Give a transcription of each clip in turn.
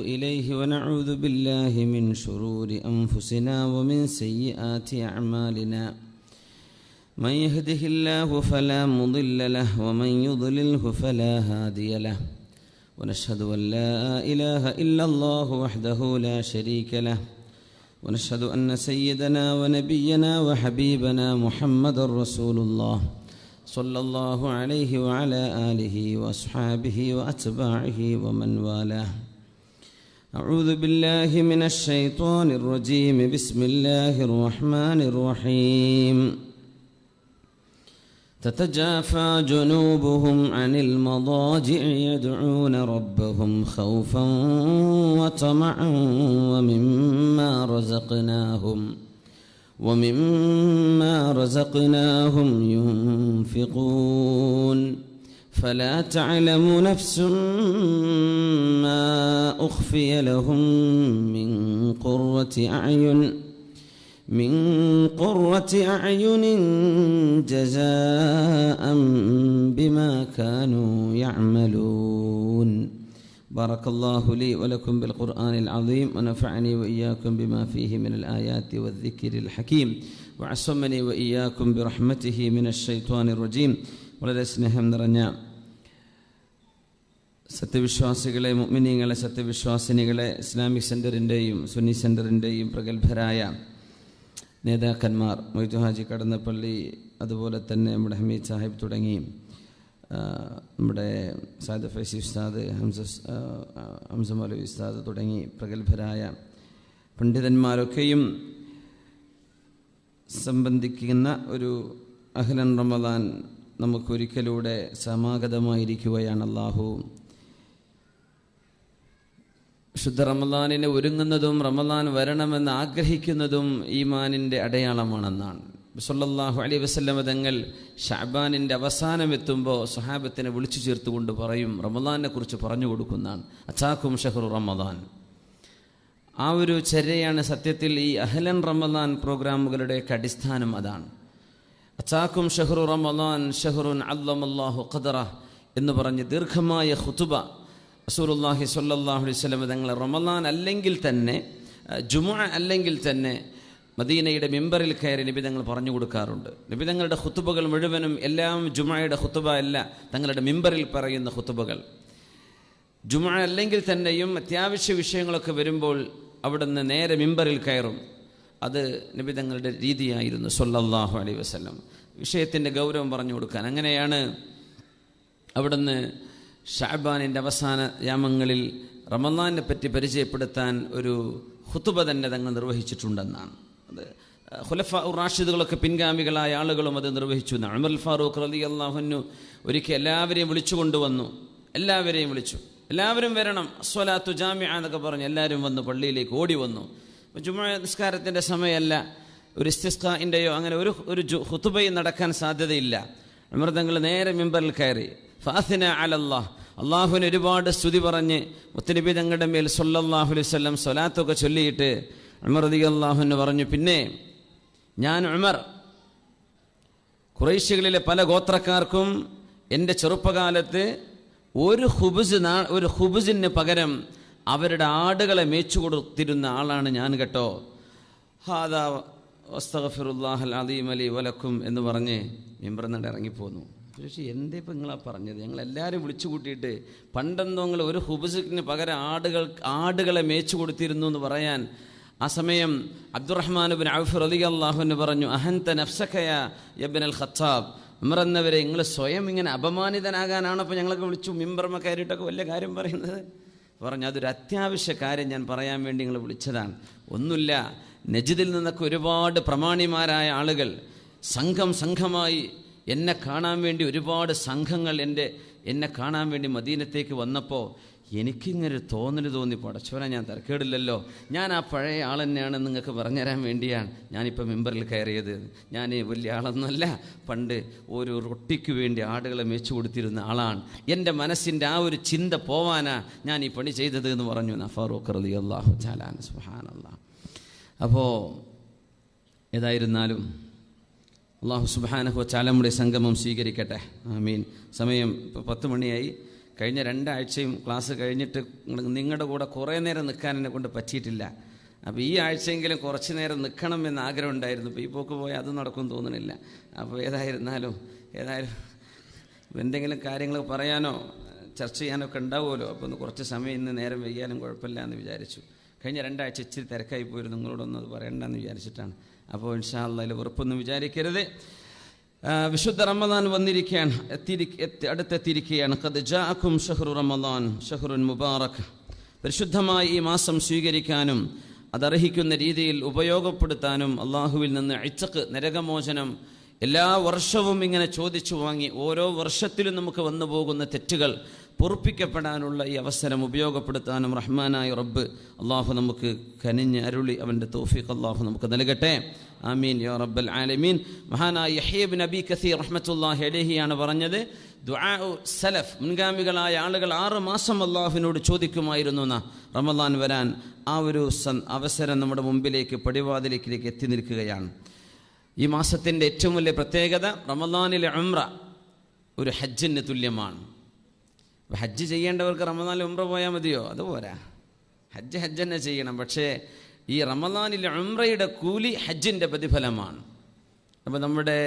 إليه ونعوذ بالله من شرور أنفسنا ومن سيئات أعمالنا من يهده الله فلا مضل له ومن يضلله فلا هادي له ونشهد أن لا إله إلا الله وحده لا شريك له ونشهد أن سيدنا ونبينا وحبيبنا محمد رسول الله صلى الله عليه وعلى آله وأصحابه وأتباعه ومن والاه. أعوذ بالله من الشيطان الرجيم. بسم الله الرحمن الرحيم. تتجافى جنوبهم عن المضاجع يدعون ربهم خوفا وطمعا ومما رزقناهم ينفقون فلا تعلم نفس ما أخفي لهم من قرة أعين جزاء بما كانوا يعملون. بارك الله لي ولكم بالقرآن العظيم ونفعني وإياكم بما فيه من الآيات والذكر الحكيم وعصمني وإياكم برحمته من الشيطان الرجيم. വളരെ സ്നേഹം നിറഞ്ഞ സത്യവിശ്വാസികളെ, മുഅ്മിനീങ്ങളെ, സത്യവിശ്വാസിനികളെ, ഇസ്ലാമിക് സെൻ്ററിൻ്റെയും സുന്നി സെൻ്ററിൻ്റെയും പ്രഗത്ഭരായ നേതാക്കന്മാർ, മൊയ്തു ഹാജി കടന്നപ്പള്ളി, അതുപോലെ തന്നെ നമ്മുടെ ഹമീദ് സാഹിബ് തുടങ്ങി നമ്മുടെ സാദ് ഫൈസി ഉസ്താദ്, ഹംസ മൗലവി ഉസ്താദ് തുടങ്ങി പ്രഗത്ഭരായ പണ്ഡിതന്മാരൊക്കെയും സംബന്ധിക്കുന്ന ഒരു അഹ്ലൻ റമദാൻ നമുക്കൊരിക്കലൂടെ സമാഗതമായിരിക്കുകയാണ്. അല്ലാഹു ശുദ്ധ റമദാനിനെ ഒരുങ്ങുന്നതും റമദാൻ വരണമെന്ന് ആഗ്രഹിക്കുന്നതും ഈമാനിൻ്റെ അടയാളമാണെന്നാണ്. സല്ലല്ലാഹു അലൈഹി വസല്ലം തങ്ങൾ ശഅബാനിൻ്റെ അവസാനം എത്തുമ്പോൾ സ്വഹാബത്തിനെ വിളിച്ചു ചേർത്തുകൊണ്ട് പറയും, റമദാനെ കുറിച്ച് പറഞ്ഞു കൊടുക്കുന്നതാണ്. അതാക്കും ഷഹ്റു റമദാൻ. ആ ഒരു ചര്യയാണ് സത്യത്തിൽ ഈ അഹ്ലൻ റമദാൻ പ്രോഗ്രാമുകളുടെയൊക്കെ അടിസ്ഥാനം. അതാണ് അതാക്കും ഷഹ്റു റമദാൻ ഷഹ്റുൻ അല്ലമല്ലാഹു ഖദറഹ് എന്ന് പറഞ്ഞ് ദീർഘമായ ഖുതുബ റസൂലുള്ളാഹി സ്വല്ലല്ലാഹു അലൈഹി വസല്ലം തങ്ങൾ റമദാൻ അല്ലെങ്കിൽ തന്നെ, ജുമുഅ അല്ലെങ്കിൽ തന്നെ മദീനയുടെ മിമ്പറിൽ കയറി നബി തങ്ങൾ പറഞ്ഞു കൊടുക്കാറുണ്ട്. നബി തങ്ങളുടെ ഖുതുബകൾ മുഴുവനും എല്ലാം ജുമുഅയുടെ ഖുതുബ അല്ല, തങ്ങളുടെ മിമ്പറിൽ പറയുന്ന ഖുതുബകൾ. ജുമുഅ അല്ലെങ്കിൽ തന്നെയും അത്യാവശ്യ വിഷയങ്ങളൊക്കെ വരുമ്പോൾ അവിടുന്ന് നേരെ മിമ്പറിൽ കയറും. അത് നബി തങ്ങളുടെ രീതിയായിരുന്നു സ്വല്ലല്ലാഹു അലൈഹി വസല്ലം, വിഷയത്തിൻ്റെ ഗൗരവം പറഞ്ഞു കൊടുക്കാൻ. അങ്ങനെയാണ് അവിടുന്ന് ശഅബാനിൻ്റെ അവസാന യാമങ്ങളിൽ റമദാനെ പറ്റി പരിചയപ്പെടുത്താൻ ഒരു ഖുതുബ തന്നെ തങ്ങൾ നിർവഹിച്ചിട്ടുണ്ടെന്നാണ്. അത് ഖുലഫാ റാഷിദുകളൊക്കെ പിൻഗാമികളായ ആളുകളും അത് നിർവഹിച്ചു. ഉമർ ഫാറൂഖ് റളിയല്ലാഹു അൻഹു ഒരിക്കൽ എല്ലാവരെയും വിളിച്ചു കൊണ്ടുവന്നു. എല്ലാവരെയും വിളിച്ചു, എല്ലാവരും വരണം, അസ്വലാത്തു ജാമിഅ എന്നൊക്കെ പറഞ്ഞ് എല്ലാവരും വന്നു, പള്ളിയിലേക്ക് ഓടി വന്നു. ജുമുഅ നിസ്കാരത്തിൻ്റെ സമയമല്ല, ഒരു ഇസ്തിസ്ഖാഇൻ്റെയോ അങ്ങനെ ഒരു ഖുതുബയും നടക്കാൻ സാധ്യതയില്ല. ഉമർ തങ്ങൾ നേരെ മിമ്പറിൽ കയറി ഫാസിന അലല്ലാഹ്, അള്ളാഹുവിന് ഒരുപാട് സ്തുതി പറഞ്ഞ് മുത്തനബി തങ്ങളുടെ മേൽ സല്ലല്ലാഹു അലൈഹി വസല്ലം സ്വലാത്തൊക്കെ ചൊല്ലിയിട്ട് ഉമർ റളിയല്ലാഹു അൻഹു പറഞ്ഞു, പിന്നെ ഞാൻ ഉമർ ഖുറൈശികളിലെ പല ഗോത്രക്കാർക്കും എൻ്റെ ചെറുപ്പകാലത്ത് ഒരു ഖുബ്സിന് പകരം അവരുടെ ആടുകളെ മേച്ചു കൊടുത്തിരുന്ന ആളാണ് ഞാൻ കേട്ടോ. ഹാദാ അസ്തഗ്ഫിറുല്ലാഹൽ അദീം ലി വലക്കും എന്ന് പറഞ്ഞ് മിമ്പറിൽ നിന്ന് ഇറങ്ങിപ്പോന്നു. പക്ഷേ എന്തേ ഇപ്പം നിങ്ങളാ പറഞ്ഞത്? ഞങ്ങളെല്ലാവരും വിളിച്ചു കൂട്ടിയിട്ട് പണ്ടെന്തോ നിങ്ങൾ ഒരു ഖുബ്സിന് പകരം ആടുകളെ മേച്ചു കൊടുത്തിരുന്നു എന്ന് പറയാൻ. ആ സമയം അബ്ദുറഹ്മാൻ ഇബ്നു ഔഫ് റളിയല്ലാഹു അൻഹു പറഞ്ഞു, അഹൻത നഫ്സക യാ ഇബ്നുൽ ഖത്താബ്, ഉമർ എന്നവരെ നിങ്ങൾ സ്വയം ഇങ്ങനെ അപമാനിതനാകാനാണ് അപ്പോൾ ഞങ്ങളൊക്കെ വിളിച്ചു മിമ്പർമ കയറിയിട്ടൊക്കെ വലിയ കാര്യം പറയുന്നത്? പറഞ്ഞു, അതൊരു അത്യാവശ്യ കാര്യം ഞാൻ പറയാൻ വേണ്ടി നിങ്ങൾ വിളിച്ചതാണ്. ഒന്നുമില്ല, നജ്ദിൽ നിന്നൊക്കെ ഒരുപാട് പ്രമാണിമാരായ ആളുകൾ സംഘമായി എന്നെ കാണാൻ വേണ്ടി ഒരുപാട് സംഘങ്ങൾ എന്നെ കാണാൻ വേണ്ടി മദീനത്തേക്ക് വന്നപ്പോൾ എനിക്കിങ്ങനൊരു തോന്നി, പടച്ചോനെ ഞാൻ തരക്കേടില്ലല്ലോ, ഞാൻ ആ പഴയ ആൾ തന്നെയാണെന്ന് നിങ്ങൾക്ക് പറഞ്ഞുതരാൻ വേണ്ടിയാണ് ഞാനിപ്പോൾ മിമ്പറിൽ കയറിയത്. ഞാൻ വലിയ ആളൊന്നുമല്ല, പണ്ട് ഒരു റൊട്ടിക്ക് വേണ്ടി ആടുകളെ മേച്ചു കൊടുത്തിരുന്ന ആളാണ്. എൻ്റെ മനസ്സിൻ്റെ ആ ഒരു ചിന്ത പോവാനാ ഞാൻ ഈ പണി ചെയ്തത് എന്ന് പറഞ്ഞു ഫാറൂഖ് റളിയല്ലാഹു തആല അൻഹു. സുബ്ഹാനല്ലാഹ്. അപ്പോൾ ഏതായിരുന്നാലും അല്ലാഹു സുബ്ഹാനഹു വ തആല നമ്മുടെ സംഗമം സ്വീകരിക്കട്ടെ. ആമീൻ. സമയം 10 മണിയായി. കഴിഞ്ഞ 2 ആഴ്ചയും ക്ലാസ് കഴിഞ്ഞിട്ട് നിങ്ങളുടെ കൂടെ കുറേ നേരം നിൽക്കാൻ എന്നെ കൊണ്ട് പറ്റിയിട്ടില്ല. അപ്പോൾ ഈ ആഴ്ചയെങ്കിലും കുറച്ച് നേരം നിൽക്കണം എന്ന് ആഗ്രഹം ഉണ്ടായിരുന്നു. ഇപ്പോൾ ഈ പോക്ക് പോയാൽ അത് നടക്കും തോന്നുന്നില്ല. അപ്പോൾ ഏതായിരുന്നാലും എന്തെങ്കിലും കാര്യങ്ങൾ പറയാനോ ചർച്ച ചെയ്യാനൊക്കെ ഉണ്ടാവുമല്ലോ. അപ്പോൾ ഒന്ന് കുറച്ച് സമയം ഇന്ന് നേരം വൈകിയാലും കുഴപ്പമില്ല എന്ന് വിചാരിച്ചു. കഴിഞ്ഞ 2 ആഴ്ച ഇച്ചിരി തിരക്കായി പോയിരുന്നു, നിങ്ങളോടൊന്നും അത് പറയണ്ടെന്ന് വിചാരിച്ചിട്ടാണ്. അപ്പോൾ ഇൻഷാ അല്ലാഹ് അതിൽ വെറുപ്പൊന്നും വിചാരിക്കരുത്. വിശുദ്ധ റമദാൻ വന്നിരിക്കുകയാണ്, അടുത്തെത്തിയിരിക്കുകയാണ്. ഖദ് ജാഅക്കും ഷഹ്റു റമദാൻ ഷഹ്റുൻ മുബാറക്. പരിശുദ്ധമായി ഈ മാസം സ്വീകരിക്കാനും അതർഹിക്കുന്ന രീതിയിൽ ഉപയോഗപ്പെടുത്താനും അള്ളാഹുവിൽ നിന്ന് ഇത്ഖ് നരകമോചനം എല്ലാ വർഷവും ഇങ്ങനെ ചോദിച്ചു വാങ്ങി ഓരോ വർഷത്തിലും നമുക്ക് വന്നു പോകുന്ന തെറ്റുകൾ പൊറുപ്പിക്കപ്പെടാനുള്ള ഈ അവസരം ഉപയോഗപ്പെടുത്താനും റഹ്മാനായ റബ്ബ് അള്ളാഹു നമുക്ക് കനിഞ്ഞ് അരുളി അവൻ്റെ തൗഫീഖ് അള്ളാഹു നമുക്ക് നൽകട്ടെ. ആമീൻ യാ റബ്ബൽ ആലമീൻ. മഹാനായ യഹ്യ ഇബ്നു അബീ കസീർ റഹ്മത്തുള്ളാഹി അലൈഹിയാണ് പറഞ്ഞത്, ദുആഉ സലഫ്, മുൻഗാമികളായ ആളുകൾ 6 മാസം അള്ളാഹുവിനോട് ചോദിക്കുമായിരുന്നു റമദാൻ വരാൻ. ആ ഒരു അവസരം നമ്മുടെ മുമ്പിലേക്ക് പടിവാതിലേക്ക് എത്തി നിൽക്കുകയാണ്. ഈ മാസത്തിൻ്റെ ഏറ്റവും വലിയ പ്രത്യേകത, റമദാനിലെ ഉംറ ഒരു ഹജ്ജിന് തുല്യമാണ്. ഹജ്ജ് ചെയ്യേണ്ടവർക്ക് റമദാനിൽ ഉംറ പോയാൽ മതിയോ? അതുപോരാ, ഹജ്ജ് തന്നെ ചെയ്യണം. പക്ഷേ ഈ റമദാനിലെ ഉംറയുടെ കൂലി ഹജ്ജിൻ്റെ പ്രതിഫലമാണ്. അപ്പോൾ നമ്മുടെ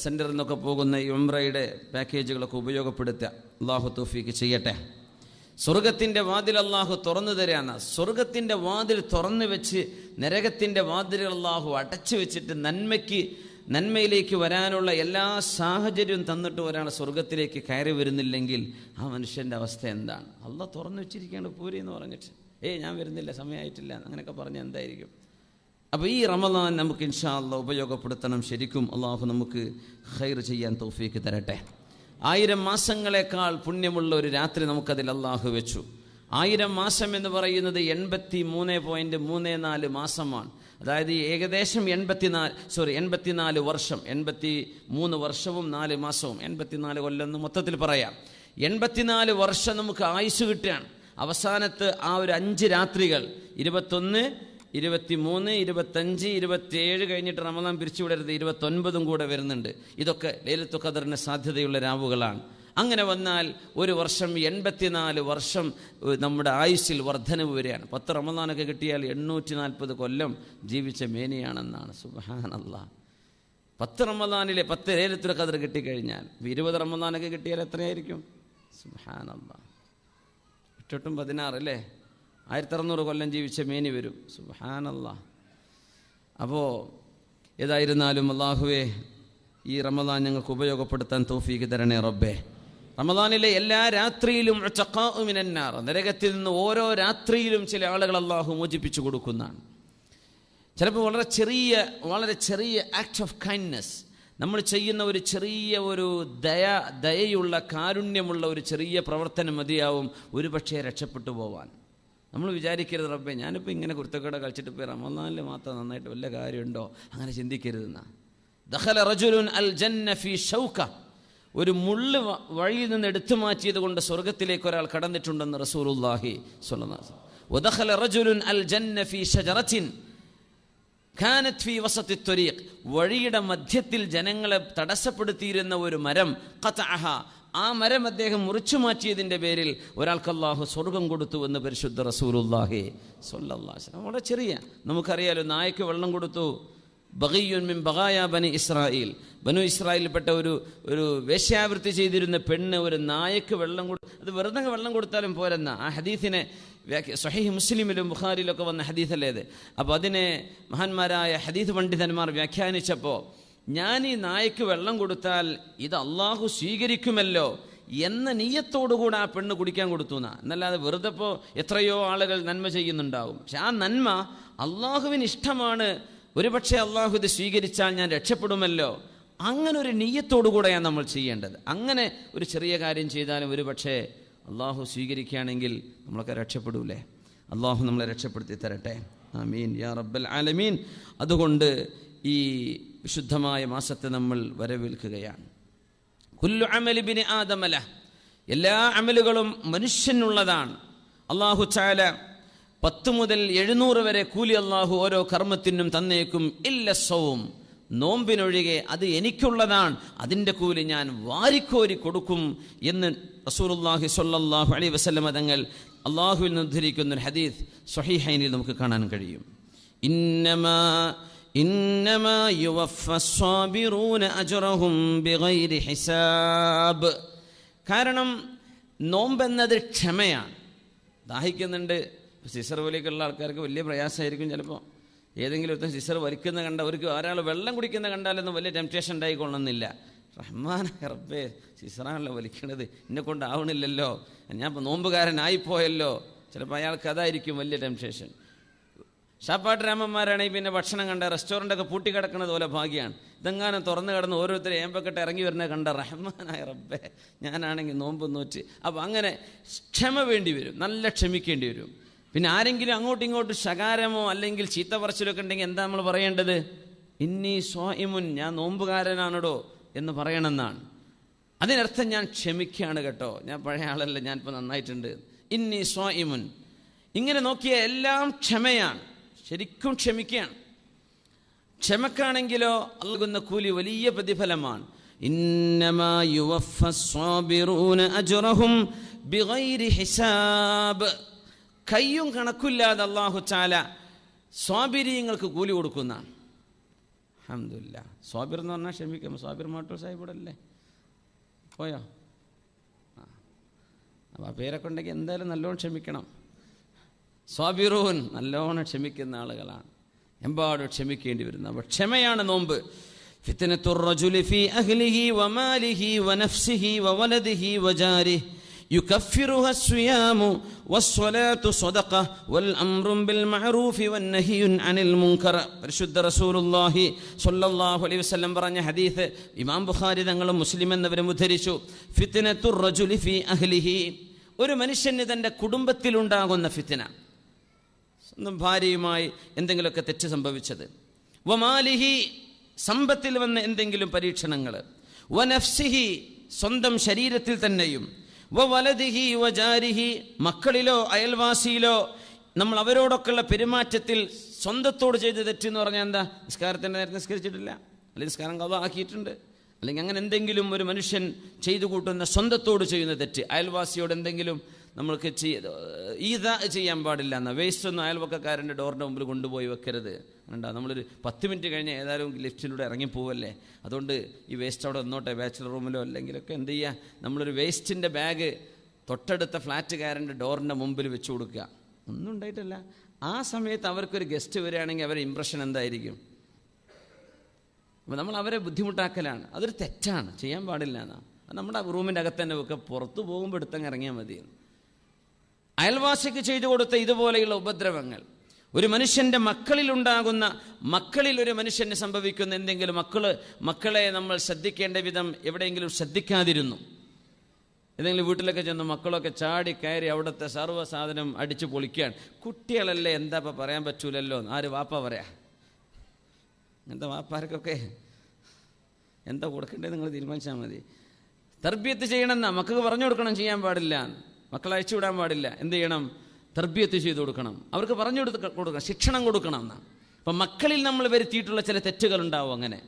സെൻറ്ററിൽ നിന്നൊക്കെ പോകുന്ന ഈ ഉംറയുടെ പാക്കേജുകളൊക്കെ ഉപയോഗപ്പെടുത്തുക. അള്ളാഹു തൗഫീഖ് ചെയ്യട്ടെ. സ്വർഗത്തിൻ്റെ വാതിൽ അള്ളാഹു തുറന്നു തരാണ്. സ്വർഗത്തിൻ്റെ വാതിൽ തുറന്നു വെച്ച് നരകത്തിൻ്റെ വാതിലുകൾ അള്ളാഹു അടച്ചു വെച്ചിട്ട് നന്മയിലേക്ക് വരാനുള്ള എല്ലാ സാഹചര്യവും തന്നിട്ട് ഒരാൾ സ്വർഗത്തിലേക്ക് കയറി വരുന്നില്ലെങ്കിൽ ആ മനുഷ്യൻ്റെ അവസ്ഥ എന്താണ്? അള്ളാഹ് തുറന്നു വെച്ചിരിക്കുകയാണ് പൂരി എന്ന് പറഞ്ഞിട്ട്, ഞാൻ വരുന്നില്ല, സമയമായിട്ടില്ല, അങ്ങനെയൊക്കെ പറഞ്ഞാൽ എന്തായിരിക്കും? അപ്പോൾ ഈ റമദാൻ നമുക്ക് ഇൻഷാ അല്ലാഹ് ഉപയോഗപ്പെടുത്തണം. ശരിക്കും അള്ളാഹു നമുക്ക് ഖൈർ ചെയ്യാൻ തൗഫീഖ് തരട്ടെ. 1000 മാസങ്ങളെക്കാൾ പുണ്യമുള്ള ഒരു രാത്രി നമുക്കതിൽ അള്ളാഹു വെച്ചു. 1000 മാസം എന്ന് പറയുന്നത് 83.34 മാസമാണ്. അതായത് ഏകദേശം 84 വർഷം, 83 വർഷവും 4 മാസവും 84 കൊല്ലം എന്ന് മൊത്തത്തിൽ പറയാം. 84 വർഷം നമുക്ക് ആയുസ് കിട്ടുകയാണ്. അവസാനത്ത് ആ ഒരു 5 രാത്രികൾ 21, 23, 25, 27 കഴിഞ്ഞിട്ട് റമദാൻ പിരിച്ചുവിടരുത്, 29 കൂടെ വരുന്നുണ്ട്. ഇതൊക്കെ ലൈലത്തുൽ ഖദറിന് സാധ്യതയുള്ള രാവുകളാണ്. അങ്ങനെ വന്നാൽ ഒരു വർഷം 84 വർഷം നമ്മുടെ ആയുസ്സിൽ വർധനവ് വരികയാണ്. 10 റമദാനൊക്കെ കിട്ടിയാൽ 840 കൊല്ലം ജീവിച്ച മേനിയാണെന്നാണ്. സുബ്ഹാനല്ലാഹ്. 10 റമദാനിലെ 10 ലൈലത്തുൽ ഖദർ കിട്ടിക്കഴിഞ്ഞാൽ 20 റമദാനൊക്കെ കിട്ടിയാൽ എത്രയായിരിക്കും? സുബ്ഹാനല്ലാഹ്. 8 16 അല്ലേ, 1600 കൊല്ലം ജീവിച്ച മേനി വരും. സുബ്ഹാനല്ലാഹ്. അപ്പോൾ ഏതായിരുന്നാലും അല്ലാഹുവേ, ഈ റമദാൻ ഞങ്ങൾക്ക് ഉപയോഗപ്പെടുത്താൻ തൗഫീഖ് തരണേ റബ്ബേ. റമദാനിലെ എല്ലാ രാത്രിയിലും ഉതഖാഉ മിനന്നാർ, നരകത്തിൽ നിന്ന് ഓരോ രാത്രിയിലും ചില ആളുകൾ അല്ലാഹു മോചിപ്പിച്ചു കൊടുക്കുന്നതാണ്. ചിലപ്പോൾ വളരെ ചെറിയ ആക്ട് ഓഫ് കൈൻഡ്നെസ്, നമ്മൾ ചെയ്യുന്ന ഒരു ചെറിയ ഒരു ദയയുള്ള കാരുണ്യമുള്ള ഒരു ചെറിയ പ്രവർത്തനം മതിയാവും ഒരുപക്ഷെ രക്ഷപ്പെട്ടു പോവാൻ. നമ്മൾ വിചാരിക്കരുത്, റബ്ബേ ഞാനിപ്പോൾ ഇങ്ങനെ കുരുത്തക്കേട് കളിച്ചിട്ട് പോയി റമദാനിൽ മാത്രം നന്നായിട്ട് വല്ല കാര്യമുണ്ടോ, അങ്ങനെ ചിന്തിക്കരുതെന്നാ. ദഖല റജുലുൻ അൽ ജന്ന ഫീ ഷൗക, ഒരു മുള്ള് വഴിയിൽ നിന്ന് എടുത്തു മാറ്റിയത് കൊണ്ട് സ്വർഗത്തിലേക്ക് ഒരാൾ കടന്നിട്ടുണ്ടെന്ന് റസൂലുള്ളാഹി സ്വല്ലല്ലാഹു അലൈഹി വസല്ലം. വദഖല റജുലുൻ അൽ ജന്ന ഫീ ഷജറത്തിൻ കാനത് ഫീ വസത്തി ത്വരീഖ്, വഴിയുടെ മധ്യത്തിൽ ജനങ്ങളെ തടസ്സപ്പെടുത്തിയിരുന്ന ഒരു മരം, ഖതഅഹ, ആ മരം അദ്ദേഹം മുറിച്ചു മാറ്റിയതിൻ്റെ പേരിൽ ഒരാൾക്ക് അല്ലാഹു സ്വർഗം കൊടുത്തു എന്ന് പരിശുദ്ധ റസൂലുള്ളാഹി സ്വല്ലല്ലാഹു അലൈഹി വസല്ലം. വളരെ ചെറിയ, നമുക്കറിയാലോ, നായക്ക് വെള്ളം കൊടുത്തു. ബഗിയുൻ മിൻ ബഗായ ബനി ഇസ്രായേൽ, ബനു ഇസ്രായേലിൽപ്പെട്ട ഒരു വേശ്യാവൃത്തി ചെയ്തിരുന്ന പെണ്ണ് ഒരു നായക്ക് വെള്ളം അത് വെറുതെ വെള്ളം കൊടുത്താലും പോരെന്ന ആ ഹദീസിനെ സ്വഹീഹ് മുസ്ലിമിലും ബുഖാരിയിലൊക്കെ വന്ന ഹദീസല്ലേ അത്. അപ്പോൾ അതിനെ മഹാന്മാരായ ഹദീസ് പണ്ഡിതന്മാർ വ്യാഖ്യാനിച്ചപ്പോൾ, ഞാൻ ഈ നായക്ക് വെള്ളം കൊടുത്താൽ ഇത് അള്ളാഹു സ്വീകരിക്കുമല്ലോ എന്ന നിയ്യത്തോടുകൂടെ ആ പെണ്ണ് കുടിക്കാൻ കൊടുത്തു എന്നാ. എന്നല്ലാതെ വെറുതെ ഇപ്പോൾ എത്രയോ ആളുകൾ നന്മ ചെയ്യുന്നുണ്ടാവും, പക്ഷെ ആ നന്മ അള്ളാഹുവിന് ഇഷ്ടമാണ്, ഒരുപക്ഷെ അള്ളാഹു ഇത് സ്വീകരിച്ചാൽ ഞാൻ രക്ഷപ്പെടുമല്ലോ, അങ്ങനെ ഒരു നിയ്യത്തോടുകൂടെയാണ് നമ്മൾ ചെയ്യേണ്ടത്. അങ്ങനെ ഒരു ചെറിയ കാര്യം ചെയ്താലും ഒരുപക്ഷെ അള്ളാഹു സ്വീകരിക്കുകയാണെങ്കിൽ നമ്മളൊക്കെ രക്ഷപ്പെടൂലേ. അള്ളാഹു നമ്മളെ രക്ഷപ്പെടുത്തി തരട്ടെ. ആമീൻ യാ റബ്ബൽ ആലമീൻ. അതുകൊണ്ട് ഈ വിശുദ്ധമായ മാസത്തെ നമ്മൾ വരവേൽക്കുകയാണ്. കുല്ലു അമലി ബിനി ആദമ ലഹ്, എല്ലാ അമലുകളും മനുഷ്യനുള്ളതാണ്. അല്ലാഹു തആല 10 മുതൽ 700 വരെ കൂലി അല്ലാഹു ഓരോ കർമ്മത്തിനും തന്നേക്കും. ഇല്ല സൗം, നോമ്പിനൊഴികെ അത് എനിക്കുള്ളതാണ്, അതിൻ്റെ കൂലി ഞാൻ വാരിക്കോരി കൊടുക്കും എന്ന് റസൂലുള്ളാഹി സ്വല്ലല്ലാഹു അലൈഹി വസല്ലം തങ്ങൾ അള്ളാഹുവിൽ നിന്ന് ഉദ്ധരിക്കുന്ന ഒരു ഹദീസ് സ്വഹീഹൈനിൽ നമുക്ക് കാണാൻ കഴിയും. ഇന്നമാ യുവഫസ്സാബിറൂന അജ്റഹും ബിഗൈരി ഹിസാബ്. കാരണം നോമ്പെന്നത് ക്ഷമയാണ്. ദാഹിക്കുന്നുണ്ട്, സിസർ വലിക്കുള്ള ആൾക്കാർക്ക് വലിയ പ്രയാസമായിരിക്കും. ചിലപ്പോൾ ഏതെങ്കിലും ഒരുത്തൻ സിസർ വലിക്കുന്ന കണ്ട അവർക്ക് ഒരാൾ വെള്ളം കുടിക്കുന്ന കണ്ടാലൊന്നും വലിയ ടെംപ്റ്റേഷൻ ഉണ്ടായിക്കൊള്ളുന്നില്ല. റഹ്മാൻ റബ്ബേ, സിസറാണല്ലോ വലിക്കണത്, എന്നെ കൊണ്ടാവണില്ലല്ലോ, ഞാൻ ഇപ്പോൾ നോമ്പുകാരനായിപ്പോയല്ലോ. ചിലപ്പോൾ അയാൾക്ക് അതായിരിക്കും വലിയ ടെംപ്റ്റേഷൻ. ഷാപ്പാട്ട് രാമന്മാരാണെങ്കിൽ പിന്നെ ഭക്ഷണം കണ്ട റെസ്റ്റോറൻ്റൊക്കെ പൂട്ടിക്കിടക്കുന്നത് പോലെ ഭാഗ്യമാണ്. ഇതെങ്ങാനും തുറന്നു കിടന്ന് ഓരോരുത്തരും ഏമ്പക്കെട്ട് ഇറങ്ങി വരുന്നത് കണ്ട റഹ്മാനായ റബ്ബേ, ഞാനാണെങ്കിൽ നോമ്പ് നോറ്റ്. അപ്പോൾ അങ്ങനെ ക്ഷമ വേണ്ടി വരും, നല്ല ക്ഷമിക്കേണ്ടി വരും. പിന്നെ ആരെങ്കിലും അങ്ങോട്ടും ഇങ്ങോട്ടും ശകാരമോ അല്ലെങ്കിൽ ചീത്ത പറച്ചിലൊക്കെ ഉണ്ടെങ്കിൽ എന്താ നമ്മൾ പറയേണ്ടത്? ഇന്നി സ്വാഇമുൻ, ഞാൻ നോമ്പുകാരനാണോ എന്ന് പറയണമെന്നാണ്. അതിനർത്ഥം ഞാൻ ക്ഷമിക്കുകയാണ് കേട്ടോ, ഞാൻ പഴയ ആളല്ല, ഞാനിപ്പോൾ നന്നായിട്ടുണ്ട്. ഇന്നി സ്വാഇമുൻ. ഇങ്ങനെ നോക്കിയ എല്ലാം ക്ഷമയാണ്, ശരിക്കും ക്ഷമിക്കുകയാണ്. ക്ഷമക്കാണെങ്കിലോ നൽകുന്ന കൂലി വലിയ പ്രതിഫലമാണ്. ഇന്നമാ യുവഫസ്സാബിറൂന അജ്റഹും ബിഗൈരി ഹിസാബ്. കയ്യും കണക്കില്ലാതെ അല്ലാഹു തആല സ്വാബിരീങ്ങൾക്ക് കൂലി കൊടുക്കുന്നതാണ്. അൽഹംദുലില്ലാഹ്. സ്വാബിർ എന്ന് പറഞ്ഞാൽ ക്ഷമിക്കും. സ്വാബിർ മാട്ടൂർ സാഹിബ് ഇവിടെ അല്ലേ, പോയോ? അപ്പോൾ ആ പേരൊക്കെ ഉണ്ടെങ്കിൽ എന്തായാലും നല്ലോണം ക്ഷമിക്കണം. സ്വാബിറൂൻ, നല്ലോണം ക്ഷമിക്കുന്ന ആളുകളാണ്, എമ്പാടും ക്ഷമിക്കേണ്ടി വരുന്നത്. അപ്പോൾ ക്ഷമയാണ് നോമ്പ്. ഫിത്നത്തുർ റജുലി ഫീ അഹ്ലിഹി വമാലിഹി വനഫ്സിഹി വവലദിഹി വജാരിഹി യുകഫിറുഹ അസ്സിയാമു വസ്സലാത്തു സ്വദഖ വൽഅംറു ബിൽ മഅറൂഫി വന്നഹിയു അനിൽ മുൻകർ. പരിശുദ്ധ റസൂലുള്ളാഹി സ്വല്ലല്ലാഹു അലൈഹി വസല്ലം പറഞ്ഞ ഹദീസ് ഇമാം ബുഖാരി തങ്ങളും മുസ്ലിം എന്നിവരും ഉദ്ധരിച്ചു. ഫിത്നത്തുർ റജുലി ഫീ അഹ്ലിഹി, ഒരു മനുഷ്യന് തൻ്റെ കുടുംബത്തിലുണ്ടാകുന്ന ഫിത്ന, സ്വന്തം ഭാര്യയുമായി എന്തെങ്കിലുമൊക്കെ തെറ്റ് സംഭവിച്ചത്. വമാലിഹി, സമ്പത്തിൽ വന്ന എന്തെങ്കിലും പരീക്ഷണങ്ങൾ. വനഫ്സിഹി, സ്വന്തം ശരീരത്തിൽ തന്നെയും. വവലദിഹി വജാരിഹി, മക്കളിലോ അയൽവാസിയിലോ നമ്മൾ അവരോടൊക്കെയുള്ള പെരുമാറ്റത്തിൽ സ്വന്തത്തോട് ചെയ്ത് തെറ്റെന്ന് പറഞ്ഞാൽ എന്താ? നിസ്കാരത്തിൻ്റെ നേരത്തെ നിസ്കരിച്ചിട്ടില്ല, അല്ലെങ്കിൽ നിസ്കാരം ഖളാ ആക്കിയിട്ടുണ്ട്, അല്ലെങ്കിൽ അങ്ങനെ എന്തെങ്കിലും ഒരു മനുഷ്യൻ ചെയ്തു കൂട്ടുന്ന സ്വന്തത്തോട് ചെയ്യുന്ന തെറ്റ്. അയൽവാസിയോട് എന്തെങ്കിലും നമ്മൾക്ക് ഈദാ ചെയ്യാൻ പാടില്ല എന്ന, വേസ്റ്റ് ഒന്നും അയൽവക്കക്കാരൻ്റെ ഡോറിൻ്റെ മുമ്പിൽ കൊണ്ടുപോയി വെക്കരുത്. കണ്ടാ, നമ്മളൊരു 10 മിനിറ്റ് കഴിഞ്ഞ് ഏതായാലും ലിഫ്റ്റിലൂടെ ഇറങ്ങിപ്പോവല്ലേ, അതുകൊണ്ട് ഈ വേസ്റ്റ് അവിടെ വന്നോട്ടെ, ബാച്ചിലർ റൂമിലോ അല്ലെങ്കിലൊക്കെ എന്ത് ചെയ്യുക, നമ്മളൊരു വേസ്റ്റിൻ്റെ ബാഗ് തൊട്ടടുത്ത ഫ്ലാറ്റുകാരൻ്റെ ഡോറിൻ്റെ മുമ്പിൽ വെച്ച് കൊടുക്കുക. ഒന്നും ഉണ്ടായിട്ടല്ല. ആ സമയത്ത് അവർക്കൊരു ഗസ്റ്റ് വരികയാണെങ്കിൽ അവരുടെ ഇമ്പ്രഷൻ എന്തായിരിക്കും? അപ്പോൾ നമ്മൾ അവരെ ബുദ്ധിമുട്ടാക്കലാണ്. അതൊരു തെറ്റാണ്, ചെയ്യാൻ പാടില്ല എന്നാണ്. നമ്മുടെ റൂമിൻ്റെ അകത്ത് തന്നെ വെക്കുക, പുറത്തു പോകുമ്പോൾ എടുത്തങ്ങ് ഇറങ്ങിയാൽ മതി. അയൽവാസിക്ക് ചെയ്തു കൊടുത്ത ഇതുപോലെയുള്ള ഉപദ്രവങ്ങൾ, ഒരു മനുഷ്യൻ്റെ മക്കളിലുണ്ടാകുന്ന, മക്കളിൽ ഒരു മനുഷ്യന് സംഭവിക്കുന്ന എന്തെങ്കിലും, മക്കളെ നമ്മൾ ശ്രദ്ധിക്കേണ്ട വിധം എവിടെയെങ്കിലും ശ്രദ്ധിക്കാതിരുന്നു, ഏതെങ്കിലും വീട്ടിലൊക്കെ ചെന്ന് മക്കളൊക്കെ ചാടി കയറി അവിടുത്തെ സർവ്വ സാധനം അടിച്ചു പൊളിക്കുകയാണ്. കുട്ടികളല്ലേ, എന്താ ഇപ്പം പറയാൻ പറ്റൂലല്ലോ, ആര് വാപ്പ പറയാ? അങ്ങനത്തെ വാപ്പാർക്കൊക്കെ എന്താ കൊടുക്കേണ്ടത് നിങ്ങൾ തീരുമാനിച്ചാൽ മതി. തർബിയത്ത് ചെയ്യണമെന്നാ, മക്കൾക്ക് പറഞ്ഞു കൊടുക്കണം, ചെയ്യാൻ പാടില്ല, മക്കളെ അയച്ചു വിടാൻ പാടില്ല. എന്ത് ചെയ്യണം? തർബിയത്ത് ചെയ്ത് കൊടുക്കണം, അവർക്ക് പറഞ്ഞു കൊടുക്കണം, ശിക്ഷണം കൊടുക്കണം എന്നാണ്. അപ്പം മക്കളിൽ നമ്മൾ വരുത്തിയിട്ടുള്ള ചില തെറ്റുകളുണ്ടാവും. അങ്ങനെ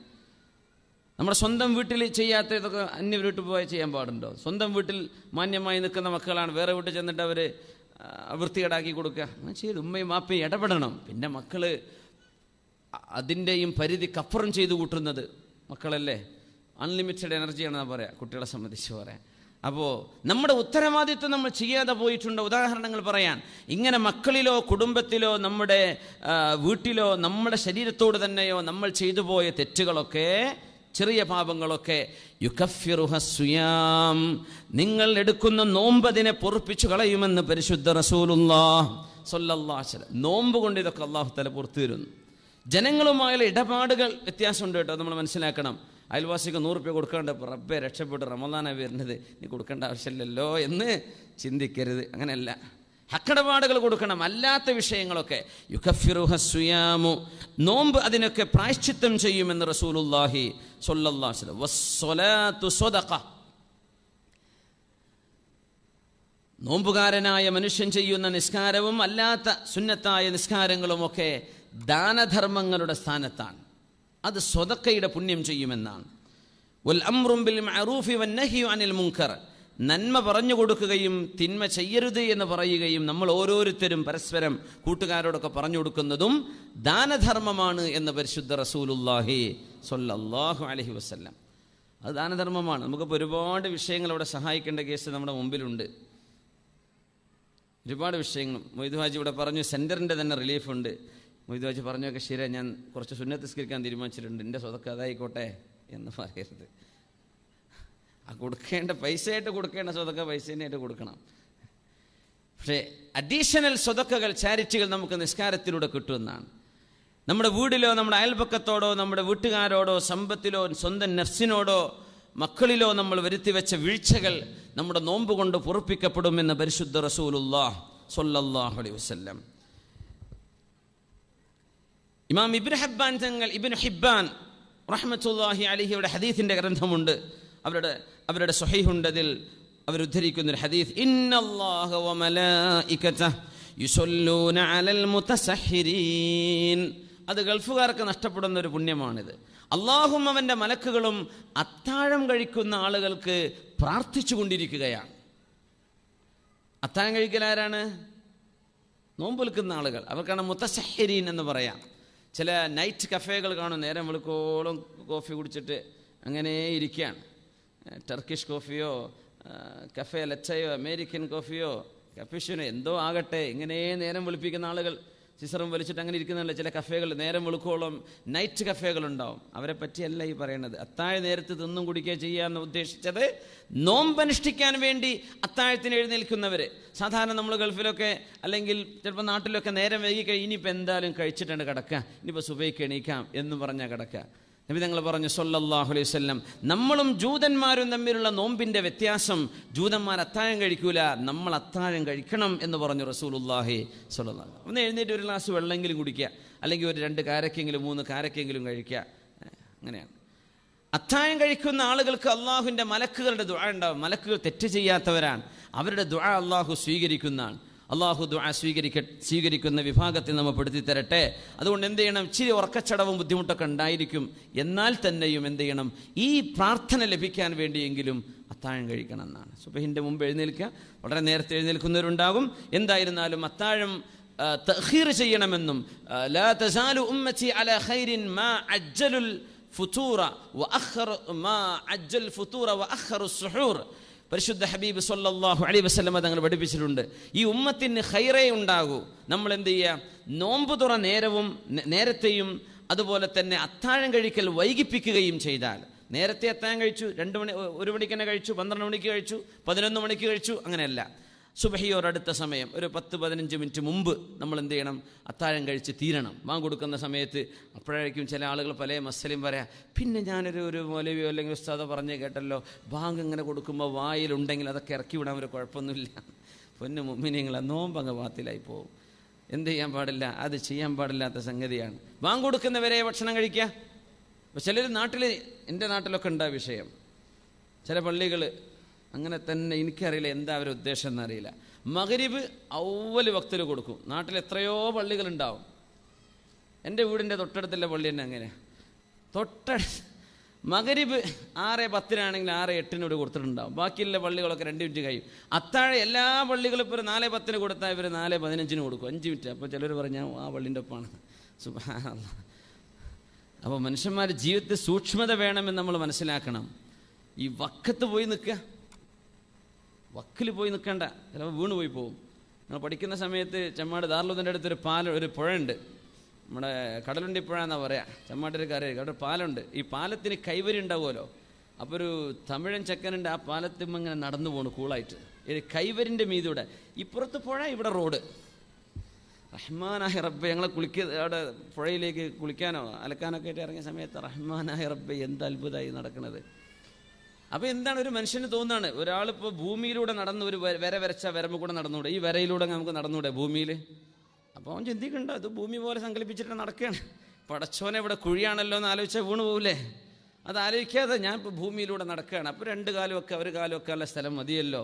നമ്മുടെ സ്വന്തം വീട്ടിൽ ചെയ്യാത്ത ഇതൊക്കെ അന്യ വീട്ടിൽ പോയി ചെയ്യാൻ പാടുണ്ടോ? സ്വന്തം വീട്ടിൽ മാന്യമായി നിൽക്കുന്ന മക്കളാണ് വേറെ വീട്ടിൽ ചെന്നിട്ട് അവർ വൃത്തികേടാക്കി കൊടുക്കുക. അങ്ങനെ ചെയ്ത് ഉമ്മയും വാപ്പയും ഇടപെടണം. പിന്നെ മക്കൾ അതിൻ്റെയും പരിധിക്കപ്പുറം ചെയ്തു കൂട്ടുന്നത് മക്കളല്ലേ, അൺലിമിറ്റഡ് എനർജിയാണെന്നാണ് പറയാം, കുട്ടികളെ സംബന്ധിച്ച് പറയാം. അപ്പോൾ നമ്മുടെ ഉത്തരവാദിത്വം നമ്മൾ ചെയ്യാതെ പോയിട്ടുണ്ട്. ഉദാഹരണങ്ങൾ പറയാൻ, ഇങ്ങനെ മക്കളിലോ കുടുംബത്തിലോ നമ്മുടെ വീട്ടിലോ നമ്മുടെ ശരീരത്തോട് തന്നെയോ നമ്മൾ ചെയ്തു പോയ തെറ്റുകളൊക്കെ, ചെറിയ പാപങ്ങളൊക്കെ, യുകഫിറുഹ സുയാം, നിങ്ങൾ എടുക്കുന്ന നോമ്പ് അതിനെ പൊറുപ്പിച്ചു കളയുമെന്ന് പരിശുദ്ധ റസൂലുള്ളാഹി സ്വല്ലല്ലാഹു അലൈഹി വസല്ലം. നോമ്പ് കൊണ്ട് ഇതൊക്കെ അല്ലാഹു തആല പുറത്തു തരുന്നു. ജനങ്ങളുമായുള്ള ഇടപാടുകൾ വ്യത്യാസമുണ്ട് കേട്ടോ, നമ്മൾ മനസ്സിലാക്കണം. അയൽവാസിക്ക് 100 രൂപ കൊടുക്കാണ്ട് റബ്ബേ രക്ഷപ്പെട്ട് റമളാനാണ് വരുന്നത്, നീ കൊടുക്കേണ്ട ആവശ്യമില്ലല്ലോ എന്ന് ചിന്തിക്കരുത്. അങ്ങനെയല്ല, ഹക്കിടപാടുകൾ കൊടുക്കണം. അല്ലാത്ത വിഷയങ്ങളൊക്കെ യുകഫിറുഹ സുയാമു, നോമ്പ് അതിനൊക്കെ പ്രായശ്ചിത്തം ചെയ്യുമെന്ന് റസൂലുള്ളാഹി സ്വല്ലല്ലാഹു അലൈഹി വസല്ലം. വസ്സലാത്തു സ്വദഖ, നോമ്പുകാരനായ മനുഷ്യൻ ചെയ്യുന്ന നിസ്കാരവും അല്ലാത്ത സുന്നത്തായ നിസ്കാരങ്ങളുമൊക്കെ ദാനധർമ്മങ്ങളുടെ സ്ഥാനത്താണ്. അത് സ്വതക്കയുടെ പുണ്യം ചെയ്യുമെന്നാണ്. വൽ അംറും ബിൽ മഅറൂഫി വന്നഹ്യു അനിൽ മുൻകർ, നന്മ പറഞ്ഞു കൊടുക്കുകയും തിന്മ ചെയ്യരുത് എന്ന് പറയുകയും നമ്മൾ ഓരോരുത്തരും പരസ്പരം കൂട്ടുകാരോടൊക്കെ പറഞ്ഞു കൊടുക്കുന്നതും ദാനധർമ്മമാണ് എന്ന് പരിശുദ്ധ റസൂലുള്ളാഹി സ്വല്ലല്ലാഹു അലൈഹി വസല്ലം. അത് ദാനധർമ്മമാണ്. നമുക്കിപ്പോൾ ഒരുപാട് വിഷയങ്ങൾ അവിടെ സഹായിക്കേണ്ട കേസ് നമ്മുടെ മുമ്പിലുണ്ട്. ഒരുപാട് വിഷയങ്ങളും മൊയ്തു ഹാജി ഇവിടെ പറഞ്ഞു. സെൻറ്ററിൻ്റെ തന്നെ റിലീഫുണ്ട്. മൊയ്തു ഹാജി പറഞ്ഞൊക്കെ ശരിയാ, ഞാൻ കുറച്ച് സുന്നത്ത് നിസ്കരിക്കാൻ തീരുമാനിച്ചിട്ടുണ്ട്, എൻ്റെ സ്വതക്ക അതായിക്കോട്ടെ എന്ന് പറയരുത്. ആ കൊടുക്കേണ്ട പൈസയായിട്ട് കൊടുക്കേണ്ട സ്വതക്ക പൈസേനായിട്ട് കൊടുക്കണം. പക്ഷേ അഡീഷണൽ സ്വതക്കകൾ, ചാരിറ്റികൾ നമുക്ക് നിസ്കാരത്തിലൂടെ കിട്ടുമെന്നാണ്. നമ്മുടെ വീടിലോ നമ്മുടെ അയൽപക്കത്തോടോ നമ്മുടെ വീട്ടുകാരോടോ സമ്പത്തിലോ സ്വന്തം നഫ്സിനോടോ മക്കളിലോ നമ്മൾ വരുത്തിവെച്ച വീഴ്ചകൾ നമ്മുടെ നോമ്പ് കൊണ്ട് പൊറുപ്പിക്കപ്പെടുമെന്ന് പരിശുദ്ധ റസൂലുള്ളാഹി സ്വല്ലല്ലാഹു അലൈഹി വസല്ലം. ഇമാം ഇബ്നു ഹിബ്ബാൻ റഹ്മത്തുള്ളാഹി അലൈഹിയുടെ ഹദീസിന്റെ ഗ്രന്ഥമുണ്ട്. അവരുടെ സ്വഹീഹുണ്ട്. അതിൽ അവരുദ്ധരിക്കുന്നൊരു ഹദീസ്, ഇന്നല്ലാഹ വ മലായികതഹു യുസല്ലൂന അലൽ മുതസഹ്ഹിരീൻ. അത് ഗൾഫുകാർക്ക് നഷ്ടപ്പെടുന്ന ഒരു പുണ്യമാണിത്. അള്ളാഹും അവൻ്റെ മലക്കുകളും അത്താഴം കഴിക്കുന്ന ആളുകൾക്ക് പ്രാർത്ഥിച്ചു കൊണ്ടിരിക്കുകയാണ്. അത്താഴം കഴിക്കൽ ആരാണ്? നോമ്പ് നിൽക്കുന്ന ആളുകൾ. അവർക്കാണ് മുതസഹ്ഹിരീൻ എന്ന് പറയാം. ചില നൈറ്റ് കഫേകൾ കാണും, നേരം വെളുക്കോളം കോഫി കുടിച്ചിട്ട് അങ്ങനെ ഇരിക്കുകയാണ്. ടർക്കിഷ് കോഫിയോ കഫേ ലച്ചയോ അമേരിക്കൻ കോഫിയോ കപ്പീഷനോ എന്തോ ആകട്ടെ, ഇങ്ങനെ നേരം വെളുപ്പിക്കുന്ന ആളുകൾ സിസറും വലിച്ചിട്ട് അങ്ങനെ ഇരിക്കുന്നില്ല. ചില കഫേകൾ നേരം വെളുക്കോളം നൈറ്റ് കഫേകളുണ്ടാവും. അവരെ പറ്റിയല്ല ഈ പറയുന്നത്. അത്താഴ നേരത്ത് തിന്നും കുടിക്കുക ചെയ്യാമെന്ന് ഉദ്ദേശിച്ചത് നോമ്പനുഷ്ഠിക്കാൻ വേണ്ടി അത്താഴത്തിന് എഴുന്നേൽക്കുന്നവർ. സാധാരണ നമ്മൾ ഗൾഫിലൊക്കെ അല്ലെങ്കിൽ ചിലപ്പോൾ നാട്ടിലൊക്കെ നേരം വൈകി ഇനിയിപ്പോൾ എന്തായാലും കഴിച്ചിട്ടാണ് കിടക്കുക, ഇനിയിപ്പോൾ സുബൈക്ക് എണീക്കാം എന്ന് പറഞ്ഞാൽ കിടക്കുക. നബി തങ്ങൾ പറഞ്ഞു സ്വല്ലല്ലാഹു അലൈഹി വസല്ലം, നമ്മളും ജൂതന്മാരും തമ്മിലുള്ള നോമ്പിൻ്റെ വ്യത്യാസം, ജൂതന്മാർ അത്താഴം കഴിക്കൂല, നമ്മൾ അത്താഴം കഴിക്കണം എന്ന് പറഞ്ഞു റസൂലുള്ളാഹി സ്വല്ലല്ലാഹു അലൈഹി വസല്ലം. ഒന്ന് എഴുന്നേറ്റ് ഒരു ഗ്ലാസ് വെള്ളമെങ്കിലും കുടിക്കുക, അല്ലെങ്കിൽ ഒരു 2 കാരക്കെങ്കിലും 3 കാരക്കെങ്കിലും കഴിക്കുക. അങ്ങനെയാണ്. അത്താഴം കഴിക്കുന്ന ആളുകൾക്ക് അള്ളാഹുവിൻ്റെ മലക്കുകളുടെ ദുആ ഉണ്ടാവും. മലക്കുകൾ തെറ്റ് ചെയ്യാത്തവരാണ്. അവരുടെ ദുആ അള്ളാഹു സ്വീകരിക്കുന്നതാണ്. അള്ളാഹു ദുആ സ്വീകരിക്കുന്ന വിഭാഗത്തിൽ നമ്മൾ പെടുത്തി തരട്ടെ. അതുകൊണ്ട് എന്ത് ചെയ്യണം? ഇച്ചിരി ഉറക്കച്ചടവും ബുദ്ധിമുട്ടൊക്കെ ഉണ്ടായിരിക്കും. എന്നാൽ തന്നെയും എന്ത് ചെയ്യണം? ഈ പ്രാർത്ഥന ലഭിക്കാൻ വേണ്ടിയെങ്കിലും അത്താഴം കഴിക്കണം എന്നാണ്. സുബഹിൻ്റെ മുമ്പ് എഴുന്നേൽക്കുക. വളരെ നേരത്തെ എഴുന്നേൽക്കുന്നവരുണ്ടാകും. എന്തായിരുന്നാലും അത്താഴം തഖീർ ചെയ്യണമെന്നും ലാ തസാലു ഉമ്മത്തി അലാ ഖൈരിൻ മാ അജ്ജലുൽ ഫുതൂറ വഅഖറ മാ അജ്ജൽ ഫുതൂറ വഅഖറു സുഹൂർ. പരിശുദ്ധ ഹബീബ് സ്വല്ലല്ലാഹു അലൈഹി വസല്ലം തങ്ങൾ പഠിപ്പിച്ചിട്ടുണ്ട്, ഈ ഉമ്മത്തിന് ഖൈറേ ഉണ്ടാകൂ. നമ്മൾ എന്ത് ചെയ്യുക? നോമ്പ് തുറ നേരത്തെയും അതുപോലെ തന്നെ അത്താഴം കഴിക്കൽ വൈകിപ്പിക്കുകയും ചെയ്താൽ, നേരത്തെ അത്താഴം കഴിച്ചു 2 മണി 1 മണിക്ക് തന്നെ കഴിച്ചു, 12 മണിക്ക് കഴിച്ചു, 11 മണിക്ക് കഴിച്ചു, അങ്ങനെയല്ല. സുബഹിയോടടുത്ത സമയം ഒരു 10-15 മിനിറ്റ് മുമ്പ് നമ്മൾ എന്ത് ചെയ്യണം? അത്താഴം കഴിച്ച് തീരണം. ബാങ്ക് കൊടുക്കുന്ന സമയത്ത്. അപ്പോഴായിരിക്കും ചില ആളുകൾ പല മസലയും പറയാം, പിന്നെ ഞാനൊരു മൗലവിയോ അല്ലെങ്കിൽ ഉസ്താദോ പറഞ്ഞേ കേട്ടല്ലോ, ബാങ്ക് ഇങ്ങനെ കൊടുക്കുമ്പോൾ വായിലുണ്ടെങ്കിൽ അതൊക്കെ ഇറക്കി വിടാൻ ഒരു കുഴപ്പമൊന്നുമില്ല. പൊന്നു മുഅ്മിനീങ്ങളെ, നോമ്പങ്ങ് ബാത്തിലായി പോകും. എന്ത് ചെയ്യാൻ പാടില്ല? അത് ചെയ്യാൻ പാടില്ലാത്ത സംഗതിയാണ്. ബാങ്ക് കൊടുക്കുന്നവരെ ഭക്ഷണം കഴിക്കുക. അപ്പോൾ ചിലർ നാട്ടിൽ, എൻ്റെ നാട്ടിലൊക്കെ ഉണ്ടാ വിഷയം, ചില പള്ളികൾ അങ്ങനെ തന്നെ. എനിക്കറിയില്ല എന്താ അവരുടെ ഉദ്ദേശം എന്നറിയില്ല. മഗ്രിബ് അവ്വൽ വക്തിൽ കൊടുക്കും. നാട്ടിൽ എത്രയോ പള്ളികളുണ്ടാവും. എൻ്റെ വീടിൻ്റെ തൊട്ടടുത്തുള്ള പള്ളി തന്നെ അങ്ങനെ. മഗ്രിബ് 6:10 6:08 കൊടുത്തിട്ടുണ്ടാവും. ബാക്കിയുള്ള പള്ളികളൊക്കെ 2 മിനിറ്റ് കഴിയും. അത്താഴം എല്ലാ പള്ളികളും ഇപ്പോൾ 4:10 കൊടുത്താൽ ഇവർ 4:15 കൊടുക്കും, 5 മിനിറ്റ്. അപ്പോൾ ചിലർ പറഞ്ഞാൽ ആ പള്ളിൻ്റെ ഒപ്പമാണ്. സുബ്ഹാനല്ലാഹ്. അപ്പോൾ മനുഷ്യന്മാർ ജീവിതത്തിൽ സൂക്ഷ്മത വേണമെന്ന് നമ്മൾ മനസ്സിലാക്കണം. ഈ വക്കത്ത് പോയി നിൽക്കുക, വക്കിൽ പോയി നിൽക്കേണ്ട, ചിലപ്പോൾ വീണ് പോയി പോകും. നമ്മൾ പഠിക്കുന്ന സമയത്ത് ചെമ്മാട് ദാറുലുദ്ദീൻ്റെ അടുത്തൊരു ഒരു പുഴയുണ്ട്. നമ്മുടെ കടലുണ്ടി പുഴ എന്നാണ് പറയുക. ചെമ്മാട്ടൊരു കരയിൽ അവിടെ പാലമുണ്ട്. ഈ പാലത്തിന് കൈവരി ഉണ്ടാവുമല്ലോ. അപ്പോൾ ഒരു തമിഴൻ ചെക്കനുണ്ട്, ആ പാലത്തുമ്പോൾ ഇങ്ങനെ നടന്നു പോകണം കൂളായിട്ട്. ഈ കൈവരിൻ്റെ മീതൂടെ ഇപ്പുറത്ത് പുഴ, ഇവിടെ റോഡ്. റഹ്മാനായ റബ്ബെ, ഞങ്ങളെ അവിടെ പുഴയിലേക്ക് കുളിക്കാനോ അലക്കാനൊക്കെ ആയിട്ട് ഇറങ്ങിയ സമയത്ത് റഹ്മാനായ റബ്ബെ, എന്ത് അത്ഭുതമായി നടക്കുന്നത്. അപ്പോൾ എന്താണ് ഒരു മനുഷ്യന് തോന്നുകയാണ്, ഒരാളിപ്പോൾ ഭൂമിയിലൂടെ നടന്ന് ഒരു വരച്ച വരമ്പ് കൂടെ നടന്നുകൂടെ? ഈ വരയിലൂടെ നമുക്ക് നടന്നുകൂടെ ഭൂമിയിൽ? അപ്പോൾ അവൻ ചിന്തിക്കണ്ട, ഇത് ഭൂമി പോലെ സങ്കല്പിച്ചിട്ട് നടക്കുകയാണ്. പടച്ചോനെ ഇവിടെ കുഴിയാണല്ലോ എന്ന് ആലോചിച്ചാൽ വീണ് പോകില്ലേ? അത് ആലോചിക്കാതെ ഞാൻ ഇപ്പോൾ ഭൂമിയിലൂടെ നടക്കുകയാണ്. അപ്പോൾ 2 കാലുമൊക്കെ ഒരു കാലുമൊക്കെ ഉള്ള സ്ഥലം മതിയല്ലോ.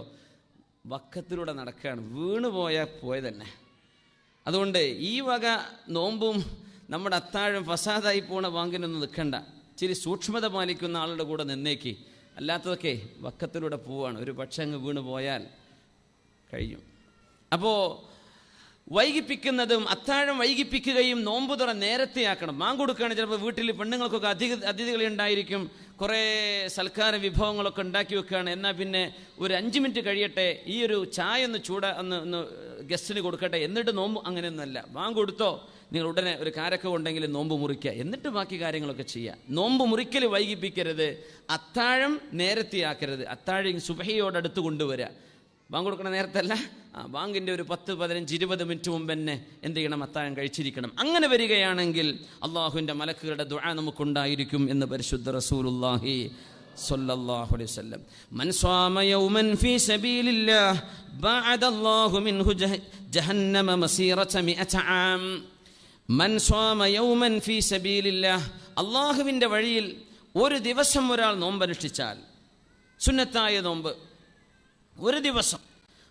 വക്കത്തിലൂടെ നടക്കുകയാണ്. വീണ് പോയാൽ പോയ തന്നെ. അതുകൊണ്ട് ഈ വക നോമ്പും നമ്മുടെ അത്താഴം ഫസാദായി പോണ ബാങ്കിനൊന്നും നിൽക്കണ്ട. ഇച്ചിരി സൂക്ഷ്മത പാലിക്കുന്ന ആളുടെ കൂടെ നിന്നേക്ക്. അല്ലാത്തതൊക്കെ വക്കത്തിലൂടെ പോവാണ്. ഒരു പക്ഷെ അങ്ങ് വീണ് പോയാൽ കഴിയും. അപ്പോൾ വൈകിപ്പിക്കുന്നതും അത്താഴം വൈകിപ്പിക്കുകയും നോമ്പ് തുറ നേരത്തെയാക്കണം. ബാങ്ക് കൊടുക്കുകയാണ്. ചിലപ്പോൾ വീട്ടിൽ പെണ്ണുങ്ങൾക്കൊക്കെ അതിഥികളുണ്ടായിരിക്കും, കുറേ സൽക്കാര വിഭവങ്ങളൊക്കെ ഉണ്ടാക്കി വെക്കുകയാണ്. എന്നാൽ പിന്നെ ഒരു 5 മിനിറ്റ് കഴിയട്ടെ, ഈ ഒരു ചായ ഒന്ന് ഗസ്റ്റിന് കൊടുക്കട്ടെ, എന്നിട്ട് നോമ്പ്. അങ്ങനെയൊന്നുമല്ല. ബാങ്ക് കൊടുത്തോ, നിങ്ങൾ ഉടനെ ഒരു കാരക്ക ഉണ്ടെങ്കിൽ നോമ്പ് മുറിക്കുക, എന്നിട്ട് ബാക്കി കാര്യങ്ങളൊക്കെ ചെയ്യുക. നോമ്പ് മുറിക്കൽ വൈകിപ്പിക്കരുത്, അത്താഴം നേരത്തെയാക്കരുത്. അത്താഴം സുബഹിയോടടുത്ത് കൊണ്ടുവരിക. ബാങ്ക് കൊടുക്കണ നേരത്തല്ല, ബാങ്കിൻ്റെ ഒരു 10, 15, 20 മിനിറ്റ് മുമ്പ് തന്നെ എന്ത് ചെയ്യണം? അത്താഴം കഴിച്ചിരിക്കണം. അങ്ങനെ വരികയാണെങ്കിൽ അള്ളാഹുവിൻ്റെ മലക്കുകളുടെ ദുആ നമുക്കുണ്ടായിരിക്കും എന്ന് പരിശുദ്ധ റസൂലുള്ളാഹി സ്വല്ലല്ലാഹു അലൈഹി വസല്ലം. മൻ സ്വാമ യൗമൻ ഫീ സബീലില്ലാഹ് ബഅദല്ലാഹു മിൻഹു ജഹന്നമ മസീറത 100 ആം. മൻ സ്വാമ യൗമൻ ഫീ സബീലില്ലാഹ്, അള്ളാഹുവിൻ്റെ വഴിയിൽ ഒരു ദിവസം ഒരാൾ നോമ്പനുഷ്ഠിച്ചാൽ, സുന്നത്തായ നോമ്പ് ഒരു ദിവസം,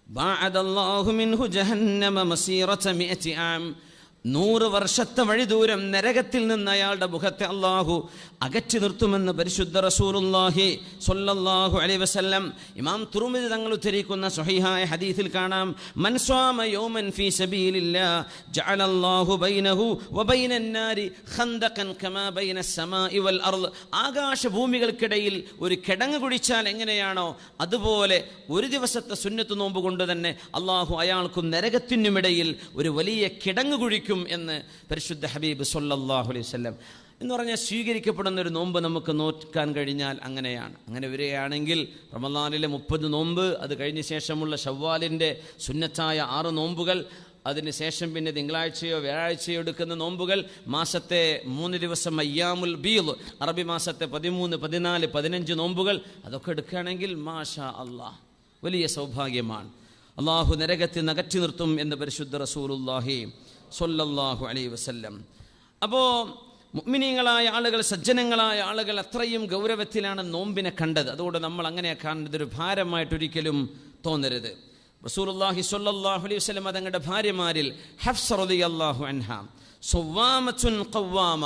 ബഅദല്ലാഹു മിൻഹു ജഹന്നമ മസീറത 100 ആം, 100 വർഷത്തെ വഴി ദൂരം നരകത്തിൽ നിന്ന് അയാളുടെ മുഖത്തെ അള്ളാഹു അകറ്റി നിർത്തുമെന്ന് പരിശുദ്ധ റസൂലുള്ളാഹി സ്വല്ലല്ലാഹു അലൈഹി വസല്ലം. ഇമാം തുർമിദി തങ്ങൾ ഉദ്ധരിക്കുന്ന സ്വഹീഹായ ഹദീസിൽ കാണാം, മൻ സ്വാമ യൗമൻ ഫീ സബീലില്ലാഹ് ജഅലല്ലാഹു ബൈനഹു വബൈനൻ നാരി ഖന്ദഖൻ കമാ ബൈനസ് സമാഇ വൽ അർള്. ആകാശഭൂമികൾക്കിടയിൽ ഒരു കിടങ്ങ് കുഴിച്ചാൽ എങ്ങനെയാണോ, അതുപോലെ ഒരു ദിവസത്തെ സുന്നത്ത് നോമ്പ് കൊണ്ട് തന്നെ അള്ളാഹു അയാൾക്കും നരകത്തിനുമിടയിൽ ഒരു വലിയ കിടങ്ങ് കുഴിക്കും എന്ന് പരിശുദ്ധ ഹബീബ് സ്വല്ലല്ലാഹു അലൈഹി വസല്ലം. എന്ന് പറഞ്ഞാൽ സ്വീകരിക്കപ്പെടുന്ന ഒരു നോമ്പ് നമുക്ക് നോക്കാൻ കഴിഞ്ഞാൽ അങ്ങനെയാണ്. അങ്ങനെ വരികയാണെങ്കിൽ റമളാനിലെ 30 നോമ്പ്, അത് കഴിഞ്ഞ ശേഷമുള്ള ശവ്വാലിൻ്റെ സുന്നത്തായ 6 നോമ്പുകൾ, അതിന് ശേഷം പിന്നെ തിങ്കളാഴ്ചയോ വ്യാഴാഴ്ചയോ എടുക്കുന്ന നോമ്പുകൾ, മാസത്തെ 3 ദിവസം അയ്യാമുൽ ബീദ്, അറബി മാസത്തെ 13, 14, 15 നോമ്പുകൾ, അതൊക്കെ എടുക്കുകയാണെങ്കിൽ മാഷാ അല്ലാഹ് വലിയ സൗഭാഗ്യമാണ്. അള്ളാഹു നരകത്തിൽ അകറ്റി നിർത്തും എന്ന് പരിശുദ്ധ റസൂലുള്ളാഹി സ്വല്ലല്ലാഹു അലൈഹി വസല്ലം. അപ്പോൾ മുഅ്മിനീങ്ങളായ ആളുകൾ, സജ്ജനങ്ങളായ ആളുകൾ അത്രയും ഗൗരവത്തിലാണ് നോമ്പിനെ കണ്ടത്. അതുകൊണ്ട് നമ്മൾ അങ്ങനെ കാണുന്നത് ഒരു ഭാരമായിട്ടൊരിക്കലും തോന്നരുത്. റസൂലുള്ളാഹി സ്വല്ലല്ലാഹു അലൈഹി വസല്ലം തങ്ങളുടെ ഭാര്യമാരിൽ ഹഫ്സ റളിയല്ലാഹു അൻഹ സ്വവാമത്തുൻ ഖവ്വാമ,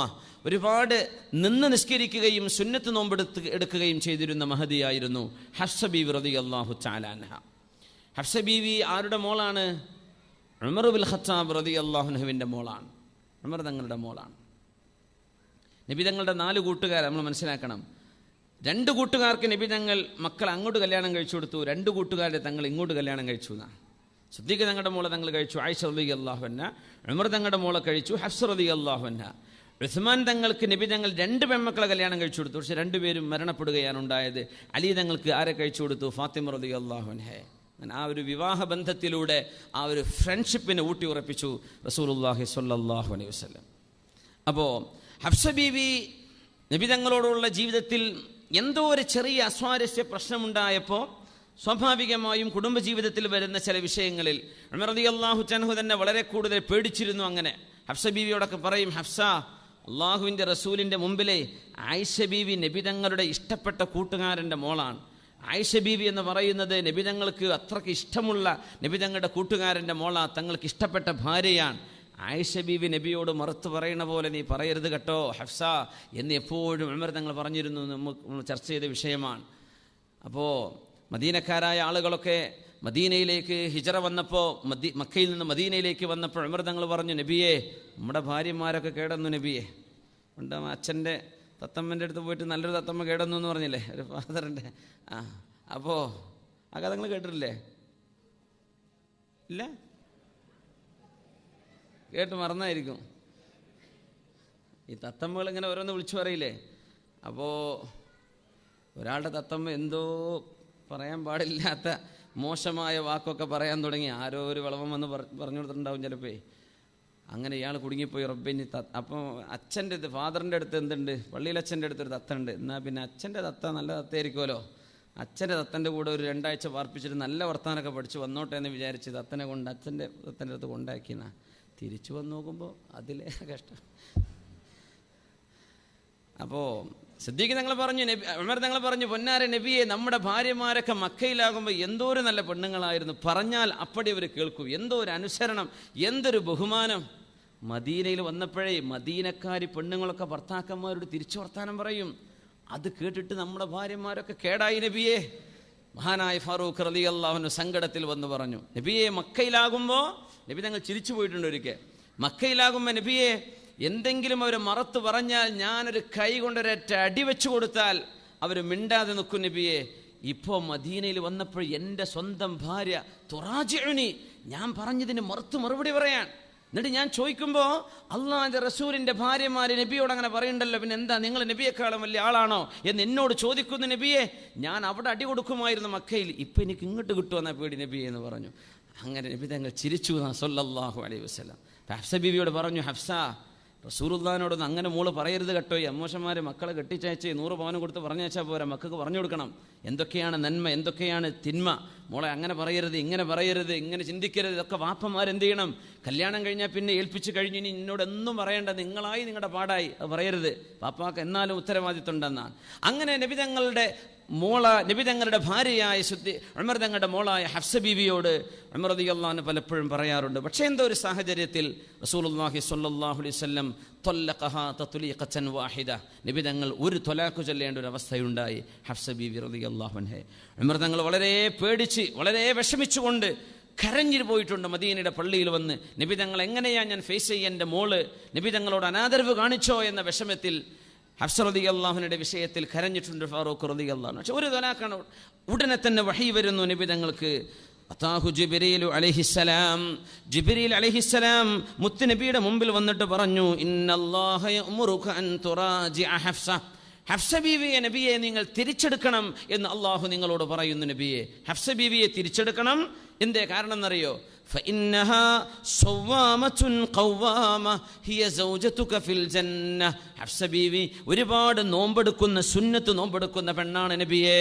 ഒരുപാട് നിന്ന് നിസ്കരിക്കുകയും സുന്നത്ത് നോമ്പ് എടുക്കുകയും ചെയ്തിരുന്ന മഹദിയായിരുന്നു ഹഫ്സ ബീവി റളിയല്ലാഹു തആല അൻഹ. ഹഫ്സ ബീവി ആരുടെ മോളാണ്? ഉമർ ഇബ്നുൽ ഖത്താബ് റളിയല്ലാഹു അൻഹുവിൻ്റെ മോളാണ്. ഉമർ തങ്ങളുടെ മോളാണ്. നബി തങ്ങളുടെ 4 കൂട്ടുകാർ നമ്മൾ മനസ്സിലാക്കണം. 2 കൂട്ടുകാർക്ക് നബി തങ്ങൾ മക്കൾ അങ്ങോട്ട് കല്യാണം കഴിച്ചു കൊടുത്തു, 2 കൂട്ടുകാരുടെ തങ്ങൾ ഇങ്ങോട്ട് കല്യാണം കഴിച്ചു എന്നാണ്. സിദ്ദീഖ് തങ്ങളുടെ മോളെ തങ്ങൾ കഴിച്ചു, ആയിഷ റളിയല്ലാഹു അൻഹ. ഉമർ തങ്ങളുടെ മോളെ കഴിച്ചു, ഹഫ്സ റളിയല്ലാഹു അൻഹ. ഉസ്മാൻ തങ്ങൾക്ക് നബി തങ്ങൾ 2 പെൺമക്കളെ കല്യാണം കഴിച്ചു കൊടുത്തു. പക്ഷെ 2 പേരും മരണപ്പെടുകയാണ് ഉണ്ടായത്. അലി തങ്ങൾക്ക് ആരെ കഴിച്ചു കൊടുത്തു? ഫാത്തിമ റളിയല്ലാഹു അൻഹ. ആ ഒരു വിവാഹ ബന്ധത്തിലൂടെ ആ ഒരു ഫ്രണ്ട്ഷിപ്പിനെ ഊട്ടി ഉറപ്പിച്ചു റസൂലുള്ളാഹി സ്വല്ലല്ലാഹു അലൈഹി വസല്ലം. അപ്പോൾ ഹഫ്സ ബീവി നബി തങ്ങളോടുള്ള ജീവിതത്തിൽ എന്തോ ഒരു ചെറിയ അസ്വാരസ്യ പ്രശ്നമുണ്ടായപ്പോൾ സ്വാഭാവികമായും കുടുംബജീവിതത്തിൽ വരുന്ന ചില വിഷയങ്ങളിൽ ഉമർ റളിയല്ലാഹു അൻഹു തന്നെ വളരെ കൂടുതൽ പേടിച്ചിരുന്നു. അങ്ങനെ ഹഫ്സ ബീവിയോടൊക്കെ പറയും, ഹഫ്സ, അള്ളാഹുവിൻ്റെ റസൂലിൻ്റെ മുമ്പിലെ ആയിഷ ബീവി നബി തങ്ങളുടെ ഇഷ്ടപ്പെട്ട കൂട്ടുകാരൻ്റെ മോളാണ്. ആയിഷ ബീവി എന്ന് പറയുന്നത് നബി തങ്ങൾക്ക് അത്രയ്ക്ക് ഇഷ്ടമുള്ള നബി തങ്ങളുടെ കൂട്ടുകാരൻ്റെ മോളാ, തങ്ങൾക്ക് ഇഷ്ടപ്പെട്ട ഭാര്യയാണ്. ആയിഷ ബീവി നബിയോട് മറുത്ത് പറയുന്ന പോലെ നീ പറയരുത് കേട്ടോ ഹഫ്സ എന്ന് എപ്പോഴും ഉമർ തങ്ങൾ പറഞ്ഞിരുന്നു. നമ്മൾ ചർച്ച ചെയ്ത വിഷയമാണ്. അപ്പോൾ മദീനക്കാരായ ആളുകളൊക്കെ മദീനയിലേക്ക് ഹിജറ വന്നപ്പോൾ, മക്കയിൽ നിന്ന് മദീനയിലേക്ക് വന്നപ്പോൾ ഉമർ തങ്ങൾ പറഞ്ഞു, നബിയെ, നമ്മുടെ ഭാര്യമാരൊക്കെ കേടന്നു നബിയെ. ഉണ്ട് അച്ഛൻ്റെ തത്തമ്മൻ്റെ അടുത്ത് പോയിട്ട് നല്ലൊരു തത്തമ്മ കേടന്നു എന്ന് പറഞ്ഞില്ലേ, ഒരു ഫാദറിൻ്റെ. അപ്പോൾ ആ കഥ നിങ്ങൾ കേട്ടിട്ടില്ലേ? ഇല്ല, കേട്ട് മറന്നായിരിക്കും. ഈ തത്തമ്മകൾ ഇങ്ങനെ ഓരോന്ന് വിളിച്ചു പറയില്ലേ. അപ്പോൾ ഒരാളുടെ തത്തമ്മ എന്തോ പറയാൻ പാടില്ലാത്ത മോശമായ വാക്കൊക്കെ പറയാൻ തുടങ്ങി. ആരോ ഒരു വിളവം വന്ന് പറഞ്ഞു കൊടുത്തിട്ടുണ്ടാവും ചിലപ്പോൾ. അങ്ങനെ ഇയാൾ കുടുങ്ങിപ്പോയി. റബ്ബിന് അപ്പോൾ അച്ഛൻ്റെ ഫാദറിൻ്റെ അടുത്ത് എന്തുണ്ട്? പള്ളിയിലച്ഛൻ്റെ അടുത്തൊരു തത്തുണ്ട്. എന്നാൽ പിന്നെ അച്ഛൻ്റെ തത്ത നല്ല തത്തയായിരിക്കുമല്ലോ. അച്ഛൻ്റെ തത്തൻ്റെ കൂടെ ഒരു 2 ആഴ്ച പാർപ്പിച്ചിട്ട് നല്ല വർത്താനൊക്കെ പഠിച്ച് വന്നോട്ടെ എന്ന് വിചാരിച്ച് തത്തനെ കൊണ്ട് അച്ഛൻ്റെ അടുത്ത് കൊണ്ടാക്കിയെന്നാ. തിരിച്ചു വന്ന് നോക്കുമ്പോൾ അതിലേ കഷ്ടം. അപ്പോൾ സിദ്ദീഖ് തങ്ങൾ പറഞ്ഞു, ഉമർ തങ്ങൾ പറഞ്ഞു, പൊന്നാരെ നബിയെ, നമ്മുടെ ഭാര്യമാരൊക്കെ മക്കയിലാകുമ്പോൾ എന്തോ ഒരു നല്ല പെണ്ണുങ്ങളായിരുന്നു. പറഞ്ഞാൽ അപ്പടി അവർ കേൾക്കൂ. എന്തോ ഒരു അനുസരണം, എന്തൊരു ബഹുമാനം. മദീനയിൽ വന്നപ്പോഴേ മദീനക്കാരി പെണ്ണുങ്ങളൊക്കെ ഭർത്താക്കന്മാരോട് തിരിച്ചു വർത്താനം പറയും. അത് കേട്ടിട്ട് നമ്മുടെ ഭാര്യമാരൊക്കെ കേടായി നബിയെ. മഹാനായ ഫാറൂഖ് റളിയല്ലാഹു അൻഹു സങ്കടത്തിൽ വന്ന് പറഞ്ഞു, നബിയെ മക്കയിലാകുമ്പോൾ, നബി തങ്ങൾ ചിരിച്ചു പോയിട്ടുണ്ട് ഒരിക്കൽ, മക്കയിലാകുമ്പോൾ നബിയെ എന്തെങ്കിലും അവർ മറത്ത് പറഞ്ഞാൽ ഞാനൊരു കൈ കൊണ്ടൊരൊറ്റ അടി വെച്ചു കൊടുത്താൽ അവർ മിണ്ടാതെ നിൽക്കും നബിയെ. ഇപ്പോൾ മദീനയിൽ വന്നപ്പോൾ എൻ്റെ സ്വന്തം ഭാര്യ തുറാജിഉനി, ഞാൻ പറഞ്ഞതിന് മറുപടി പറയാൻ. എന്നിട്ട് ഞാൻ ചോദിക്കുമ്പോൾ അള്ളാഹുവിൻ്റെ റസൂലിൻ്റെ ഭാര്യമാർ നബിയോട് അങ്ങനെ പറയുന്നുണ്ടല്ലോ, പിന്നെ എന്താ നിങ്ങൾ നബിയെക്കാളും വലിയ ആളാണോ എന്ന് എന്നോട് ചോദിക്കുന്നു നബിയെ. ഞാൻ അവിടെ അടി കൊടുക്കുമായിരുന്നു മക്കയിൽ, ഇപ്പം എനിക്ക് ഇങ്ങോട്ട് കിട്ടുമെന്നാ പേടി നബിയെ എന്ന് പറഞ്ഞു. അങ്ങനെ നബി തങ്ങൾ ചിരിച്ചു സല്ലല്ലാഹു അലൈഹി വസല്ലം. ഹഫ്സ ബീവിയോട് പറഞ്ഞു, ഹഫ്സ, റസൂലുള്ളാഹിനോടൊന്നും അങ്ങനെ മോള് പറയരുത് കേട്ടോ. ഈ അമ്മോശന്മാർ മക്കളെ കെട്ടിച്ചയച്ച് 100 പവനും കൊടുത്ത് പറഞ്ഞയച്ചാൽ പോരാ, മക്കൾക്ക് പറഞ്ഞു കൊടുക്കണം എന്തൊക്കെയാണ് നന്മ, എന്തൊക്കെയാണ് തിന്മ. മോളെ അങ്ങനെ പറയരുത്, ഇങ്ങനെ പറയരുത്, ഇങ്ങനെ ചിന്തിക്കരുത്. ഇതൊക്കെ വാപ്പന്മാരെന്ത് ചെയ്യണം? കല്യാണം കഴിഞ്ഞാൽ പിന്നെ ഏൽപ്പിച്ച് കഴിഞ്ഞു, ഇനി എന്നോടൊന്നും പറയേണ്ട, നിങ്ങളായി നിങ്ങളുടെ പാടായി, അത് പറയരുത്. പാപ്പാക്ക് എന്നാലും ഉത്തരവാദിത്വം ഉണ്ടെന്നാണ്. അങ്ങനെ നബി തങ്ങളുടെ ഭാര്യയായ ഉമർ തങ്ങളുടെ മോളായ ഹഫ്സ ബീവിയോട് ഉമർ റളിയല്ലാഹു അൻഹു പലപ്പോഴും പറയാറുണ്ട്. പക്ഷേ എന്തോ ഒരു സാഹചര്യത്തിൽ റസൂലുള്ളാഹി സ്വല്ലല്ലാഹു അലൈഹി വസല്ലം ത്വല്ലഖഹാ തത്ലീഖതൻ വാഹിദ, നബി തങ്ങൾ ഒരു ത്വലാഖ് ചൊല്ലേണ്ട ഒരു അവസ്ഥയുണ്ടായി ഹഫ്സ ബീവി റളിയല്ലാഹു അൻഹ. ഉമർ തങ്ങൾ വളരെ പേടിച്ച്, വളരെ വിഷമിച്ചുകൊണ്ട് കരഞ്ഞു പോയിട്ടുണ്ട്. മദീനയുടെ പള്ളിയിൽ വന്ന് നബി തങ്ങൾ എങ്ങനെയാ ഞാൻ ഫേസ് ചെയ്യുക, എൻ്റെ മോള് നബി തങ്ങളോട് അനാദരവ് കാണിച്ചോ എന്ന വിഷമത്തിൽ ഹഫ്സ റളിയല്ലാഹുവിന്റെ വിഷയത്തിൽ കരഞ്ഞിട്ടുണ്ട് ഫാറൂഖ് റളിയല്ലാഹു അൻഹു. പക്ഷെ ഒരു ത്വലാഖാണ്. ഉടനെ തന്നെ വഹി വരുന്നു നബി തങ്ങൾക്ക്. അതാഹു ജിബ്രീലു അലൈഹിസ്സലാം, ജിബ്രീൽ അലൈഹിസ്സലാം മുത്ത് നബിയുടെ മുമ്പിൽ വന്നിട്ട് പറഞ്ഞു, ഇന്നല്ലാഹ യഅ്മുറുക അൻ തുറാജിഅ ഹഫ്സ, ഹഫ്സ ബീവിയെ നബിയെ നിങ്ങൾ തിരിച്ചെടുക്കണം എന്ന് അള്ളാഹു നിങ്ങളോട് പറയുന്നു. നബിയെ ഹഫ്സ ബീവിയെ തിരിച്ചെടുക്കണം. എന്തേ കാരണം എന്നറിയോ? ഫഇന്നഹാ സവ്വാമത്തുൻ ഖവ്വാമ ഹിയ സൗജതുക ഫിൽ ജന്ന. ഹഫ്സ ബീവി ഒരുപാട് നോമ്പെടുക്കുന്ന, സുന്നത്ത് നോമ്പെടുക്കുന്ന പെണ്ണാണ് നബിയെ.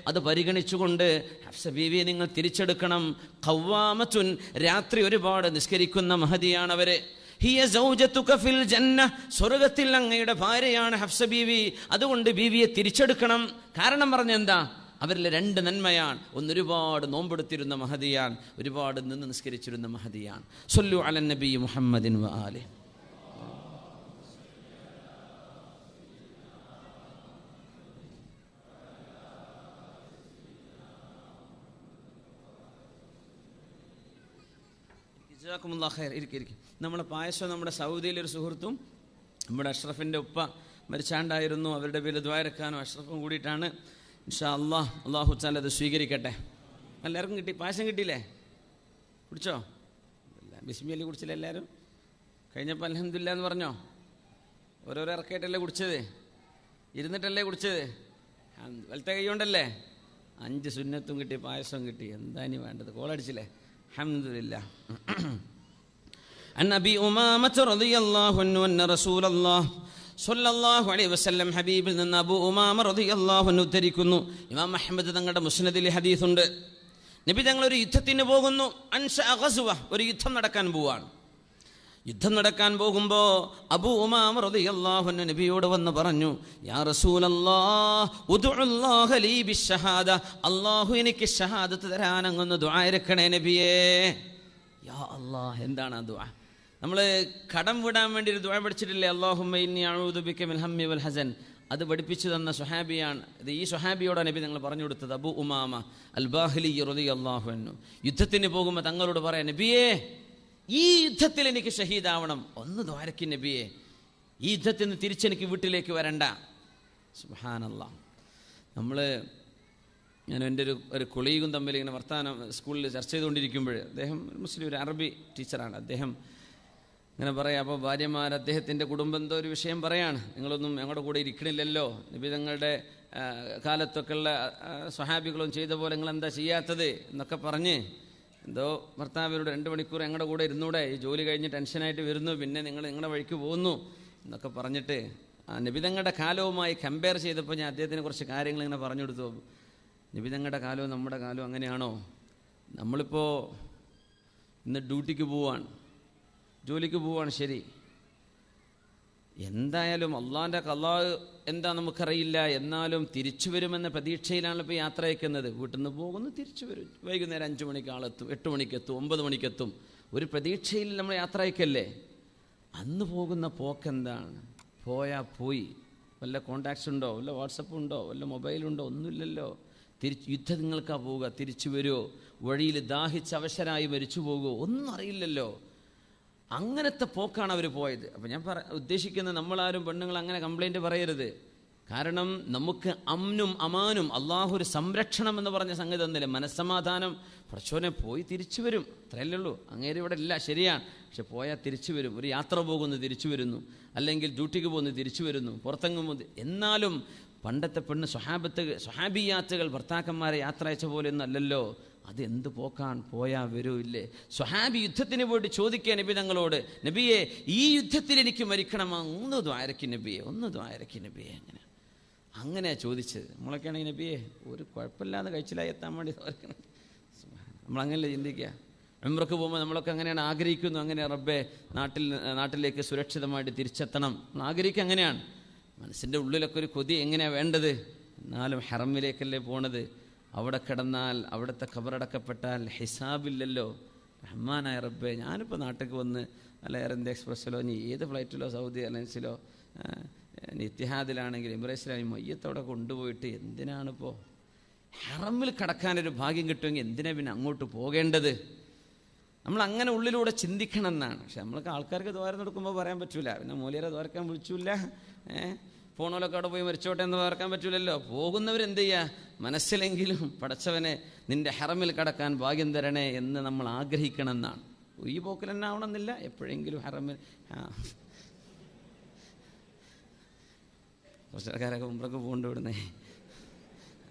അത് പരിഗണിച്ചുകൊണ്ട് ഹഫ്സ ബീവിയെ നിങ്ങൾ തിരിച്ചെടുക്കണം. ഖവ്വാമത്തുൻ, രാത്രി ഒരുപാട് നിസ്കരിക്കുന്ന മഹദിയാണ് അവര്. ഹിയ സൗജതുക ഫിൽ ജന്ന, സ്വർഗ്ഗത്തിൽ അങ്ങയുടെ ഭാര്യയാണ് ഹഫ്സ ബീവി. അതുകൊണ്ട് ബീവിയെ തിരിച്ചെടുക്കണം. കാരണം പറഞ്ഞെന്താ? അവരിൽ 2 നന്മയാണ്. ഒന്ന്, ഒരുപാട് നോമ്പെടുത്തിരുന്ന മഹദിയാൻ, ഒരുപാട് നിന്ന് നിസ്കരിച്ചിരുന്ന മഹദിയാൻ. സ്വല്ലു അലൻ നബി മുഹമ്മദിൻ വ ആലിഹി. ജസാക്കുമുല്ലാഹ് ഖൈർ. ഇരിക്കും. നമ്മളെ പായസം നമ്മുടെ സൗദിയിലെ ഒരു സുഹൃത്തും നമ്മുടെ അഷ്റഫിൻ്റെ ഉപ്പ മരിച്ചാണ്ടായിരുന്നു. അവരുടെ പേര് ദ്വാരക്കാനും അഷ്റഫും കൂടിയിട്ടാണ്. ഇൻഷാ അല്ലാഹ്, അല്ലാഹു തആല അത് സ്വീകരിക്കട്ടെ. എല്ലാവർക്കും കിട്ടി? പായസം കിട്ടിയില്ലേ? കുടിച്ചോ? ബിസ്മില്ലാഹ് കുടിച്ചില്ല എല്ലാവരും? കഴിഞ്ഞപ്പോൾ അൽഹംദുലില്ലാഹ് എന്ന് പറഞ്ഞോ? ഓരോരോ ഇറക്കായിട്ടല്ലേ കുടിച്ചത്? ഇരുന്നിട്ടല്ലേ കുടിച്ചത്? വലത്തെ കൈ കൊണ്ടല്ലേ? 5 സുന്നത്തും കിട്ടി, പായസവും കിട്ടി. എന്താ ഇനി വേണ്ടത്? കോളടിച്ചില്ലേ? അൽഹംദുലില്ലാഹ്. അൻ അബി ഉമാമത റളിയല്ലാഹു അൻഹു അന്ന റസൂലല്ലാഹ് സ്വല്ലല്ലാഹു അലൈഹി വസല്ലം, ഹബീബിൽ നിന്ന് അബൂ ഉമാമ റളിയല്ലാഹു അൻഹു ഉദ്ധരിക്കുന്നു. ഇമാം അഹ്മദ് തങ്ങളുടെ മുസ്നദിൽ ഹദീസുണ്ട്. നബി തങ്ങൾ ഒരു യുദ്ധത്തിന് പോകുന്നു. അൻശഅ ഗസ്വ, ഒരു യുദ്ധം നടക്കാൻ പോവാണ്. യുദ്ധം നടക്കാൻ പോകുമ്പോൾ അബൂ ഉമാമ റളിയല്ലാഹു അൻഹു നബിയോട് വന്ന് പറഞ്ഞു, യാ റസൂലല്ലാഹ് ഉദ്ഉല്ലാഹ ലീ ബിശ്ശഹാദ, അല്ലാഹു എനിക്ക് ഷഹാദത്ത് തരാൻ അങ്ങൊന്ന് ദുആ ഇറക്കണേ നബിയേ. യാ അല്ലാഹ്, എന്താണ് ആ ദുആ? നമ്മൾ കടം വിടാൻ വേണ്ടി ഒരു ദുആ പഠിച്ചിട്ടില്ലേ? അല്ലാഹുമ്മ ഇന്നി അഊദു ബിക മിൽ ഹമ്മി വൽ ഹസൻ. അത് പഠിപ്പിച്ചു തന്ന സ്വഹാബിയാണ്. ഇത് ഈ സ്വഹാബിയോടാണ് നബി നിങ്ങൾ പറഞ്ഞു കൊടുത്തത്. അബൂ ഉമാമ അൽ ബാഹിലി റളിയല്ലാഹു അൻഹു യുദ്ധത്തിന് പോകുമ്പോൾ തങ്ങളോട് പറയാം, നബിയേ ഈ യുദ്ധത്തിൽ എനിക്ക് ഷഹീദാവണം, ഒന്ന് ദ്വാരക്ക് നബിയെ, ഈ യുദ്ധത്തിൽ നിന്ന് തിരിച്ചെനിക്ക് വീട്ടിലേക്ക് വരണ്ട. സുബ്ഹാനല്ലാഹ്. ഞാൻ എൻ്റെ ഒരു കൊളീഗും തമ്മിൽ ഇങ്ങനെ വർത്താനം സ്കൂളിൽ ചർച്ച ചെയ്തുകൊണ്ടിരിക്കുമ്പോൾ, അദ്ദേഹം മുസ്ലിം, ഒരു അറബി ടീച്ചറാണ്. അദ്ദേഹം ഇങ്ങനെ പറയാം, അപ്പോൾ ഭാര്യമാർ അദ്ദേഹത്തിൻ്റെ കുടുംബം എന്തോ ഒരു വിഷയം പറയാണ്, നിങ്ങളൊന്നും ഞങ്ങളുടെ കൂടെ ഇരിക്കണില്ലല്ലോ, നബി തങ്ങളുടെ കാലത്തൊക്കെ ഉള്ള സ്വഹാബികളും ചെയ്ത പോലെ നിങ്ങളെന്താ ചെയ്യാത്തത് എന്നൊക്കെ പറഞ്ഞ് എന്തോ ഭർത്താവിനോട് 2 മണിക്കൂർ ഞങ്ങളുടെ കൂടെ ഇരുന്നൂടെ, ഈ ജോലി കഴിഞ്ഞ് ടെൻഷനായിട്ട് വരുന്നു, പിന്നെ നിങ്ങളുടെ വഴിക്ക് പോകുന്നു എന്നൊക്കെ പറഞ്ഞിട്ട് നബി തങ്ങളുടെ കാലവുമായി കമ്പയർ ചെയ്തപ്പോൾ ഞാൻ അദ്ദേഹത്തിന് കുറച്ച് കാര്യങ്ങൾ ഇങ്ങനെ പറഞ്ഞു കൊടുത്തു. നബി തങ്ങളുടെ കാലവും നമ്മുടെ കാലവും അങ്ങനെയാണോ? നമ്മളിപ്പോൾ ഇന്ന് ഡ്യൂട്ടിക്ക് പോവാണ്, ജോലിക്ക് പോവാണ്, ശരി, എന്തായാലും അള്ളാൻ്റെ ഖളാ എന്താ നമുക്കറിയില്ല, എന്നാലും തിരിച്ചു വരുമെന്ന പ്രതീക്ഷയിലാണ് ഇപ്പോൾ യാത്ര അയക്കുന്നത്. വീട്ടിൽ നിന്ന് പോകുന്നു, തിരിച്ചു വരും, വൈകുന്നേരം 5 മണിക്ക് ആളെത്തും, 8 മണിക്കെത്തും, 9 മണിക്കെത്തും, ഒരു പ്രതീക്ഷയിൽ നമ്മൾ യാത്ര അയക്കല്ലേ. അന്ന് പോകുന്ന പോക്കെന്താണ്? പോയാൽ പോയി. വല്ല കോണ്ടാക്ട്സ് ഉണ്ടോ, വല്ല വാട്സപ്പ് ഉണ്ടോ, വല്ല മൊബൈലുണ്ടോ? ഒന്നുമില്ലല്ലോ. യുദ്ധങ്ങൾക്കാണ് പോവുക. തിരിച്ചു വരുമോ? വഴിയിൽ ദാഹിച്ച് അവശരായി മരിച്ചു പോകുമോ? ഒന്നും അറിയില്ലല്ലോ. അങ്ങനത്തെ പോക്കാണ് അവർ പോയത്. അപ്പം ഞാൻ ഉദ്ദേശിക്കുന്നത്, നമ്മളാരും പെണ്ണുങ്ങൾ അങ്ങനെ കംപ്ലൈൻറ്റ് പറയരുത്. കാരണം നമുക്ക് അമ്നും അമാനും അള്ളാഹു ഒരു സംരക്ഷണം എന്ന് പറഞ്ഞ സംഗതി തന്നില്ലേ, മനസ്സമാധാനം. പടച്ചോനെ പോയി തിരിച്ചു വരും, അത്രയല്ലേ ഉള്ളൂ. അങ്ങേര് ഇവിടെ ഇല്ല, ശരിയാണ്, പക്ഷെ പോയാൽ തിരിച്ചു വരും. ഒരു യാത്ര പോകുന്നു തിരിച്ചു വരുന്നു, അല്ലെങ്കിൽ ഡ്യൂട്ടിക്ക് പോകുന്നു തിരിച്ചു വരുന്നു, പുറത്തെങ്ങും. എന്നാലും പണ്ടത്തെ പെണ്ണ് സ്വഹാബിയാത്തുകൾ ഭർത്താക്കന്മാരെ യാത്ര അയച്ച പോലെയൊന്നും അല്ലല്ലോ. അതെന്ത് പോക്കാണ്? പോയാൽ വരൂല്ലേ? സ്വഹാബി യുദ്ധത്തിന് പോയിട്ട് ചോദിക്കുക നബി തങ്ങളോട്, നബിയെ ഈ യുദ്ധത്തിൽ എനിക്ക് മരിക്കണമാ, ഒന്ന് ദ്വാരക്ക് നബിയെ, ഒന്ന് ദ്വാരക്ക് നബിയെ. അങ്ങനെയാണ് ചോദിച്ചത്. നമ്മളൊക്കെ ആണെങ്കിൽ നബിയെ ഒരു കുഴപ്പമില്ലാതെ കഴിച്ചിലായി എത്താൻ വേണ്ടി ദ്വാരക്കണം. നമ്മളങ്ങനല്ലേ ചിന്തിക്കുക. ഉംറക്ക് പോകുമ്പോൾ നമ്മളൊക്കെ അങ്ങനെയാണ് ആഗ്രഹിക്കുന്നു. അങ്ങനെ റബ്ബെ നാട്ടിലേക്ക് സുരക്ഷിതമായിട്ട് തിരിച്ചെത്തണം നമ്മൾ ആഗ്രഹിക്കുക. അങ്ങനെയാണ് മനസ്സിൻ്റെ ഉള്ളിലൊക്കെ ഒരു കൊതി. എങ്ങനെയാണ് വേണ്ടത്? എന്നാലും ഹറമിലേക്കല്ലേ പോണത്. അവിടെ കിടന്നാൽ, അവിടുത്തെ ഖബറടക്കപ്പെട്ടാൽ ഹിസാബില്ലല്ലോ. റഹ്മാനായ റബ്ബെ, ഞാനിപ്പോൾ നാട്ടിലേക്ക് വന്ന് അല്ല എയർ ഇന്ത്യ എക്സ്പ്രസ്സിലോ ഇനി ഏത് ഫ്ലൈറ്റിലോ സൗദി എയർലൈൻസിലോ ഇത്തിഹാദിലാണെങ്കിൽ എമിറേറ്റ്സിലാണെങ്കിൽ മയ്യത്തോടെ കൊണ്ടുപോയിട്ട് എന്തിനാണിപ്പോൾ ഹറമിൽ കിടക്കാനൊരു ഭാഗ്യം കിട്ടുമെങ്കിൽ എന്തിനാ പിന്നെ അങ്ങോട്ട് പോകേണ്ടത്? നമ്മൾ അങ്ങനെ ഉള്ളിലൂടെ ചിന്തിക്കണം എന്നാണ്. പക്ഷെ നമ്മൾക്ക് ആൾക്കാർക്ക് ദ്വാരം നടക്കുമ്പോൾ പറയാൻ പറ്റൂല. പിന്നെ മൂല്യരെ ദ്വാരക്കാൻ വിളിച്ചില്ല, പോണോലൊക്കെ അവിടെ പോയി മരിച്ചോട്ടെ എന്ന് ദ്വാരക്കാൻ പറ്റൂലല്ലോ. പോകുന്നവരെന്ത് ചെയ്യുക? മനസ്സിലെങ്കിലും പടച്ചവനെ നിൻ്റെ ഹറമിൽ കടക്കാൻ ഭാഗ്യം തരണേ എന്ന് നമ്മൾ ആഗ്രഹിക്കണം എന്നാണ്. ഈ പോക്കിൽ തന്നെ ആവണമെന്നില്ല, എപ്പോഴെങ്കിലും ഹറമിൽ. കുറച്ച് ആൾക്കാരൊക്കെ മുമ്പൊക്കെ പോകേണ്ടി വിടുന്നേ.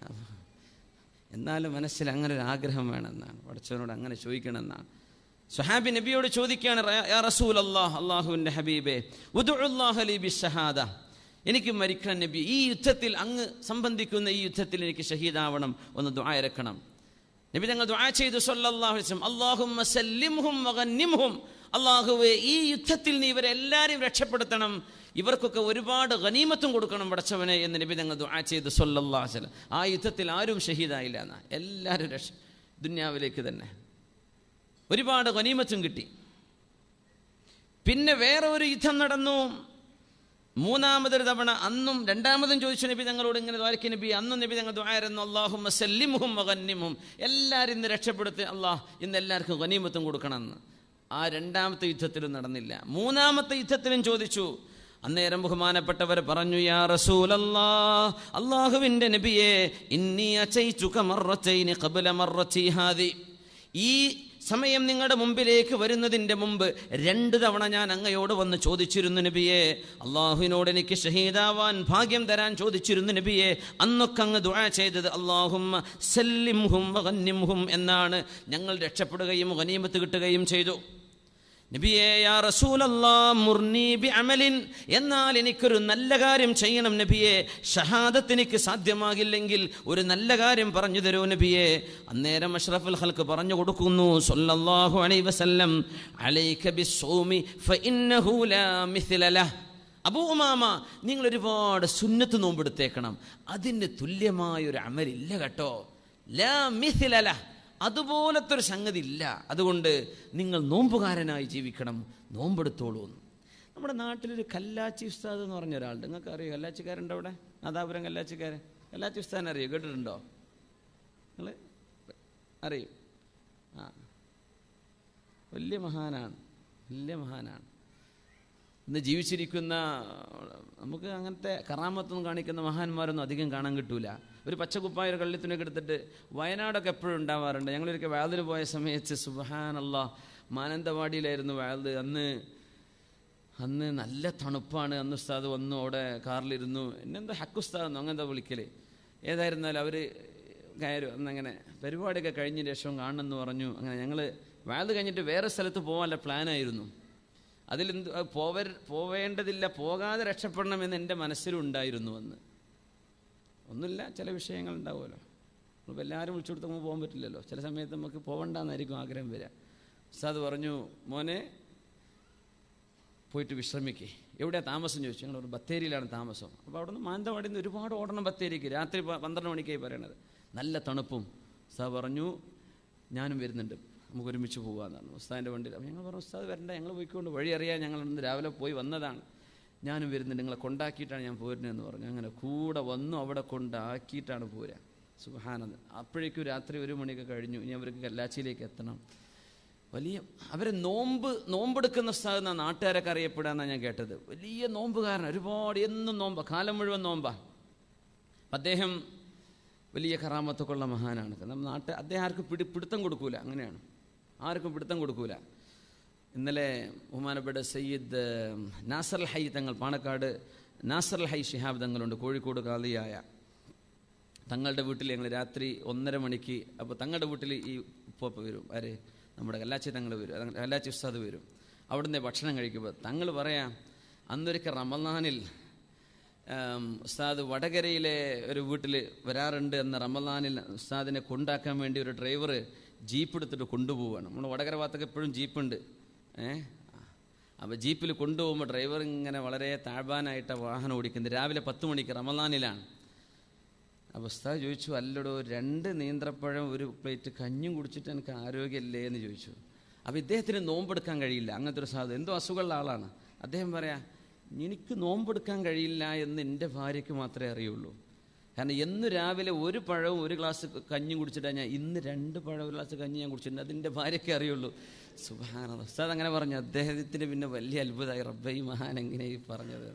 എന്നാലും മനസ്സിൽ അങ്ങനെ ഒരു ആഗ്രഹം വേണമെന്നാണ്, പടച്ചവനോട് അങ്ങനെ ചോദിക്കണമെന്നാണ്. സ്വഹാബി നബിയോട് ചോദിക്കുകയാണ്, യാ റസൂലല്ലാഹ്, അല്ലാഹുവിൻ്റെ ഹബീബേ, ഉദ്ഉല്ലാഹ ലി ബിശ്ശഹാദ, എനിക്ക് മരിക്കണം നബി, ഈ യുദ്ധത്തിൽ അങ്ങ് സംബന്ധിക്കുന്ന ഈ യുദ്ധത്തിൽ എനിക്ക് ഷഹീദാവണം, ഒന്ന് ദുആ ഇറക്കണം. നബി തങ്ങൾ ദുആ ചെയ്തു സല്ലല്ലാഹു അലൈഹി വസല്ലം, അല്ലാഹുമ്മ സല്ലിംഹും വഗന്നിംഹും, അല്ലാഹുവേ ഈ യുദ്ധത്തിൽ നീ ഇവരെല്ലാവരെയും രക്ഷപ്പെടുത്തണം, ഇവർക്കൊക്കെ ഒരുപാട് ഗനീമത്തും കൊടുക്കണം പടച്ചവനെ എന്ന് നബി തങ്ങൾ ദുആ ചെയ്തു സല്ലല്ലാഹു അലൈഹി വസല്ലം. ആ യുദ്ധത്തിൽ ആരും ഷഹീദായില്ല എന്നാ, എല്ലാവരും ദുനിയാവിലേക്ക് തന്നെ ഒരുപാട് ഗനീമത്തും കിട്ടി. പിന്നെ വേറെ ഒരു യുദ്ധം നടന്നു. മൂന്നാമതൊരു തവണ അന്നും രണ്ടാമതും ചോദിച്ചു നബി തങ്ങളോട് ഇങ്ങനെ ദ്വാരക്ക് നബി. അന്നും നബി തങ്ങൾ ദുആയിരുന്നു, അല്ലാഹുമ്മ സല്ലിംഹും വഗന്നിംഹും, എല്ലാവരും ഇന്ന് രക്ഷപ്പെടുത്തി അല്ലാഹ് ഇന്ന് എല്ലാവർക്കും ഗനീമത്തും കൊടുക്കണമെന്ന്. ആ രണ്ടാമത്തെ യുദ്ധത്തിലും നടന്നില്ല. മൂന്നാമത്തെ യുദ്ധത്തിലും ചോദിച്ചു. അന്നേരം ബഹുമാനപ്പെട്ടവർ പറഞ്ഞു, യാ റസൂലല്ലാഹ്, അല്ലാഹുവിൻ്റെ നബിയേ, ഇന്നി അചൈതുക മർറതൈനി ഖബ്ല മർറതി ഹാദി, ഈ സമയം നിങ്ങളുടെ മുമ്പിലേക്ക് വരുന്നതിൻ്റെ മുമ്പ് 2 തവണ ഞാൻ അങ്ങയോട് വന്ന് ചോദിച്ചിരുന്നു നബിയെ, അള്ളാഹുവിനോട് എനിക്ക് ഷഹീദാവാൻ ഭാഗ്യം തരാൻ ചോദിച്ചിരുന്നു നബിയെ. അന്നൊക്കെ അങ്ങ് ദുആ ചെയ്തത് അല്ലാഹുമ്മ സല്ലിംഹും വഗന്നിംഹും എന്നാണ്. ഞങ്ങൾ രക്ഷപ്പെടുകയും ഗനീമത്ത് കിട്ടുകയും ചെയ്തു. നബിയേ, യാ റസൂലല്ലാഹ് മുർനി ബിഅമലിൻ, എന്നാൽ എനിക്കൊരു നല്ല കാര്യം ചെയ്യണം നബിയെ, ഷഹാദത്ത് എനിക്ക് സാധ്യമാകില്ലെങ്കിൽ ഒരു നല്ല കാര്യം പറഞ്ഞു തരൂ നബിയെ. അന്നേരം അഷ്റഫുൽ ഖൽഖ് പറഞ്ഞു കൊടുക്കുന്നു സല്ലല്ലാഹു അലൈഹി വസല്ലം, അലൈക ബിസ്സൗമി ഫഇന്നഹു ലാ മിസ്ല ലഹ്, അബൂ ഉമാമ, നിങ്ങൾ ഒരുപാട് സുന്നത്ത് നോമ്പെടുത്തേക്കണം, അതിന് തുല്യമായൊരു അമലില്ല കേട്ടോ. ലാ മിസ്ല ലഹ്, അതുപോലത്തെ ഒരു സംഗതി ഇല്ല. അതുകൊണ്ട് നിങ്ങൾ നോമ്പുകാരനായി ജീവിക്കണം, നോമ്പെടുത്തോളൂ. നമ്മുടെ നാട്ടിലൊരു കല്ലാച്ചി ഉസ്താദ് എന്ന് പറഞ്ഞ ഒരാളുണ്ട്. നിങ്ങൾക്ക് അറിയോ? കല്ലാച്ചിക്കാരുണ്ടോ അവിടെ? നാദാപുരം കല്ലാച്ചിക്കാരൻ. കല്ലാച്ചി ഉസ്താദിനെ അറിയോ? കേട്ടിട്ടുണ്ടോ നിങ്ങൾ? അറിയും. ആ, വലിയ മഹാനാണ്, വലിയ മഹാനാണ്. ഇന്ന് ജീവിച്ചിരിക്കുന്ന, നമുക്ക് അങ്ങനത്തെ കറാമത്തൊന്നും കാണിക്കുന്ന മഹാന്മാരൊന്നും അധികം കാണാൻ കിട്ടൂല. ഒരു പച്ചക്കുപ്പായ ഒരു കള്ളിത്തുണിയൊക്കെ എടുത്തിട്ട് വയനാടൊക്കെ എപ്പോഴും ഉണ്ടാവാറുണ്ട്. ഞങ്ങളൊരിക്കൽ വയലിന് പോയ സമയത്ത് സുബ്ഹാനല്ലാഹ്, മാനന്തവാടിയിലായിരുന്നു വയൽ. അന്ന് നല്ല തണുപ്പാണ്. അന്ന് ഉസ്താദ് വന്നു, അവിടെ കാറിലിരുന്നു. എന്നെന്താ ഹക്കുസ്താദെന്നോ അങ്ങനെന്താ വിളിക്കൽ. ഏതായിരുന്നാലും അവർ കയറും. അന്നങ്ങനെ പരിപാടിയൊക്കെ കഴിഞ്ഞ ശേഷം കാണണമെന്ന് പറഞ്ഞു. അങ്ങനെ ഞങ്ങൾ വയൽ കഴിഞ്ഞിട്ട് വേറെ സ്ഥലത്ത് പോകാനുള്ള പ്ലാനായിരുന്നു. അതിലെന്ത് പോവേണ്ടതില്ല, പോകാതെ രക്ഷപ്പെടണമെന്ന് എൻ്റെ മനസ്സിലുണ്ടായിരുന്നു. അന്ന് ഒന്നുമില്ല, ചില വിഷയങ്ങൾ ഉണ്ടാവുമല്ലോ. നമ്മളിപ്പോൾ എല്ലാവരും വിളിച്ചു കൊടുത്ത് നമുക്ക് പോകാൻ പറ്റില്ലല്ലോ. ചില സമയത്ത് നമുക്ക് പോകണ്ടെന്നായിരിക്കും ആഗ്രഹം വരിക. ഉസ്താദ് പറഞ്ഞു, മോനെ പോയിട്ട് വിശ്രമിക്കേ. എവിടെയാണ് താമസം ചോദിച്ചു. ഞങ്ങളൊരു ബത്തേരിയിലാണ് താമസം. അപ്പോൾ അവിടെ നിന്ന് മാനന്തവാടിയിൽ നിന്ന് ഒരുപാട് ഓടണം ബത്തേരിക്ക്. രാത്രി 12 മണിക്കായി പറയണത്, നല്ല തണുപ്പും. ഉസ്താദ് പറഞ്ഞു, ഞാനും വരുന്നുണ്ട്. നമുക്ക് ഒരുമിച്ച് പോകാമെന്ന് പറഞ്ഞു. ഉസ്താദിൻ്റെ വണ്ടിയിൽ. അപ്പോൾ ഞങ്ങൾ പറഞ്ഞു, ഉസ്താദ് വരണ്ട, ഞങ്ങൾ പോയിക്കൊണ്ട് വഴി അറിയാം, ഞങ്ങൾ ഇന്ന് രാവിലെ പോയി വന്നതാണ്, ഞാനും വരുന്നുണ്ട്, നിങ്ങളെ കൊണ്ടാക്കിയിട്ടാണ് ഞാൻ പോരുന്നതെന്ന് പറഞ്ഞു. അങ്ങനെ കൂടെ വന്നു, അവിടെ കൊണ്ടാക്കിയിട്ടാണ് പോരുക. സുബ്ഹാനല്ലാഹ്. അപ്പോഴേക്കും രാത്രി 1 മണിയൊക്കെ കഴിഞ്ഞു. ഇനി അവർക്ക് കല്ലാച്ചിയിലേക്ക് എത്തണം. വലിയ അവരെ നോമ്പെടുക്കുന്ന ഉസ്താദ് എന്നാണ് നാട്ടുകാരൊക്കെ അറിയപ്പെടാന്നാണ് ഞാൻ കേട്ടത്. വലിയ നോമ്പുകാരൻ, ഒരുപാട് എന്നും നോമ്പാ, കാലം മുഴുവൻ നോമ്പാ. അദ്ദേഹം വലിയ കറാമത്തൊക്കെ ഉള്ള മഹാനാണ്. നമ്മൾ അദ്ദേഹം ആർക്കും പിടുത്തം കൊടുക്കൂല, അങ്ങനെയാണ്, ആർക്കും പിടുത്തം കൊടുക്കൂല. ഇന്നലെ ബഹുമാനപ്പെട്ട സയ്യിദ് നാസർ ഹൈ തങ്ങൾ, പാണക്കാട് നാസർ ഹൈ ശിഹാബ് തങ്ങളുണ്ട്, കോഴിക്കോട് ഖാദിയായ തങ്ങളുടെ വീട്ടിൽ ഞങ്ങൾ രാത്രി 1:30 മണിക്ക്, അപ്പോൾ തങ്ങളുടെ വീട്ടിൽ ഈ ഉപ്പ വരും, ആര്, നമ്മുടെ കല്ലാച്ചി തങ്ങൾ വരും, കല്ലാച്ചി ഉസ്താദ് വരും. അവിടുന്ന് ഭക്ഷണം കഴിക്കുമ്പോൾ തങ്ങൾ പറയാം, അന്നൊരിക്കൽ റമളാനിൽ ഉസ്താദ് വടകരയിലെ ഒരു വീട്ടിൽ വരാറുണ്ട്. എന്ന റമളാനിൽ ഉസ്താദിനെ കൊണ്ടാക്കാൻ വേണ്ടി ഒരു ഡ്രൈവർ ജീപ്പ് എടുത്തിട്ട് കൊണ്ടുപോവുകയാണ്. നമ്മൾ വടകര ഭാഗത്തൊക്കെ എപ്പോഴും ജീപ്പുണ്ട്. അപ്പോൾ ജീപ്പിൽ കൊണ്ടുപോകുമ്പോൾ ഡ്രൈവർ ഇങ്ങനെ വളരെ താഴ്വാനായിട്ട് വാഹനം ഓടിക്കുന്നത്. രാവിലെ 10 മണിക്ക് റമളാനിലാണ്. അപ്പോൾ ഉസ്താദ് ചോദിച്ചു, അല്ലടോ, 2 നീന്തപ്പഴം 1 പ്ലേറ്റ് കഞ്ഞും കുടിച്ചിട്ട് എനിക്ക് ആരോഗ്യമല്ലേ എന്ന് ചോദിച്ചു. അപ്പോൾ ഇദ്ദേഹത്തിന് നോമ്പെടുക്കാൻ കഴിയില്ല, അങ്ങനത്തെ ഒരു സാധനം, എന്തോ അസുഖമുള്ള ആളാണ്. അദ്ദേഹം പറയാം, എനിക്ക് നോമ്പെടുക്കാൻ കഴിയില്ല എന്ന് എൻ്റെ ഭാര്യയ്ക്ക് മാത്രമേ അറിയുള്ളൂ. കാരണം എന്ന് രാവിലെ 1 പഴവും 1 ഗ്ലാസ് കഞ്ഞും കുടിച്ചിട്ടാണ് ഞാൻ, ഇന്ന് 2 പഴം 1 ഗ്ലാസ് കഞ്ഞി ഞാൻ കുടിച്ചിട്ടുണ്ട്, അതിൻ്റെ ഭാര്യയ്ക്ക് അറിയുള്ളൂ. സുബ്ഹാനല്ലാഹ്. ഉസ്താദ് അങ്ങനെ പറഞ്ഞു. അദ്ദേഹത്തിന് പിന്നെ വലിയ അത്ഭുതമായി, റബ്ബേ ഈ മഹാൻ എങ്ങനെ ഈ പറഞ്ഞത്.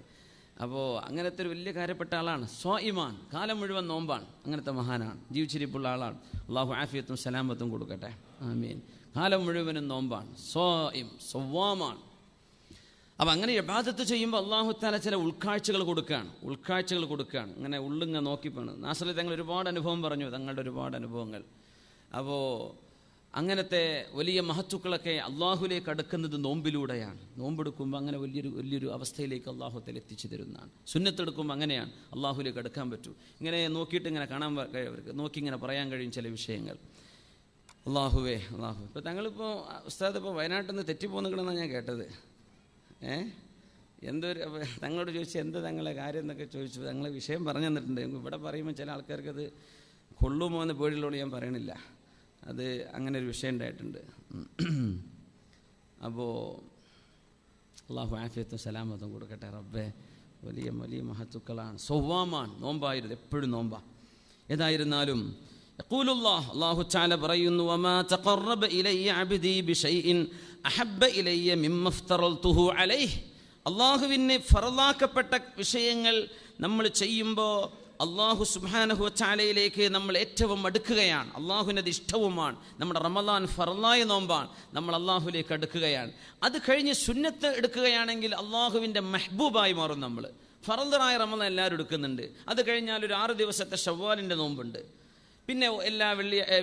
അപ്പോൾ അങ്ങനത്തെ ഒരു വലിയ കാര്യപ്പെട്ട ആളാണ്. സ്വാഇമാൻ, കാലം മുഴുവൻ നോമ്പാണ്, അങ്ങനത്തെ മഹാനാണ്, ജീവിച്ചിരിപ്പുള്ള ആളാണ്. അള്ളാഹു ആഫിയത്തും സലാമത്തും കൊടുക്കട്ടെ, ആമീൻ. കാലം മുഴുവനും നോമ്പാണ്, സ്വാഇം, സവ്വാമാണ്. അപ്പം അങ്ങനെ ഇബാദത്ത് ചെയ്യുമ്പോൾ അള്ളാഹു തആല ചില ഉൾക്കാഴ്ചകൾ കൊടുക്കുകയാണ്. അങ്ങനെ ഉള്ളിങ്ങ നോക്കിപ്പോണ്. നാസർ തങ്ങൾ ഒരുപാട് അനുഭവം പറഞ്ഞു, തങ്ങളുടെ ഒരുപാട് അനുഭവങ്ങൾ. അപ്പോൾ അങ്ങനത്തെ വലിയ മഹത്തുക്കളൊക്കെ അള്ളാഹുലേക്ക് അടുക്കുന്നത് നോമ്പിലൂടെയാണ്. നോമ്പെടുക്കുമ്പോൾ അങ്ങനെ വലിയൊരു അവസ്ഥയിലേക്ക് അള്ളാഹു തആല എത്തിച്ചു തരുന്നതാണ്. സുന്നത്തെടുക്കുമ്പോൾ അങ്ങനെയാണ് അള്ളാഹുലേക്ക് അടുക്കാൻ പറ്റൂ. ഇങ്ങനെ നോക്കിയിട്ട് ഇങ്ങനെ കാണാൻ കഴിയും, നോക്കി ഇങ്ങനെ പറയാൻ കഴിയും ചില വിഷയങ്ങൾ. അള്ളാഹു. ഇപ്പോൾ തങ്ങളിപ്പോൾ ഉസ്താദ് ഇപ്പോൾ വയനാട്ടിൽ നിന്ന് തെറ്റിപ്പോന്നിക്കണമെന്നാണ് ഞാൻ കേട്ടത്. എന്തൊരു തങ്ങളോട് ചോദിച്ചു, എന്ത് തങ്ങളെ കാര്യം എന്നൊക്കെ ചോദിച്ചു. തങ്ങളെ വിഷയം പറഞ്ഞു തന്നിട്ടുണ്ട്. ഇവിടെ പറയുമ്പോൾ ചില ആൾക്കാർക്ക് അത് കൊള്ളുമോ എന്ന് പേടിയുള്ളതുകൊണ്ട് ഞാൻ പറയണില്ല. അത് അങ്ങനെ ഒരു വിഷയം ഉണ്ടായിട്ടുണ്ട്. അപ്പോൾ അള്ളാഹു ആഫിയത്തും സലാമത്തും കൊടുക്കട്ടെ റബ്ബേ. വലിയ വലിയ മഹത്തുക്കളാണ്, സൗവാമാണ്, നോമ്പായിരുന്നു, എപ്പോഴും നോമ്പാ. ഏതായിരുന്നാലും അല്ലാഹു തആല പറയുന്നു, വമാ തഖറബ ഇലയ്യ അബ്ദി ബിശൈഇൻ അഹബ്ബ ഇലയ്യ മിമ്മ ഇഫ്തറൽതുഹു അലൈഹി. അള്ളാഹുവിന് ഫറളാക്കപ്പെട്ട വിഷയങ്ങൾ നമ്മൾ ചെയ്യുമ്പോൾ അള്ളാഹു സുബ്ഹാനഹു വ തആലയിലേക്ക് നമ്മൾ ഏറ്റവും അടുക്കുകയാണ്. അള്ളാഹുവിനത് ഇഷ്ടവുമാണ്. നമ്മുടെ റമളാൻ ഫറളായ നോമ്പാണ്, നമ്മൾ അള്ളാഹുവിലേക്ക് അടുക്കുകയാണ്. അത് കഴിഞ്ഞ് സുന്നത്ത് എടുക്കുകയാണെങ്കിൽ അള്ളാഹുവിൻ്റെ മെഹബൂബായി മാറും നമ്മൾ. ഫറളായ റമളാൻ എല്ലാവരും എടുക്കുന്നുണ്ട്. അത് കഴിഞ്ഞാൽ ഒരു 6 ദിവസത്തെ ശവ്വാലിൻ്റെ നോമ്പുണ്ട്. പിന്നെ എല്ലാ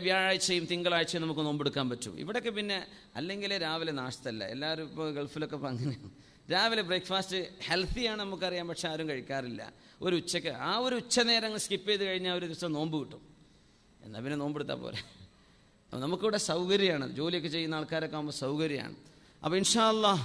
വ്യാഴാഴ്ചയും തിങ്കളാഴ്ചയും നമുക്ക് നോമ്പെടുക്കാൻ പറ്റും. ഇവിടെയൊക്കെ പിന്നെ അല്ലെങ്കിൽ രാവിലെ നാശ്തല്ല, എല്ലാവരും ഇപ്പോൾ ഗൾഫിലൊക്കെ ഇപ്പോൾ അങ്ങനെയാണ്. രാവിലെ ബ്രേക്ക്ഫാസ്റ്റ് ഹെൽത്തിയാണ് നമുക്കറിയാം, പക്ഷെ ആരും കഴിക്കാറില്ല. ഒരു ഉച്ചയ്ക്ക് ഒരു ഉച്ചനേരം സ്കിപ്പ് ചെയ്ത് കഴിഞ്ഞാൽ ഒരു ദിവസം നോമ്പ് കിട്ടും. എന്നാൽ പിന്നെ നോമ്പെടുത്താൽ പോരെ. അപ്പോൾ നമുക്കിവിടെ സൗകര്യമാണ്, ജോലിയൊക്കെ ചെയ്യുന്ന ആൾക്കാരൊക്കെ ആകുമ്പോൾ സൗകര്യമാണ്. അപ്പോൾ ഇൻഷാ അല്ലാഹ്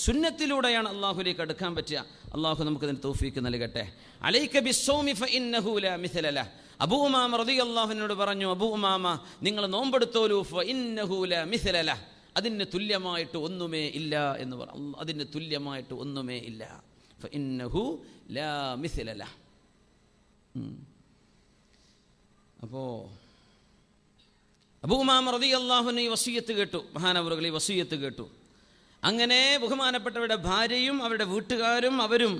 സുന്നത്തിലൂടെയാണ് അള്ളാഹുലേക്ക് അടുക്കാൻ പറ്റുക. അള്ളാഹു നമുക്കതിന് തൗഫീക്ക് നൽകട്ടെ. അലൈക ബിസ്സൗമി ഫഇന്നഹു ലാ മിഥല ലഹ്. അബൂ ഉമാമ റളിയല്ലാഹു അൻഹു പറഞ്ഞു, അബൂ ഉമാമ നിങ്ങൾ നോമ്പെടുത്തോലൂ, ഫഇന്നഹു ലാ മിഥല ലഹ്, അതിന് തുല്യമായിട്ട് ഒന്നുമേ ഇല്ല എന്ന് പറഞ്ഞു. അതിന് തുല്യമായിട്ട് ഒന്നുമേ ഇല്ല. ഫഇന്നഹു ലാ മിഥല ലഹ്. അപ്പോൾ അബൂ ഉമാമ റളിയല്ലാഹു അൻഹു ഈ വസിയത്ത് കേട്ടു, മഹാനവറുകൾ ഈ വസിയത്ത് കേട്ടു. അങ്ങനെ ബഹുമാനപ്പെട്ടവരുടെ ഭാര്യയും അവരുടെ വീട്ടുകാരും അവരും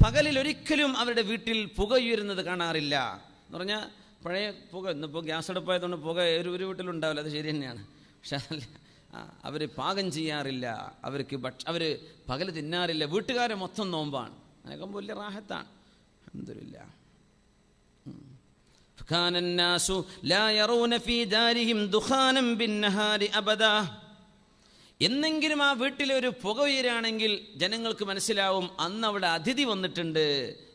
പകലിൽ ഒരിക്കലും അവരുടെ വീട്ടിൽ പുകയുയരുന്നത് കാണാറില്ല എന്ന് പറഞ്ഞാൽ, പഴയ പുക, ഇന്നിപ്പോൾ ഗ്യാസ് അടുപ്പായതുകൊണ്ട് പുക ഒരു വീട്ടിലുണ്ടാവില്ല, അത് ശരി തന്നെയാണ്. പക്ഷെ അതല്ല, അവർ പാകം ചെയ്യാറില്ല, അവർ പകൽ തിന്നാറില്ല. വീട്ടുകാരെ മൊത്തം നോമ്പാണ്. അതിനൊക്കെ വലിയ റാഹത്താണ്. അൽഹംദുലില്ലാഹ്. كان الناس لا يرون في دارهم دخانا بالنهار أبدا. എന്നെങ്കിലും ആ വീട്ടിലെ ഒരു പുക ഉയരുകയാണെങ്കിൽ ജനങ്ങൾക്ക് മനസ്സിലാവും അന്ന് അവിടെ അതിഥി വന്നിട്ടുണ്ട്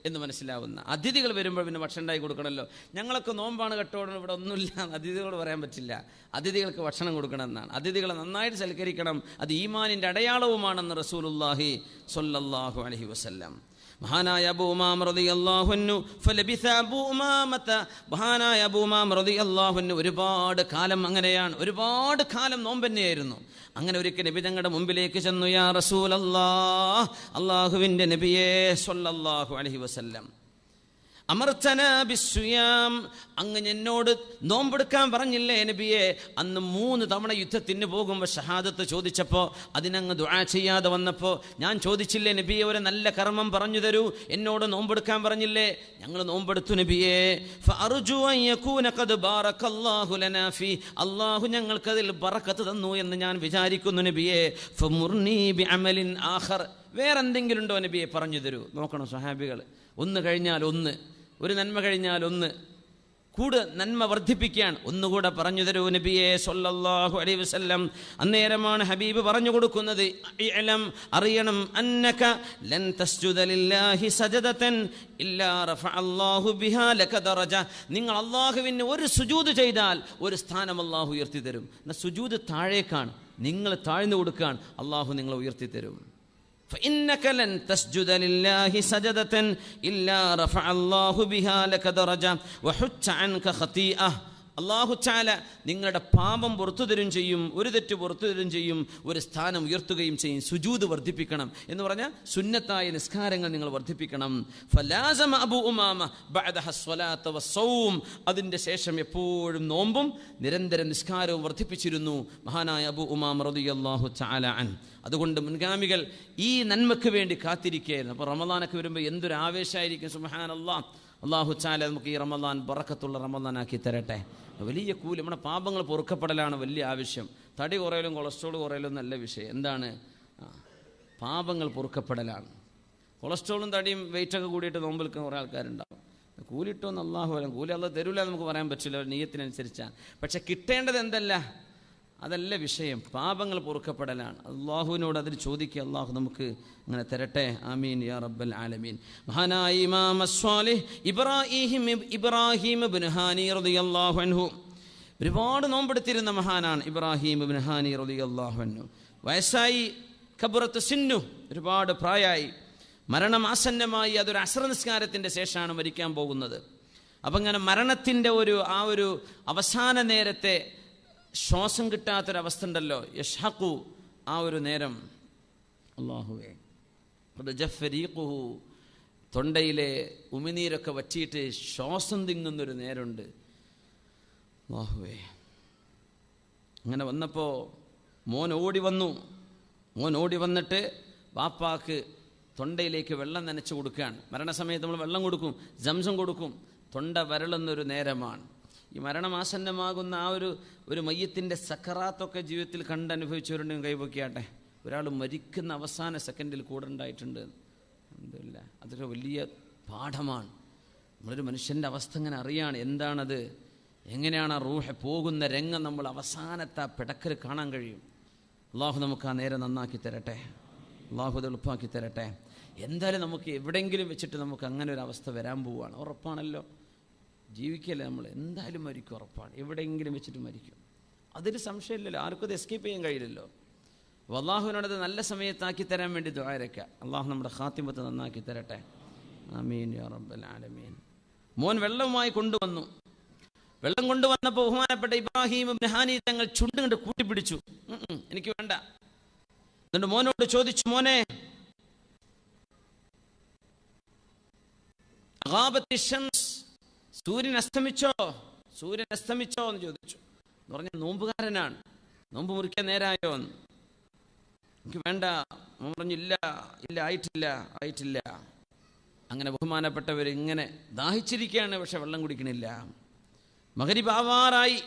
എന്ന് മനസ്സിലാവുന്ന. അതിഥികൾ വരുമ്പോൾ പിന്നെ ഭക്ഷണം ഉണ്ടാക്കി കൊടുക്കണമല്ലോ. ഞങ്ങളൊക്കെ നോമ്പാണ് കെട്ടോടണം, ഇവിടെ ഒന്നുമില്ല, അതിഥികളോട് പറയാൻ പറ്റില്ല. അതിഥികൾക്ക് ഭക്ഷണം കൊടുക്കണം എന്നാണ്. അതിഥികളെ നന്നായിട്ട് സൽക്കരിക്കണം, അത് ഈമാനിൻ്റെ അടയാളവുമാണെന്ന് റസൂലുള്ളാഹി സ്വല്ലല്ലാഹു അലൈഹി വസല്ലം. മഹാനായ അബൂ ഉമാമ റളിയല്ലാഹു അൻഹു ഫലബിസ അബൂ ഉമാമത, മഹാനായ അബൂ ഉമാമ റളിയല്ലാഹു അൻഹു ഒരുപാട് കാലം അങ്ങനെയാണ്, ഒരുപാട് കാലം നോമ്പ് തന്നെയായിരുന്നു. അങ്ങനെ ഒരിക്കൽ നബി തങ്ങളുടെ മുമ്പിലേക്ക് ചെന്നു, യാ റസൂലല്ലാഹ്, അല്ലാഹുവിൻ്റെ നബിയേ സ്വല്ലല്ലാഹു അലൈഹി വസല്ലം, അമർതനാ ബിസ്സുയാം, അങ്ങ് എന്നോട് നോമ്പെടുക്കാൻ പറഞ്ഞില്ലേ നബിയെ? അന്ന് 3 തവണ യുദ്ധത്തിന് പോകുമ്പോൾ ഷഹാദത്ത് ചോദിച്ചപ്പോൾ അതിനങ്ങ് ദുആ ചെയ്യാതെ വന്നപ്പോൾ ഞാൻ ചോദിച്ചില്ലേ നബിയെ, ഒരു നല്ല കർമ്മം പറഞ്ഞു തരൂ, എന്നോട് നോമ്പെടുക്കാൻ പറഞ്ഞില്ലേ? ഞങ്ങൾ നോമ്പെടുത്തു നബിയെ. ഫഅർജു അൻ യകൂന ഖദ് ബാറകല്ലാഹു ലനാ ഫീ, അല്ലാഹു ഞങ്ങൾക്കതിൽ ബറക്കത്ത് തന്നു എന്ന് ഞാൻ വിചാരിക്കുന്നു നബിയെ. ഫമുർനി ബിഅമലിൻ ആഖർ, വേറെന്തെങ്കിലും ഉണ്ടോ നബിയെ, പറഞ്ഞു തരൂ. നോക്കണം സ്വഹാബികൾ, ഒന്ന് കഴിഞ്ഞാൽ ഒന്ന്, ഒരു നന്മ കഴിഞ്ഞാൽ ഒന്ന്, നന്മ വർദ്ധിപ്പിക്കാൻ ഒന്നുകൂടെ പറഞ്ഞു തരൂ നബിയെ സ്വല്ലല്ലാഹു അലൈഹി വസല്ലം. അന്നേരമാണ് ഹബീബ് പറഞ്ഞു കൊടുക്കുന്നത്, ഇഅലം, അറിയണം, അന്നക ലൻ തസ്ജുദ ലില്ലാഹി സജദതൻ ഇല്ലാ റഫഅല്ലാഹു ബിഹാ ലക ദറജ, നിങ്ങൾ അല്ലാഹുവിന് ഒരു സുജൂദ് ചെയ്താൽ ഒരു സ്ഥാനം അല്ലാഹു ഉയർത്തി തരും. സുജൂദ് താഴേക്കാണ്, നിങ്ങൾ താഴ്ന്നു കൊടുക്കാൻ, അല്ലാഹു നിങ്ങളെ ഉയർത്തി തരും. فإنك لن تسجد لله سجدة إلا رفع الله بها لك درجة وحط عنك خطيئة. അല്ലാഹു തആല നിങ്ങളുടെ പാപം പുറത്തു തരും ചെയ്യും, ഒരു തെറ്റ് പുറത്തു തരും ചെയ്യും, ഒരു സ്ഥാനം ഉയർത്തുകയും ചെയ്യും. സുജൂദ് വർദ്ധിപ്പിക്കണം എന്ന് പറഞ്ഞാൽ സുന്നത്തായ നിസ്കാരങ്ങൾ നിങ്ങൾ വർദ്ധിപ്പിക്കണം. ഫലാസമ അബൂ ഉമാമ ബഅദഹ സ്വലാത്ത വസ്സൗം, അതിൻ്റെ ശേഷം എപ്പോഴും നോമ്പും നിരന്തരം നിസ്കാരവും വർദ്ധിപ്പിച്ചിരുന്നു മഹാനായ അബൂ ഉമാമ റളിയല്ലാഹു തആല അൻ. അതുകൊണ്ട് മുൻഗാമികൾ ഈ നന്മയ്ക്ക് വേണ്ടി കാത്തിരിക്കുകയായിരുന്നു. അപ്പോൾ റമദാനൊക്കെ വരുമ്പോൾ എന്തൊരു ആവേശമായിരിക്കും. സുബ്ഹാനല്ലാഹ്. അല്ലാഹു തആല നമുക്ക് ഈ റമദാൻ ബറക്കത്തുള്ള റമദാനാക്കി തരട്ടെ. വലിയ കൂലി, നമ്മുടെ പാപങ്ങൾ പൊറുക്കപ്പെടലാണ് വലിയ ആവശ്യം. തടി കുറയലും കൊളസ്ട്രോൾ കുറയലും നല്ല വിഷയം. എന്താണ്? പാപങ്ങൾ പൊറുക്കപ്പെടലാണ്. കൊളസ്ട്രോളും തടിയും വെയിറ്റൊക്കെ കൂടിയിട്ട് നോമ്പ് നിൽക്കുന്ന കുറേ ആൾക്കാരുണ്ടാവും. കൂലിട്ടോന്ന് അല്ലാഹു അലം, കൂലി അല്ലാഹ് തരൂല നമുക്ക് പറയാൻ പറ്റില്ല, നിയ്യത്തിനനുസരിച്ചാണ്. പക്ഷെ കിട്ടേണ്ടത് എന്തല്ല, അതല്ല വിഷയം, പാപങ്ങൾ പൊറുക്കപ്പെടലാണ്. അല്ലാഹുവിനോട് അതിന് ചോദിക്കുക, അല്ലാഹു നമുക്ക് അങ്ങനെ തരട്ടെ. ആമീൻ യാ റബ്ബൽ ആലമീൻ. മഹാനായ ഇമാം അസ്വാലിഹ് ഇബ്രാഹിം ഇബ്നു ഹാനി റളിയല്ലാഹു അൻഹു ഒരുപാട് നോമ്പെടുത്തിരുന്ന മഹാനാണ്. ഇബ്രാഹിം ഇബ്നു ഹാനി റളിയല്ലാഹു അൻഹു വയസ്സായി, കബറത്ത് സിന്നു, ഒരുപാട് പ്രായമായി, മരണം ആസന്നമായി. അതൊരു അസ്ർ നിസ്കാരത്തിൻ്റെ ശേഷമാണ് മരിക്കാൻ പോകുന്നത്. അപ്പം ഇങ്ങനെ മരണത്തിൻ്റെ ഒരു അവസാന നേരത്തെ ശ്വാസം കിട്ടാത്തൊരവസ്ഥ ഉണ്ടല്ലോ, യഷ്ഹഖു, ആ ഒരു നേരം, അല്ലാഹുവേ, ജഫരീഖുഹു, തൊണ്ടയിലെ ഉമിനീരൊക്കെ വറ്റിയിട്ട് ശ്വാസം തിങ്ങുന്നൊരു നേരമുണ്ട്. അല്ലാഹുവേ, അങ്ങനെ വന്നപ്പോൾ മോൻ ഓടി വന്നിട്ട് വാപ്പാക്ക് തൊണ്ടയിലേക്ക് വെള്ളം നനച്ച് കൊടുക്കുകയാണ്. മരണസമയത്ത് നമ്മൾ വെള്ളം കൊടുക്കും, സംസം കൊടുക്കും. തൊണ്ട വരളുന്നൊരു നേരമാണ്. ഈ മരണമാസന്നമാകുന്ന ആ ഒരു മയ്യത്തിൻ്റെ സക്കറാത്തൊക്കെ ജീവിതത്തിൽ കണ്ടനുഭവിച്ചവരുണ്ടെങ്കിൽ കൈവയ്ക്കാട്ടെ. ഒരാൾ മരിക്കുന്ന അവസാന സെക്കൻഡിൽ കൂടെ ഉണ്ടായിട്ടുണ്ട്. അൽഹംദുലില്ലാ, അതൊരു വലിയ പാഠമാണ്. നമ്മളൊരു മനുഷ്യൻ്റെ അവസ്ഥ ഇങ്ങനെ അറിയാണ്, എന്താണത്, എങ്ങനെയാണ് ആ റൂഹ് പോകുന്ന രംഗം നമ്മൾ അവസാനത്തെ ആ പിടക്കൽ കാണാൻ കഴിയും. അള്ളാഹു നമുക്ക് ആ നേരം നന്നാക്കി തരട്ടെ, അള്ളാഹു അത് എളുപ്പമാക്കി തരട്ടെ. എന്തായാലും നമുക്ക് എവിടെയെങ്കിലും വെച്ചിട്ട് നമുക്ക് അങ്ങനെ ഒരു അവസ്ഥ വരാൻ പോവുകയാണ്, ഉറപ്പാണല്ലോ. ജീവിക്കല്ലേ നമ്മൾ, എന്തായാലും മരിക്കും, ഉറപ്പാണ്. എവിടെയെങ്കിലും വെച്ചിട്ട് മരിക്കും, അതിൽ സംശയമില്ലല്ലോ, ആർക്കും അത് എസ്കേപ്പ് ചെയ്യാൻ കഴിയില്ലല്ലോ. അപ്പോൾ അള്ളാഹുവിനോടത് നല്ല സമയത്താക്കി തരാൻ വേണ്ടി ദുആരക്ക. അള്ളാഹു നമ്മുടെ ഖാത്തിമത്ത് നന്നാക്കി തരട്ടെ. ആമീൻ യാ റബ്ബൽ ആലമീൻ. മോൻ വെള്ളവുമായി കൊണ്ടുവന്നു. വെള്ളം കൊണ്ടുവന്നപ്പോൾ ബഹുമാനപ്പെട്ട ഇബ്രാഹിം ഇബ്നു ഹാനി തങ്ങൾ ചുണ്ട് കണ്ട് കൂട്ടിപ്പിടിച്ചു, എനിക്ക് വേണ്ട. എന്നിട്ട് മോനോട് ചോദിച്ചു, മോനെ, സൂര്യൻ അസ്തമിച്ചോ എന്ന് ചോദിച്ചു. എന്ന് പറഞ്ഞാൽ നോമ്പുകാരനാണ്, നോമ്പ് മുറിക്കാൻ നേരായോ എന്ന്. എനിക്ക് വേണ്ട. പറഞ്ഞില്ല, ആയിട്ടില്ല. അങ്ങനെ ബഹുമാനപ്പെട്ടവർ ഇങ്ങനെ ദാഹിച്ചിരിക്കുകയാണ്, പക്ഷെ വെള്ളം കുടിക്കണില്ല. മഗ്രിബ് ആവാറായി,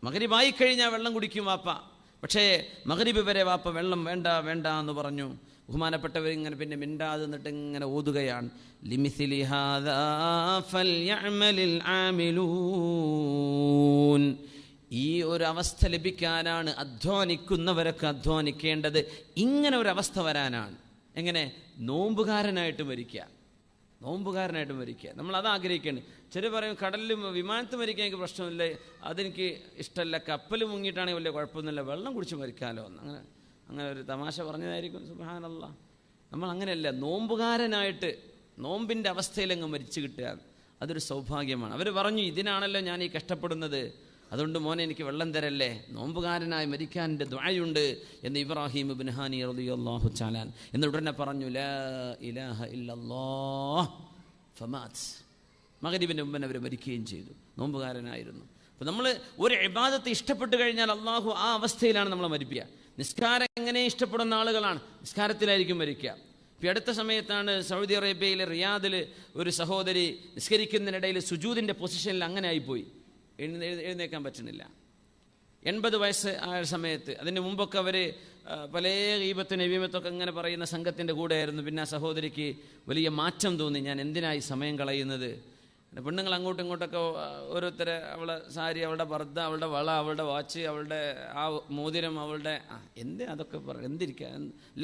മഗ്രിബായി കഴിഞ്ഞാൽ വെള്ളം കുടിക്കും വാപ്പ. പക്ഷേ മഗ്രിബ് വരെ വാപ്പ വെള്ളം വേണ്ട എന്ന് പറഞ്ഞു. ബഹുമാനപ്പെട്ടവർ ഇങ്ങനെ പിന്നെ മിണ്ടാതെ നിന്നിട്ട് ഇങ്ങനെ ഓതുകയാണ്, ലിമിസ്ലി ഹാദാ ഫൽയഅമലിൽ ആമിലൂൻ. ഈ ഒരു അവസ്ഥ ലഭിക്കാനാണ് അധ്വാനിക്കുന്നവരൊക്കെ അധ്വാനിക്കേണ്ടത്. ഇങ്ങനെ ഒരു അവസ്ഥ വരാനാണ്. എങ്ങനെ? നോമ്പുകാരനായിട്ട് മരിക്കുക. നമ്മൾ അത് ആഗ്രഹിക്കേണ്ടത്. ചില പറയും കടലിലും വിമാനത്തിൽ മരിക്കാൻ എനിക്ക് പ്രശ്നമില്ല, അതെനിക്ക് ഇഷ്ടമല്ല, കപ്പൽ മുങ്ങിയിട്ടാണെങ്കിൽ വലിയ കുഴപ്പമൊന്നുമില്ല, വെള്ളം കുടിച്ച് മരിക്കാമല്ലോ എന്ന് അങ്ങനെ ഒരു തമാശ പറഞ്ഞതായിരിക്കും. സുബ്ഹാനല്ലാഹ്. നമ്മൾ അങ്ങനെയല്ല, നോമ്പുകാരനായിട്ട് നോമ്പിൻ്റെ അവസ്ഥയിലങ്ങ് മരിച്ചു കിട്ടുക, അതൊരു സൗഭാഗ്യമാണ്. അവർ പറഞ്ഞു, ഇതിനാണല്ലോ ഞാൻ ഈ കഷ്ടപ്പെടുന്നത്, അതുകൊണ്ട് മോനെ എനിക്ക് വെള്ളം തരല്ലേ, നോമ്പുകാരനായി മരിക്കാൻ എൻ്റെ ദുആയുണ്ട് എന്ന് ഇബ്രാഹിം ഇബ്നു ഹാനി റളിയല്ലാഹു തആല എന്ന് ഉടനെ പറഞ്ഞു, ലാ ഇലാഹ ഇല്ലല്ലാഹ് ഫമാത്. മഗ്രിബിൻ്റെ മുമ്പ് അവർ മരിക്കുകയും ചെയ്തു. നോമ്പുകാരനായിരുന്നു. അപ്പോൾ നമ്മൾ ഒരു ഇബാദത്ത് ഇഷ്ടപ്പെട്ട് കഴിഞ്ഞാൽ അള്ളാഹു ആ അവസ്ഥയിലാണ് നമ്മളെ മരിപ്പിക്കുക. നിസ്കാരം എങ്ങനെ ഇഷ്ടപ്പെടുന്ന ആളുകളാണ്, നിസ്കാരത്തിലായിരിക്കും മരിക്കുക. ഇപ്പോൾ അടുത്ത സമയത്താണ് സൗദി അറേബ്യയിലെ റിയാദിൽ ഒരു സഹോദരി നിസ്കരിക്കുന്നതിനിടയിൽ സുജൂദിൻ്റെ പൊസിഷനിൽ അങ്ങനെ ആയിപ്പോയി, എഴുന്നേക്കാൻ പറ്റുന്നില്ല. 80 വയസ്സ് ആയ സമയത്ത്. അതിന് മുമ്പൊക്കെ അവർ പല ഗീബത്തും നബീമത്തൊക്കെ ഇങ്ങനെ പറയുന്ന സംഘത്തിൻ്റെ കൂടെയായിരുന്നു. പിന്നെ ആ സഹോദരിക്ക് വലിയ മാറ്റം തോന്നി, ഞാൻ എന്തിനായി സമയം കളയുന്നത്. പെണ്ണുങ്ങൾ അങ്ങോട്ടും ഇങ്ങോട്ടൊക്കെ ഓരോരുത്തരെ, അവളുടെ സാരി, അവളുടെ പർദ്ദ, അവളുടെ വള, അവളുടെ വാച്ച്, അവളുടെ ആ മോതിരം, അവളുടെ അതൊക്കെ എന്തിരിക്കുക.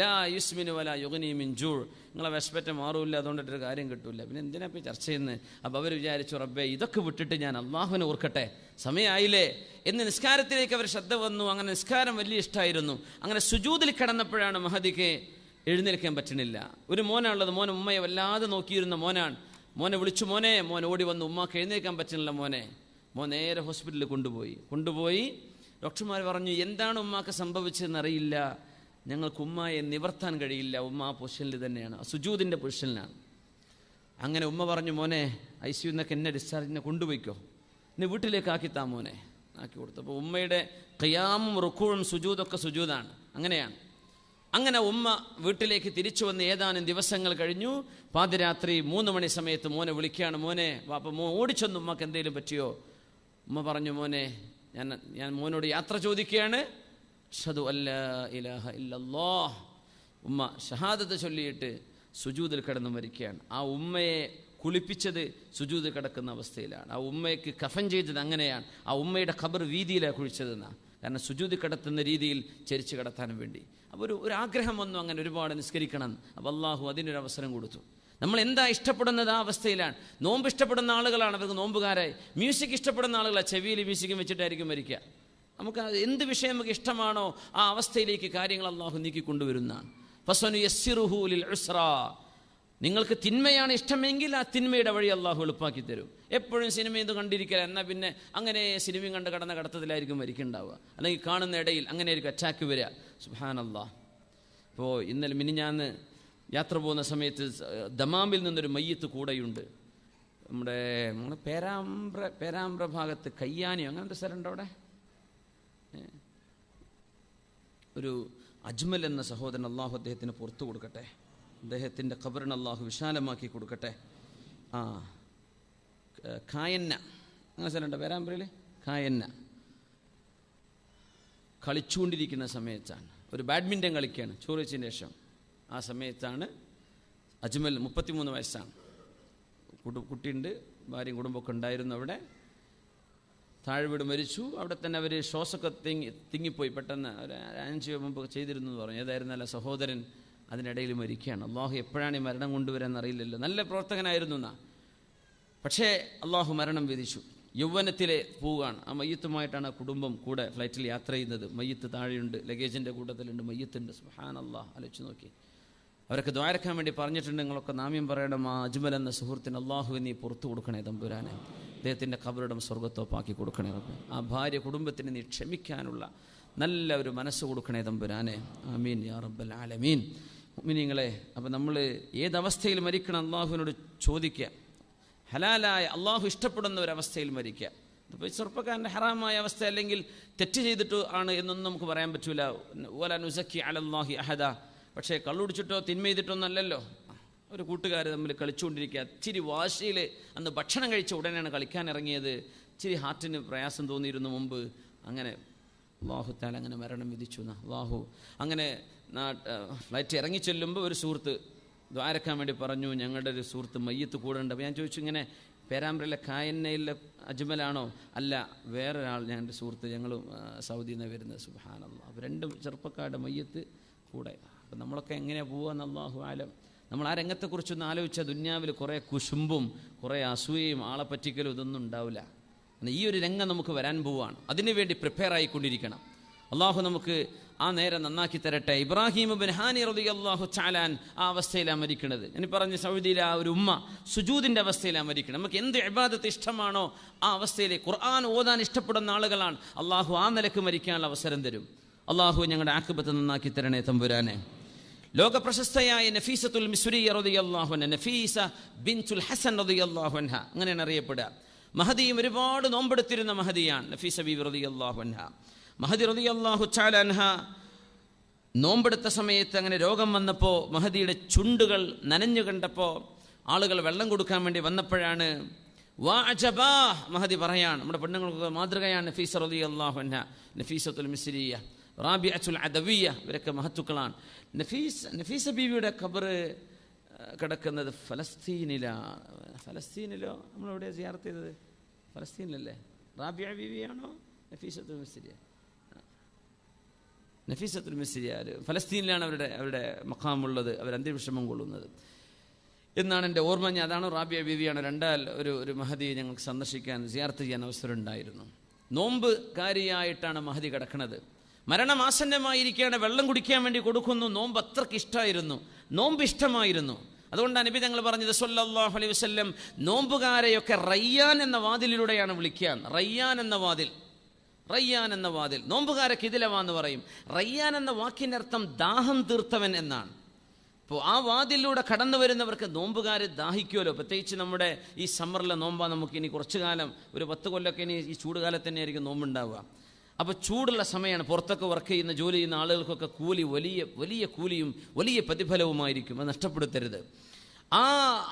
ലാ യുസ്മിനു വലാ യുഗ്നി മിൻ ജൂ. നിങ്ങളെ വിശപ്പറ്റ മാറൂല്ല, അതുകൊണ്ടിട്ടൊരു കാര്യം കിട്ടൂല, പിന്നെ എന്തിനാ ഇപ്പോൾ ചർച്ച ചെയ്യുന്നത്. അപ്പോൾ അവർ വിചാരിച്ചു, റബ്ബേ ഇതൊക്കെ വിട്ടിട്ട് ഞാൻ അള്ളാഹുവിനെ ഓർക്കട്ടെ, സമയമായില്ലേ എന്ന് നിസ്കാരത്തിലേക്ക് അവർ ശ്രദ്ധ വന്നു. അങ്ങനെ നിസ്കാരം വലിയ ഇഷ്ടമായിരുന്നു. അങ്ങനെ സുജൂദിൽ കിടന്നപ്പോഴാണ് മഹദിക്ക് എഴുന്നേൽക്കാൻ പറ്റണില്ല. ഒരു മോനാണുള്ളത്, മോൻ ഉമ്മയെ വല്ലാതെ നോക്കിയിരുന്ന മോനാണ്. മോനെ വിളിച്ചു, മോൻ ഓടി വന്നു, ഉമ്മാക്ക് എഴുന്നേൽക്കാൻ പറ്റുന്നില്ല മോൻ നേരെ ഹോസ്പിറ്റലിൽ കൊണ്ടുപോയി ഡോക്ടർമാർ പറഞ്ഞു, എന്താണ് ഉമ്മാക്ക് സംഭവിച്ചതെന്നറിയില്ല, ഞങ്ങൾക്ക് ഉമ്മയെ നിവർത്താൻ കഴിയില്ല, ഉമ്മ ആ പൊസിഷനിൽ തന്നെയാണ്, സുജൂദിൻ്റെ പൊസിഷനിലാണ്. അങ്ങനെ ഉമ്മ പറഞ്ഞു, മോനെ ICU എന്നൊക്കെ എന്നെ ഡിസ്ചാർജിനെ കൊണ്ടുപോയിക്കോ, എന്നെ വീട്ടിലേക്ക് ആക്കിത്താ മോനെ. ആക്കി കൊടുത്തു. അപ്പോൾ ഉമ്മയുടെ ഖിയാമും റുക്കൂഴും സുജൂദൊക്കെ സുജൂദാണ്. അങ്ങനെയാണ്. അങ്ങനെ ഉമ്മ വീട്ടിലേക്ക് തിരിച്ചു വന്ന് ഏതാനും ദിവസങ്ങൾ കഴിഞ്ഞു. പാതിരാത്രി 3 മണി സമയത്ത് മോനെ വിളിക്കുകയാണ്, മോനെ വാപ്പ. ഓടിച്ചെന്ന് ഉമ്മക്ക് എന്തെങ്കിലും പറ്റിയോ? ഉമ്മ പറഞ്ഞു, മോനെ ഞാൻ മോനോട് യാത്ര ചോദിക്കുകയാണ്, അഷ്ഹദു അല്ലാ ഇലാഹ ഇല്ലല്ലാഹ്. ഉമ്മ ഷഹാദത്ത് ചൊല്ലിയിട്ട് സുജൂദിൽ കിടന്ന് മരിക്കുകയാണ്. ആ ഉമ്മയെ കുളിപ്പിച്ചത് സുജൂദിൽ കിടക്കുന്ന അവസ്ഥയിലാണ്. ആ ഉമ്മയ്ക്ക് കഫൻ ചെയ്തത് അങ്ങനെയാണ്. ആ ഉമ്മയുടെ ഖബർ വീതിയിലാണ് കുഴിച്ചതെന്നാണ്. കാരണം സുജൂദിൽ കിടത്തുന്ന രീതിയിൽ ചരിച്ച് കിടത്താനും വേണ്ടി. അപ്പോൾ ഒരു ആഗ്രഹം വന്നു, അങ്ങനെ ഒരുപാട് നിസ്കരിക്കണം. അപ്പോൾ അള്ളാഹു അതിനൊരു അവസരം കൊടുത്തു. നമ്മൾ എന്താ ഇഷ്ടപ്പെടുന്നത് ആ അവസ്ഥയിലാണ്. നോമ്പ് ഇഷ്ടപ്പെടുന്ന ആളുകളാണ് അവർക്ക് നോമ്പുകാരായി. മ്യൂസിക് ഇഷ്ടപ്പെടുന്ന ആളുകളാണ് ചെവിയിൽ മ്യൂസിക്കും വെച്ചിട്ടായിരിക്കും മരിക്കുക. നമുക്ക് എന്ത് വിഷയം നമുക്ക് ഇഷ്ടമാണോ ആ അവസ്ഥയിലേക്ക് കാര്യങ്ങൾ അള്ളാഹു നീക്കി കൊണ്ടുവരുന്നതാണ്. ഫസനുയസ്സിറുഹു ലിൽ ഉസ്റാ. നിങ്ങൾക്ക് തിന്മയാണ് ഇഷ്ടമെങ്കിൽ ആ തിന്മയുടെ വഴി അള്ളാഹു എളുപ്പാക്കി തരും. എപ്പോഴും സിനിമ ഇത് കണ്ടിരിക്കുക, എന്നാൽ പിന്നെ അങ്ങനെ സിനിമയും കണ്ട് കടന്ന കടത്തത്തിലായിരിക്കും മരിക്കുന്നുണ്ടാവുക. അല്ലെങ്കിൽ കാണുന്ന ഇടയിൽ അങ്ങനെ ആയിരിക്കും അറ്റാക്ക് വരിക. സുബ്ഹാനല്ലാഹ്. ഇപ്പോൾ ഇന്നലെ മിനിഞ്ഞാന്ന് യാത്ര പോകുന്ന സമയത്ത് ദമാമിൽ നിന്നൊരു മയ്യത്ത് കൂടെയുണ്ട്. നമ്മുടെ പേരാമ്പ്ര ഭാഗത്ത് കയ്യാനിയോ അങ്ങനത്തെ സ്ഥലമുണ്ട്. അവിടെ ഒരു അജ്മൽ എന്ന സഹോദരൻ, അള്ളാഹു അദ്ദേഹത്തിന് പുറത്തു കൊടുക്കട്ടെ, അദ്ദേഹത്തിൻ്റെ ഖബറിന് അള്ളാഹു വിശാലമാക്കി കൊടുക്കട്ടെ. കായന്ന അങ്ങനെ സ്ഥലമുണ്ട് പേരാമ്പ്രയിൽ. കായന്ന കളിച്ചുകൊണ്ടിരിക്കുന്ന സമയത്താണ്, ഒരു ബാഡ്മിൻ്റൺ കളിക്കുകയാണ് ചോറ് വെച്ചതിന് ശേഷം. ആ സമയത്താണ് അജ്മൽ, 33 വയസ്സാണ്, കുട്ടിയുണ്ട്, ഭാര്യയും കുടുംബമൊക്കെ ഉണ്ടായിരുന്നു. അവിടെ താഴെ വീട് മരിച്ചു. അവിടെ തന്നെ അവർ ശ്വാസമൊക്കെ തിങ്ങിപ്പോയി. പെട്ടെന്ന് ഒരു 5 മുമ്പ് ചെയ്തിരുന്നു എന്ന് പറഞ്ഞു. ഏതായിരുന്നല്ല സഹോദരൻ അതിനിടയിൽ മരിക്കുകയാണ്. അള്ളാഹു എപ്പോഴാണ് ഈ മരണം കൊണ്ടുവരാൻ അറിയില്ലല്ലോ. നല്ല പ്രവർത്തകനായിരുന്നു എന്നാ, പക്ഷേ അള്ളാഹു മരണം വിധിച്ചു. യൗവനത്തിലെ പോവുകയാണ്. ആ മയ്യത്തുമായിട്ടാണ് ആ കുടുംബം കൂടെ ഫ്ലൈറ്റിൽ യാത്ര ചെയ്യുന്നത്. മയ്യത്ത് താഴെയുണ്ട്, ലഗേജിൻ്റെ കൂട്ടത്തിലുണ്ട്, മയ്യത്തുണ്ട്. സുബ്ഹാനല്ലാഹ്, ആലോചിച്ച് നോക്കി. അവരൊക്കെ ദ്വാരക്കാൻ വേണ്ടി പറഞ്ഞിട്ടുണ്ട്, നിങ്ങളൊക്കെ നാമ്യം പറയണം, ആ അജ്മൽ എന്ന സുഹൃത്തിന് അള്ളാഹു നീ പുറത്തു കൊടുക്കണേ തമ്പുരാനെ, അദ്ദേഹത്തിൻ്റെ ഖബറിടം സ്വർഗ്ഗത്തോപ്പാക്കി കൊടുക്കണേ റബ്ബേ. ആ ഭാര്യ കുടുംബത്തിന് നീ ക്ഷമിക്കാനുള്ള നല്ല ഒരു മനസ്സ് കൊടുക്കണേ തമ്പുരാനെ. ആമീൻ യാ റബ്ബൽ ആലമീൻ. മുഅ്മിനീങ്ങളെ, അപ്പോൾ നമ്മൾ ഏതവസ്ഥയിൽ മരിക്കണം അള്ളാഹുവിനോട് ചോദിക്കുക. ഹലാലായ അള്ളാഹു ഇഷ്ടപ്പെടുന്ന ഒരവസ്ഥയിൽ മരിക്കുക. ഇപ്പോൾ ചെറുപ്പക്കാരൻ്റെ ഹറാമായ അവസ്ഥ അല്ലെങ്കിൽ തെറ്റ് ചെയ്തിട്ട് ആണ് എന്നൊന്നും നമുക്ക് പറയാൻ പറ്റൂല. വലാ നുസക്കി അലല്ലാഹി അഹദ. പക്ഷേ കള്ളുടിച്ചിട്ടോ തിന്മ ചെയ്തിട്ടൊന്നും അല്ലല്ലോ. ഒരു കൂട്ടുകാർ തമ്മിൽ കളിച്ചുകൊണ്ടിരിക്കുക, ഇച്ചിരി വാശിയിൽ അന്ന് ഭക്ഷണം കഴിച്ച ഉടനെയാണ് കളിക്കാൻ ഇറങ്ങിയത്. ഇച്ചിരി ഹാർട്ടിന് പ്രയാസം തോന്നിയിരുന്നു മുമ്പ്. അങ്ങനെ അള്ളാഹു താല അങ്ങനെ മരണം വിധിച്ചു. അള്ളാഹു അങ്ങനെ ഫ്ലൈറ്റ് ഇറങ്ങി ചെല്ലുമ്പോൾ ഒരു സുഹൃത്ത് ദ്വാരക്കാൻ വേണ്ടി പറഞ്ഞു, ഞങ്ങളുടെ ഒരു സുഹൃത്ത് മയ്യത്ത് കൂടെ ഉണ്ട്. അപ്പോൾ ഞാൻ ചോദിച്ചു, ഇങ്ങനെ പേരാമ്പ്രയിലെ കായന്നയിലെ അജ്മലാണോ? അല്ല, വേറൊരാൾ, ഞങ്ങളുടെ സുഹൃത്ത്, ഞങ്ങൾ സൗദിയിൽ നിന്ന് വരുന്നത്. സുബ്ഹാനല്ലാഹ്. അപ്പോൾ 2 ചെറുപ്പക്കാരുടെ മയ്യത്ത് കൂടെ. അപ്പം നമ്മളൊക്കെ എങ്ങനെയാണ് പോവുകയെന്ന് അല്ലാഹു ആലം. നമ്മൾ ആ രംഗത്തെക്കുറിച്ചൊന്ന് ആലോചിച്ചാൽ ദുന്യാവിൽ കുറേ കുശുമ്പും കുറേ അസൂയയും ആളെ പറ്റിക്കലും ഇതൊന്നും ഉണ്ടാവില്ല. ഈ ഒരു രംഗം നമുക്ക് വരാൻ പോവുകയാണ്. അതിനുവേണ്ടി പ്രിപ്പയർ ആയിക്കൊണ്ടിരിക്കണം. അള്ളാഹു നമുക്ക് ആ നേരം നന്നാക്കി തരട്ടെ. ഇബ്രാഹിം ഇബ്നു ഹാനി റളിയല്ലാഹു തആല ആ അവസ്ഥയിലാണ് മരിക്കുന്നത്. ഞാൻ പറഞ്ഞ സൗദിയിലെ ആ ഒരു ഉമ്മ സുജൂദിൻ്റെ അവസ്ഥയിലാണ് മരിക്കുന്നത്. നമുക്ക് എന്ത് ഇബാദത്ത് ഇഷ്ടമാണോ ആ അവസ്ഥയിൽ ഖുർആൻ ഓതാൻ ഇഷ്ടപ്പെടുന്ന ആളുകളാണ്. അള്ളാഹു ആ നിലക്ക് മരിക്കാനുള്ള അവസരം തരും. അള്ളാഹു ഞങ്ങളുടെ ആഖിബത്ത് നന്നാക്കി തരണേ തമ്പുരാനെ. ലോക പ്രശസ്തയായ നഫീസത്തുൽ മിസ്രിയ റളിയല്ലാഹു അൻഹ, നഫീസ ബിൻതുൽ ഹസൻ റളിയല്ലാഹു അൻഹ, അങ്ങനെയാണ് അറിയപ്പെടുക. മഹദിയും ഒരുപാട് നോമ്പെടുത്തിരുന്ന മഹദിയാണ് നഫീസ ബീവി റളിയല്ലാഹു അൻഹ. മഹദി റളിയല്ലാഹു തആല അൻഹ നോമ്പെടുത്ത സമയത്ത് അങ്ങനെ രോഗം വന്നപ്പോൾ മഹദിയുടെ ചുണ്ടുകൾ നനഞ്ഞു കണ്ടപ്പോൾ ആളുകൾ വെള്ളം കൊടുക്കാൻ വേണ്ടി വന്നപ്പോഴാണ് വഅജബാ മഹദി പറയാണ്, നമ്മുടെ പെണ്ണുങ്ങൾക്ക് മാതൃകയാണ് നഫീസ റളിയല്ലാഹു അൻഹ, നഫീസത്തുൽ മിസ്രിയ, റാബിഅത്തുൽ അദവിയ, ഇവരൊക്കെ മഹത്തുക്കളാണ്. നഫീസ ബീവിയുടെ ഖബർ കിടക്കുന്നത് ഫലസ്തീനിലോ നമ്മളെവിടെയാണ് സിയാറത്ത് ചെയ്തത്? ഫലസ്തീനിലല്ലേ? റാബിയ ബീവിയാണോ നഫീസത്തുൽ മിസ്രിയ? നഫീസത്തുൽ മിസ്രിയ ഫലസ്തീനിലാണ് അവരുടെ മഖാമുള്ളത്, അവർ അന്ത്യവിഷമം കൊള്ളുന്നത് എന്നാണ് എൻ്റെ ഓർമ്മ. ഞാൻ അതാണ് റാബിയ ബീവിയാണ്. ഒരു മഹദിയെ ഞങ്ങൾക്ക് സന്ദർശിക്കാൻ സിയാറത്ത് ചെയ്യാൻ അവസരം ഉണ്ടായിരുന്നു. നോമ്പ് കാരിയായിട്ടാണ് മഹദി കിടക്കുന്നത്. മരണമാസന്നമായിരിക്കുകയാണ്. വെള്ളം കുടിക്കാൻ വേണ്ടി കൊടുക്കുന്നു. നോമ്പ് അത്രയ്ക്ക് ഇഷ്ടമായിരുന്നു, നോമ്പ് ഇഷ്ടമായിരുന്നു. അതുകൊണ്ടാണ് നബി തങ്ങൾ പറഞ്ഞത് സല്ലല്ലാഹു അലൈഹി വസല്ലം നോമ്പുകാരെയൊക്കെ റയ്യാൻ എന്ന വാതിലിലൂടെയാണ് വിളിക്കാൻ. റയ്യാൻ എന്ന വാതിൽ നോമ്പുകാരൊക്കെ ഇതിലവാന്ന് പറയും. റയ്യാൻ എന്ന വാക്കിൻ്റെ അർത്ഥം ദാഹം തീർത്തവൻ എന്നാണ്. അപ്പോൾ ആ വാതിലൂടെ കടന്നു വരുന്നവർക്ക് നോമ്പുകാർ ദാഹിക്കുമല്ലോ. പ്രത്യേകിച്ച് നമ്മുടെ ഈ സമ്മറിലെ നോമ്പാ. നമുക്ക് ഇനി കുറച്ചു കാലം, ഒരു 10 കൊല്ലമൊക്കെ ഇനി ഈ ചൂടുകാലത്ത് തന്നെയായിരിക്കും നോമ്പുണ്ടാവുക. അപ്പോൾ ചൂടുള്ള സമയമാണ്. പുറത്തൊക്കെ വർക്ക് ചെയ്യുന്ന ജോലി ചെയ്യുന്ന ആളുകൾക്കൊക്കെ കൂലി വലിയ കൂലിയും വലിയ പ്രതിഫലവുമായിരിക്കും. അത് നഷ്ടപ്പെടുത്തരുത്. ആ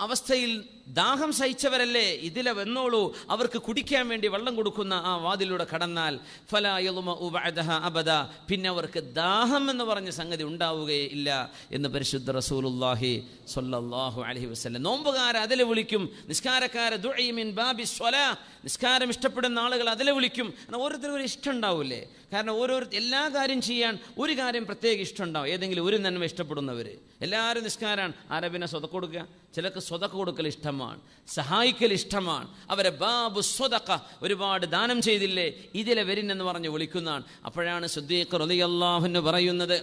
അവസ്ഥയിൽ ദാഹം സഹിച്ചവരല്ലേ ഇതിലെ വന്നോളൂ, അവർക്ക് കുടിക്കാൻ വേണ്ടി വെള്ളം കൊടുക്കുന്ന ആ വാതിലൂടെ കടന്നാൽ ഫലാ യളുമഉ ബഅദഹ അബദ, പിന്നെ അവർക്ക് ദാഹം എന്ന് പറഞ്ഞ സംഗതി ഉണ്ടാവുകയേ ഇല്ല എന്ന് പരിശുദ്ധ റസൂലുള്ളാഹി സ്വല്ലല്ലാഹു അലൈഹി വസല്ലം. നോമ്പുകാരെ അതിലെ വിളിക്കും, നിസ്കാരക്കാരെ ദുഇ മിൻ ബാബി സ്വലാ, നിസ്കാരം ഇഷ്ടപ്പെടുന്ന ആളുകൾ അതിലെ വിളിക്കും. ഓരോരുത്തരും ഒരു ഇഷ്ടം ഉണ്ടാവില്ലേ? കാരണം എല്ലാ കാര്യം ചെയ്യാൻ ഒരു കാര്യം പ്രത്യേക ഇഷ്ടം ഉണ്ടാവും. ഏതെങ്കിലും ഒരു നന്മ ഇഷ്ടപ്പെടുന്നവർ എല്ലാവരും നിസ്കാരാണ്. ആരബിനെ സ്വതക്ക കൊടുക്കുക, ചിലർക്ക് സ്വതക്ക കൊടുക്കൽ ഇഷ്ടമാണ്, സഹായിക്കൽ ഇഷ്ടമാണ്. അവരെ ബാബു സ്വതക്ക, ഒരുപാട് ദാനം ചെയ്തില്ലേ ഇതിലെ വരിൻ എന്ന് പറഞ്ഞ് വിളിക്കുന്നതാണ്. അപ്പോഴാണ് സിദ്ദീഖ് റളിയല്ലാഹു അൻഹു പറയുന്നത്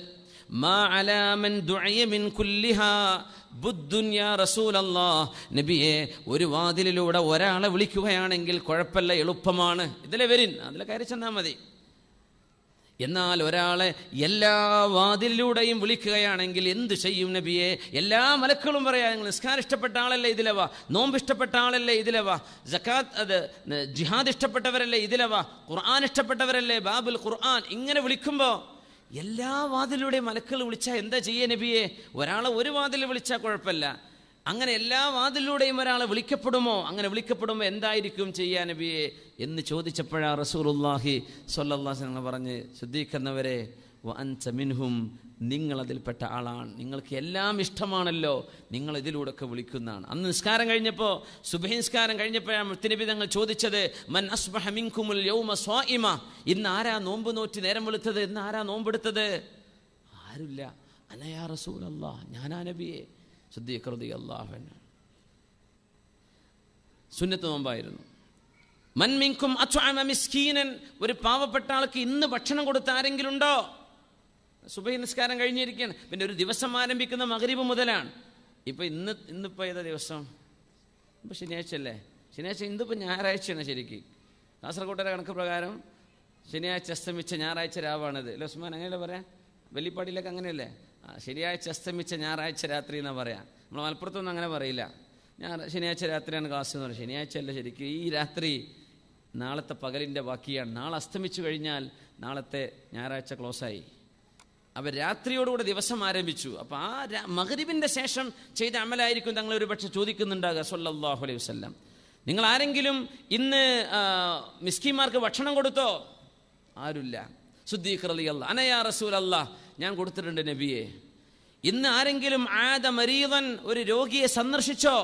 മാ അലാ മൻ ദുഇയ മിൻ കുല്ലിഹാ ബുദ്ദുൻ യാ റസൂലല്ലാഹ്, നബിയെ ഒരു വാതിലിലൂടെ ഒരാളെ വിളിക്കുകയാണെങ്കിൽ കുഴപ്പമില്ല, എളുപ്പമാണ്, ഇതിലെ വരിൻ, അതിലെ കയറി ചെന്നാൽ മതി. എന്നാൽ ഒരാളെ എല്ലാ വാതിലിലൂടെയും വിളിക്കുകയാണെങ്കിൽ എന്ത് ചെയ്യും നബിയെ? എല്ലാ മലക്കളും പറയാ, നിങ്ങൾ നിസ്കാരം ഇഷ്ടപ്പെട്ട ആളല്ലേ ഇതിലവാ, നോമ്പ് ഇഷ്ടപ്പെട്ട ആളല്ലേ ഇതിലവാ, സക്കാത്ത് ജിഹാദ് ഇഷ്ടപ്പെട്ടവരല്ലേ ഇതിലവാ, ഖുർആൻ ഇഷ്ടപ്പെട്ടവരല്ലേ, ബാബുൽ ഖുർആൻ. ഇങ്ങനെ വിളിക്കുമ്പോൾ എല്ലാ വാതിലൂടെയും മലക്കൾ വിളിച്ചാൽ എന്താ ചെയ്യേ നബിയെ? ഒരാളെ ഒരു വാതിൽ വിളിച്ചാൽ കുഴപ്പമില്ല, അങ്ങനെ എല്ലാ വാതിലൂടെയും ഒരാളെ വിളിക്കപ്പെടുമോ? അങ്ങനെ വിളിക്കപ്പെടുമ്പോൾ എന്തായിരിക്കും ചെയ്യാ നബിയെ എന്ന് ചോദിച്ചപ്പോഴാണ് റസൂലുള്ളാഹി സ്വല്ലല്ലാഹു അലൈഹി വസല്ലം പറഞ്ഞ്, സിദ്ദീഖ് വഅൻത മിൻഹും, നിങ്ങളതിൽപ്പെട്ട ആളാണ്, നിങ്ങൾക്ക് എല്ലാം ഇഷ്ടമാണല്ലോ, നിങ്ങൾ ഇതിലൂടെയൊക്കെ വിളിക്കുന്നതാണ്. അന്ന് നിസ്കാരം കഴിഞ്ഞപ്പോൾ, സുബ്ഹി നിസ്കാരം കഴിഞ്ഞപ്പോഴാണ് മുത്തുനബി തങ്ങൾ ചോദിച്ചത് മൻ അസ്ബഹ മിൻകുമുൽ യൗമ സ്വായിമ, ഇന്ന് ആരാ നോമ്പ് നോറ്റ് നേരം വെളുത്തത്, ഇന്ന് ആരാ നോമ്പെടുത്തത്? ആരുമില്ല. അന യാ റസൂലല്ലാഹ്, ഞാനാ നബിയെ. സിദ്ദീഖ് റളിയല്ലാഹു അൻഹു സുന്നത്ത് നോമ്പായിരുന്നു. മൻ മിൻകും അത്അമ മിസ്കീനൻ, ഒരു പാവപ്പെട്ട ആൾക്ക് ഇന്ന് ഭക്ഷണം കൊടുത്ത ആരെങ്കിലും ഉണ്ടോ? സുബഹി നിസ്കാരം കഴിഞ്ഞിരിക്കുകയാണ്. പിന്നെ ഒരു ദിവസം ആരംഭിക്കുന്ന മഗ്രിബ് മുതലാണ്. ഇപ്പം ഇന്നിപ്പോൾ ഏതാ ദിവസം? ഇപ്പം ശനിയാഴ്ച അല്ലേ? ശനിയാഴ്ച, ഇന്നിപ്പോൾ ഞായറാഴ്ചയാണ് ശരിക്ക്. കാസർഗോട്ടെ കണക്ക് പ്രകാരം ശനിയാഴ്ച അസ്തമിച്ച ഞായറാഴ്ച രാവാണിത് അല്ലേ ഉസ്മാൻ? അങ്ങനെയല്ലേ പറയാം? വെള്ളിപ്പാടിയിലൊക്കെ അങ്ങനെയല്ലേ? ശനിയാഴ്ച അസ്തമിച്ച ഞായറാഴ്ച രാത്രി എന്നാ പറയാം. നമ്മൾ മലപ്പുറത്തൊന്നും അങ്ങനെ പറയില്ല. ശനിയാഴ്ച രാത്രിയാണ് ക്ലാസ് എന്ന് പറയും. ശനിയാഴ്ച അല്ല ശരിക്കും, ഈ രാത്രി നാളത്തെ പകലിൻ്റെ ബാക്കിയാണ്. നാളെ അസ്തമിച്ചു കഴിഞ്ഞാൽ നാളത്തെ ഞായറാഴ്ച ക്ലോസായി. അവർ രാത്രിയോടുകൂടെ ദിവസം ആരംഭിച്ചു. അപ്പോൾ ആ മഗ്രിബിൻ്റെ ശേഷം ചെയ്ത അമലായിരിക്കും തങ്ങൾ ഒരു പക്ഷെ ചോദിക്കുന്നുണ്ടാകുക സ്വല്ലല്ലാഹു അലൈഹി വസല്ലം. നിങ്ങൾ ആരെങ്കിലും ഇന്ന് മിസ്കീന്മാർക്ക് ഭക്ഷണം കൊടുത്തോ? ആരുമില്ല. സിദ്ദീഖ് റളിയല്ലാഹു അന യാ റസൂലല്ലാഹ്, ഞാൻ കൊടുത്തിട്ടുണ്ട് നബിയെ. ഇന്ന് ആരെങ്കിലും ആദ മരീദൻ, ഒരു രോഗിയെ സന്ദർശിച്ചോ?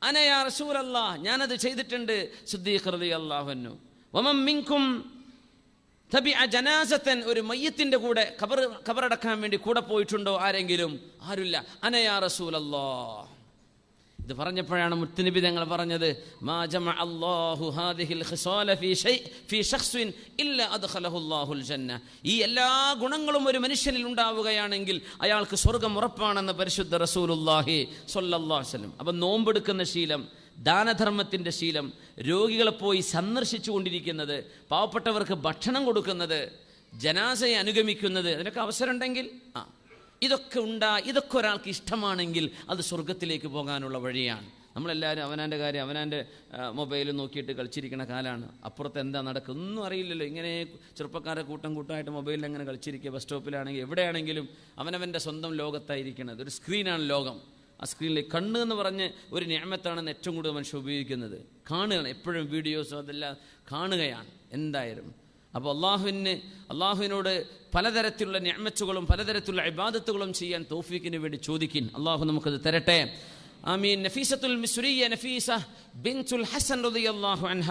അന യാ റസൂലല്ലാഹ്, ഞാനത് ചെയ്തിട്ടുണ്ട്. സിദ്ദീഖ് റളിയല്ലാഹു അൻഹു വമൻ മിൻകും തബിഅ ജനാസതൻ, ഒരു മയ്യത്തിന്റെ കൂടെ ഖബറടക്കാൻ വേണ്ടി കൂടെ പോയിട്ടുണ്ടോ ആരെങ്കിലും? ആരുമില്ല. അന യാ റസൂലല്ലാഹ്. ഇത് പറഞ്ഞപ്പോഴാണ് മുത്തുനബി തങ്ങൾ പറഞ്ഞത്, മാ ജമഅ അല്ലാഹു ഹാദിഹിൽ ഖിസാല ഫീ ശഖ്സിൻ ഇല്ലാ അദ്ഖലഹു അല്ലാഹുൽ ജന്ന. ഈ എല്ലാ ഗുണങ്ങളും ഒരു മനുഷ്യനിൽ ഉണ്ടാവുകയാണെങ്കിൽ അയാൾക്ക് സ്വർഗ്ഗം ഉറപ്പാണെന്ന് പരിശുദ്ധ റസൂലുള്ളാഹി സ്വല്ലല്ലാഹു അലൈഹി വസല്ലം. അപ്പം നോമ്പെടുക്കുന്ന ശീലം, ദാനധർമ്മത്തിൻ്റെ ശീലം, രോഗികളെ പോയി സന്ദർശിച്ചു കൊണ്ടിരിക്കുന്നത്, പാവപ്പെട്ടവർക്ക് ഭക്ഷണം കൊടുക്കുന്നത്, ജനാസയെ അനുഗമിക്കുന്നത്, അതിനൊക്കെ അവസരം ഉണ്ടെങ്കിൽ ഇതൊക്കെ ഒരാൾക്ക് ഇഷ്ടമാണെങ്കിൽ അത് സ്വർഗത്തിലേക്ക് പോകാനുള്ള വഴിയാണ്. നമ്മളെല്ലാവരും അവനാൻ്റെ കാര്യം അവനാൻ്റെ മൊബൈൽ നോക്കിയിട്ട് കളിച്ചിരിക്കുന്ന കാലമാണ്. അപ്പുറത്ത് എന്താ നടക്കുക ഒന്നും അറിയില്ലല്ലോ. ഇങ്ങനെ ചെറുപ്പക്കാരെ കൂട്ടമായിട്ട് മൊബൈലിൽ അങ്ങനെ കളിച്ചിരിക്കുക. ബസ് സ്റ്റോപ്പിലാണെങ്കിൽ എവിടെയാണെങ്കിലും അവനവൻ്റെ സ്വന്തം ലോകത്തായിരിക്കണത്. ഒരു സ്ക്രീനാണ് ലോകം. ആ സ്ക്രീനിൽ കണ്ണ് എന്ന് പറഞ്ഞ് ഒരു നിഅമത്താണെന്ന് ഏറ്റവും കൂടുതൽ മനുഷ്യൻ ഉപയോഗിക്കുന്നത്. കാണുകയാണ്, എപ്പോഴും വീഡിയോസും അതെല്ലാം കാണുകയാണ് എന്തായാലും. അപ്പോൾ അള്ളാഹുവിനോട് പലതരത്തിലുള്ള നിഅമത്തുകളും പലതരത്തിലുള്ള ഇബാദത്തുകളും ചെയ്യാൻ തൗഫീഖിന് വേണ്ടി ചോദിക്കിൻ. അള്ളാഹു നമുക്കത് തരട്ടെ. ആമീൻ. നഫീസത്തുൽ മിസ്രിയ നഫീസ ബിൻതുൽ ഹസൻ റളിയല്ലാഹു അൻഹ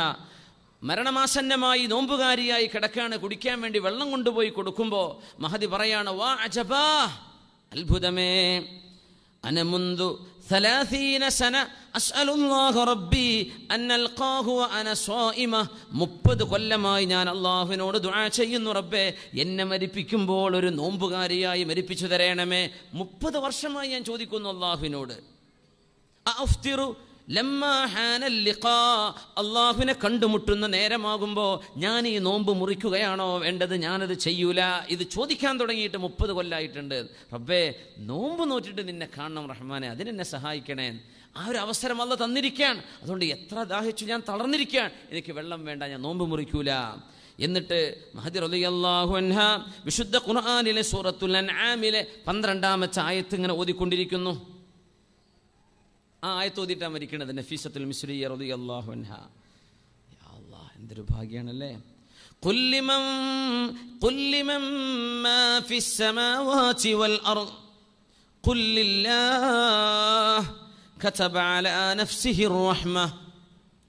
മരണമാസന്നമായി നോമ്പുകാരിയായി കിടക്കാണ്. കുടിക്കാൻ വേണ്ടി വെള്ളം കൊണ്ടുപോയി കൊടുക്കുമ്പോൾ മഹദി പറയാണ്, വാ അജബാ, അത്ഭുതമേ, അന മുൻദു 30 സന അസ്അലുല്ലാഹു റബ്ബി അൻ അൽഖാഹു വഅന സ്വായിമ. 30 കൊല്ലമായി ഞാൻ അള്ളാഹുവിനോട് ദുആ ചെയ്യുന്നു, റബ്ബേ എന്നെ മരിപ്പിക്കുമ്പോൾ ഒരു നോമ്പുകാരിയായി മരിപ്പിച്ചു തരണമേ. 30 വർഷമായി ഞാൻ ചോദിക്കുന്നു അള്ളാഹുവിനോട്. അഫ്തിറു ലമ്മാ ഹാനൽ ലിഖാ, അള്ളാഹുവിനെ കണ്ടുമുട്ടുന്ന നേരമാകുമ്പോൾ ഞാൻ ഈ നോമ്പ് മുറിക്കുകയാണോ വേണ്ടത്? ഞാനത് ചെയ്യൂല. ഇത് ചോദിക്കാൻ തുടങ്ങിയിട്ട് 30 കൊല്ലമായിട്ടുണ്ട്. റബ്ബേ നോമ്പ് നോറ്റിട്ട് നിന്നെ കാണണം റഹ്മാനെ, അതിനെന്നെ സഹായിക്കണേ. ആ ഒരു അവസരം അല്ലാഹു തന്നിരിക്കാൻ. അതുകൊണ്ട് എത്ര ദാഹിച്ചു, ഞാൻ തളർന്നിരിക്കാൻ, എനിക്ക് വെള്ളം വേണ്ട, ഞാൻ നോമ്പ് മുറിക്കൂല. എന്നിട്ട് മഹദി റളിയല്ലാഹു അൻഹ വിശുദ്ധ ഖുർആനിലെ സൂറത്തുൽ അൻആമിലെ 12ാമത്തെ ആയത്ത് ഇങ്ങനെ ഓതിക്കൊണ്ടിരിക്കുന്നു. ആ ആയത്ത് ഓതിയിട്ടാണ് മരിക്കണത് നഫീസത്തുൽ മിസ്രിയ റളിയല്ലാഹു അൻഹ. യാ അല്ലാഹ്, എന്തൊരു ഭാഗ്യാണല്ലേ. ഖുൽ ലിമൻ മാ ഫിസ് സമാവാതി വൽ അർദ് ഖുൽ ലില്ലാഹ് കതബ അലാ നഫ്സിഹിർ റഹ്മ.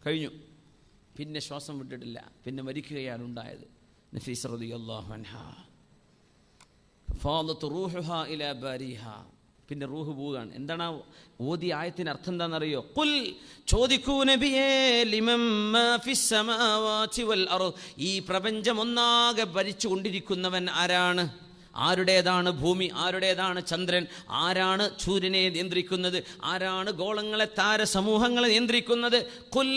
കഴിഞ്ഞു. പിന്നെ ശ്വാസം വിട്ടിട്ടില്ല. പിന്നെ മരിക്കുകയാണ് ഉണ്ടായത് നഫീസ റളിയല്ലാഹു അൻഹ. ഫാദത് റൂഹുഹാ ഇലാ ബാരിഹാ. പിന്നെ റൂഹ് പോവുകയാണ്. എന്താണ് ഓതി ആയത്തിന് അർത്ഥം എന്താണെന്നറിയോ? ഖുൽ, ചോദിക്കൂ നബിയേ, ലിമൻ മാ ഫിസ് സമാവാതി വൽ അർദ്, ഈ പ്രപഞ്ചം ഒന്നാകെ ഭരിച്ചു കൊണ്ടിരിക്കുന്നവൻ ആരാണ്? ആരുടേതാണ് ഭൂമി? ആരുടേതാണ് ചന്ദ്രൻ? ആരാണ് സൂര്യനെ നിയന്ത്രിക്കുന്നത്? ആരാണ് ഗോളങ്ങളെ, താരസമൂഹങ്ങളെ നിയന്ത്രിക്കുന്നത്? ഖുൽ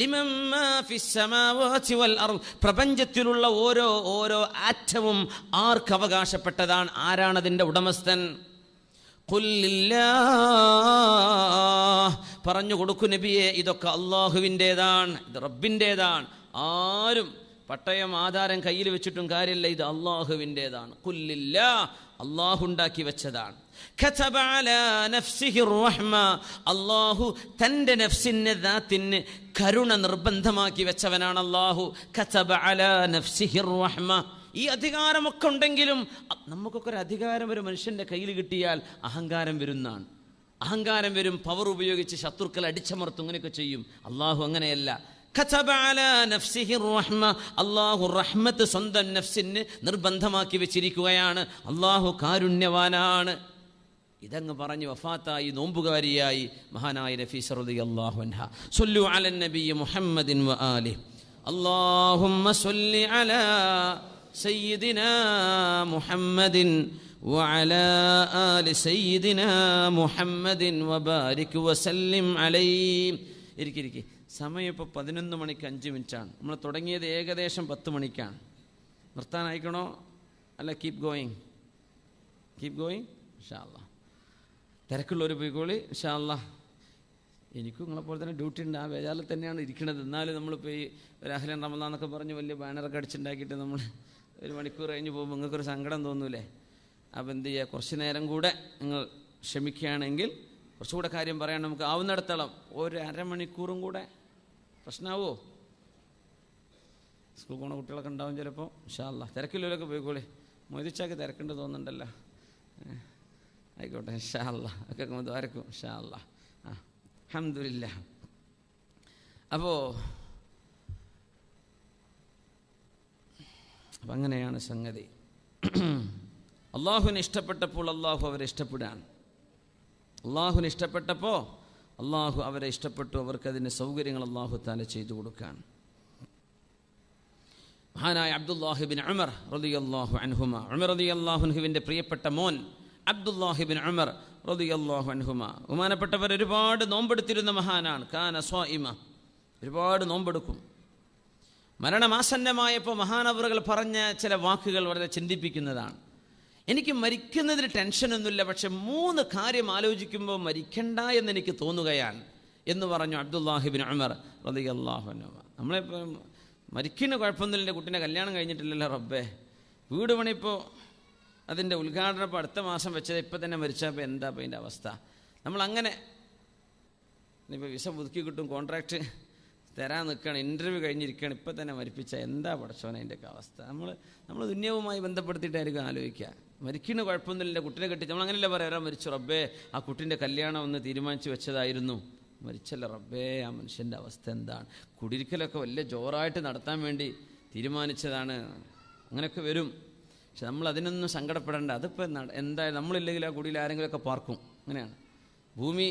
ലിമൻ മാ ഫിസ് സമാവാതി വൽ അർദ്, പ്രപഞ്ചത്തിലുള്ള ഓരോ ആറ്റവും ആർക്ക് അവകാശപ്പെട്ടതാണ്? ആരാണ് അതിൻ്റെ ഉടമസ്ഥൻ? ഖുൽ ലില്ലാഹ്, പറഞ്ഞു കൊടുക്കൂ നബിയെ, ഇതൊക്കെ അള്ളാഹുവിൻ്റേതാണ്, ഇത് റബ്ബിൻ്റേതാണ്. ആരും പട്ടയം ആധാരം കയ്യിൽ വെച്ചിട്ടും കാര്യമില്ല, ഇത് അള്ളാഹുവിൻ്റേതാണ്. ഖുൽ ലില്ലാഹ്, അള്ളാഹു ഉണ്ടാക്കി വെച്ചതാണ്. കതബ അലാ നഫ്സിഹിർ റഹ്മ, അള്ളാഹു തൻ്റെ നഫ്സിന് ദാത്തിന് കരുണ നിർബന്ധമാക്കി വെച്ചവനാണ് അള്ളാഹു. കതബ അലാ നഫ്സിഹിർ റഹ്മ. ഈ അധികാരമൊക്കെ ഉണ്ടെങ്കിലും നമുക്കൊക്കെ ഒരു അധികാരം ഒരു മനുഷ്യൻ്റെ കയ്യിൽ കിട്ടിയാൽ അഹങ്കാരം വരുന്നതാണ്. അഹങ്കാരം വരും, പവർ ഉപയോഗിച്ച് ശത്രുക്കളെ അടിച്ചമർത്തും, ഇങ്ങനെയൊക്കെ ചെയ്യും. അള്ളാഹു അങ്ങനെയല്ല. കതബ അലാ നഫ്സിഹിർ റഹ്മ, അള്ളാഹു റഹ്മത്ത് സ്വന്തം നഫ്സിന് നിർബന്ധമാക്കി വെച്ചിരിക്കുകയാണ്. അള്ളാഹു കാരുണ്യവാനാണ്. ഇതങ്ങ് പറഞ്ഞ് വഫാത്തായി നോമ്പുകാരിയായി മഹാനായ നഫീസ റളിയല്ലാഹു അൻഹ. സ്വല്ലു അലൻ നബിയ്യി മുഹമ്മദിൻ വ ആലിഹി. അല്ലാഹുമ്മ സ്വല്ലി അലാ സയ്യിദിനാ മുഹമ്മദിൻ വഅലാ ആലി സയ്യിദിനാ മുഹമ്മദിൻ വബാരിക് വസല്ലിം അലൈഹി. ഇരിക്കി. സമയം ഇപ്പോൾ 11 മണിക്ക് 5 മിനിറ്റാണ്. നമ്മൾ തുടങ്ങിയത് ഏകദേശം 10 മണിക്കാണ്. നിർത്താനായിക്കണോ അല്ല കീപ് ഗോയിങ് ഇൻഷാ അല്ലാഹ്. തിരക്കുള്ളവർ പോയിക്കോളി ഇൻഷാ അല്ലാഹ്. എനിക്കും നിങ്ങളെപ്പോലെ തന്നെ ഡ്യൂട്ടി ഉണ്ട്. ആ ബേജാറിൽ തന്നെയാണ് ഇരിക്കുന്നത്. എന്നാലും നമ്മളിപ്പോൾ ഈ ഒരു അഹ്ലൻ റമളാൻ എന്നൊക്കെ പറഞ്ഞ് വലിയ ബാനറൊക്കെ അടിച്ചുണ്ടാക്കിയിട്ട് നമ്മൾ 1 മണിക്കൂർ കഴിഞ്ഞ് പോകുമ്പോൾ നിങ്ങൾക്കൊരു സങ്കടം തോന്നൂലേ? അപ്പോൾ എന്ത് ചെയ്യുക, കുറച്ച് നേരം കൂടെ നിങ്ങൾ ക്ഷമിക്കുകയാണെങ്കിൽ കുറച്ചുകൂടെ കാര്യം പറയാൻ നമുക്ക് ആവുന്നിടത്തോളം ഒരു അരമണിക്കൂറും കൂടെ. പ്രശ്നമാവോ? സ്കൂൾ പോണ കുട്ടികളൊക്കെ ഉണ്ടാവും ചിലപ്പോൾ. ഇൻഷാ അല്ലാഹ്. തിരക്കില്ലൊക്കെ പോയിക്കോളി. മൊയ്തിച്ചാക്ക് തിരക്കുണ്ട് തോന്നുന്നുണ്ടല്ലോ. ആയിക്കോട്ടെ ഇൻഷാ അല്ലാഹ്. ഒക്കെ ദ്വാരക്കും ഇൻഷാ അല്ലാഹ്. അൽഹംദുലില്ലാഹ്. അപ്പോൾ അങ്ങനെയാണ് സംഗതി. അള്ളാഹുവിനെ ഇഷ്ടപ്പെട്ടപ്പോൾ അള്ളാഹു അവരെ ഇഷ്ടപ്പെടാൻ. അള്ളാഹുവിനെ ഇഷ്ടപ്പെട്ടപ്പോൾ അള്ളാഹു അവരെ ഇഷ്ടപ്പെട്ടു, അവർക്കതിൻ്റെ സൗകര്യങ്ങൾ അള്ളാഹു താല ചെയ്തു കൊടുക്കുകയാണ്. മഹാനായ അബ്ദുല്ലാഹിബിൻ ഉമർ റളിയല്ലാഹു അൻഹുമ, ഉമർ റളിയല്ലാഹു അൻഹുവിൻ്റെ പ്രിയപ്പെട്ട മോൻ അബ്ദുല്ലാഹിബിൻ ഉമർ റളിയല്ലാഹു അൻഹുമ, ബഹുമാനപ്പെട്ടവർ ഒരുപാട് നോമ്പെടുത്തിരുന്ന മഹാനാണ്. കാന സ്വാഇമ, ഒരുപാട് നോമ്പെടുക്കും. മരണമാസന്നമായപ്പോൾ മഹാനവറുകൾ പറഞ്ഞ ചില വാക്കുകൾ വളരെ ചിന്തിപ്പിക്കുന്നതാണ്. എനിക്ക് മരിക്കുന്നതിന് ടെൻഷനൊന്നുമില്ല, പക്ഷെ 3 കാര്യം ആലോചിക്കുമ്പോൾ മരിക്കണ്ട എന്നെനിക്ക് തോന്നുകയാണ് എന്ന് പറഞ്ഞു അബ്ദുല്ലാഹിബിൻ ഉമർ റളിയല്ലാഹു അൻഹു. നമ്മളിപ്പോൾ മരിക്കുന്ന കുഴപ്പമൊന്നുമില്ല, കുട്ടീൻ്റെ കല്യാണം കഴിഞ്ഞിട്ടില്ലല്ലോ റബ്ബേ, വീട് പണിപ്പോൾ അതിൻ്റെ ഉദ്ഘാടനം ഇപ്പോൾ അടുത്ത മാസം വെച്ചത് ഇപ്പം തന്നെ മരിച്ചപ്പോൾ എന്താ ഇപ്പോൾ അതിൻ്റെ അവസ്ഥ? നമ്മളങ്ങനെ ഇനിയിപ്പോൾ വിസ പുതുക്കി കിട്ടും, കോൺട്രാക്റ്റ് തരാൻ നിൽക്കുകയാണ്, ഇൻ്റർവ്യൂ കഴിഞ്ഞിരിക്കുകയാണ്, ഇപ്പം തന്നെ മരിപ്പിച്ച എന്താ പടച്ചോനെ അതിൻ്റെയൊക്കെ അവസ്ഥ? നമ്മൾ ദുന്യവുമായി ബന്ധപ്പെടുത്തിയിട്ടായിരിക്കും ആലോചിക്കുക. മരിക്കുന്ന കുഴപ്പമൊന്നുമില്ല, കുട്ടീനെ കെട്ടി നമ്മളങ്ങനെയല്ല പറയാം, ഒരാൾ മരിച്ചു റബ്ബേ ആ കുട്ടീൻ്റെ കല്യാണം ഒന്ന് തീരുമാനിച്ച് വെച്ചതായിരുന്നു, മരിച്ചല്ല റബ്ബേ ആ മനുഷ്യൻ്റെ അവസ്ഥ എന്താണ്? കുടിയിരിക്കലൊക്കെ വലിയ ജോറായിട്ട് നടത്താൻ വേണ്ടി തീരുമാനിച്ചതാണ്, അങ്ങനെയൊക്കെ വരും. പക്ഷെ നമ്മൾ അതിനൊന്നും സങ്കടപ്പെടേണ്ട. അതിപ്പോൾ എന്തായാലും നമ്മളില്ലെങ്കിൽ ആ കുടിയിൽ ആരെങ്കിലുമൊക്കെ പാർക്കും, അങ്ങനെയാണ്. ഭൂമി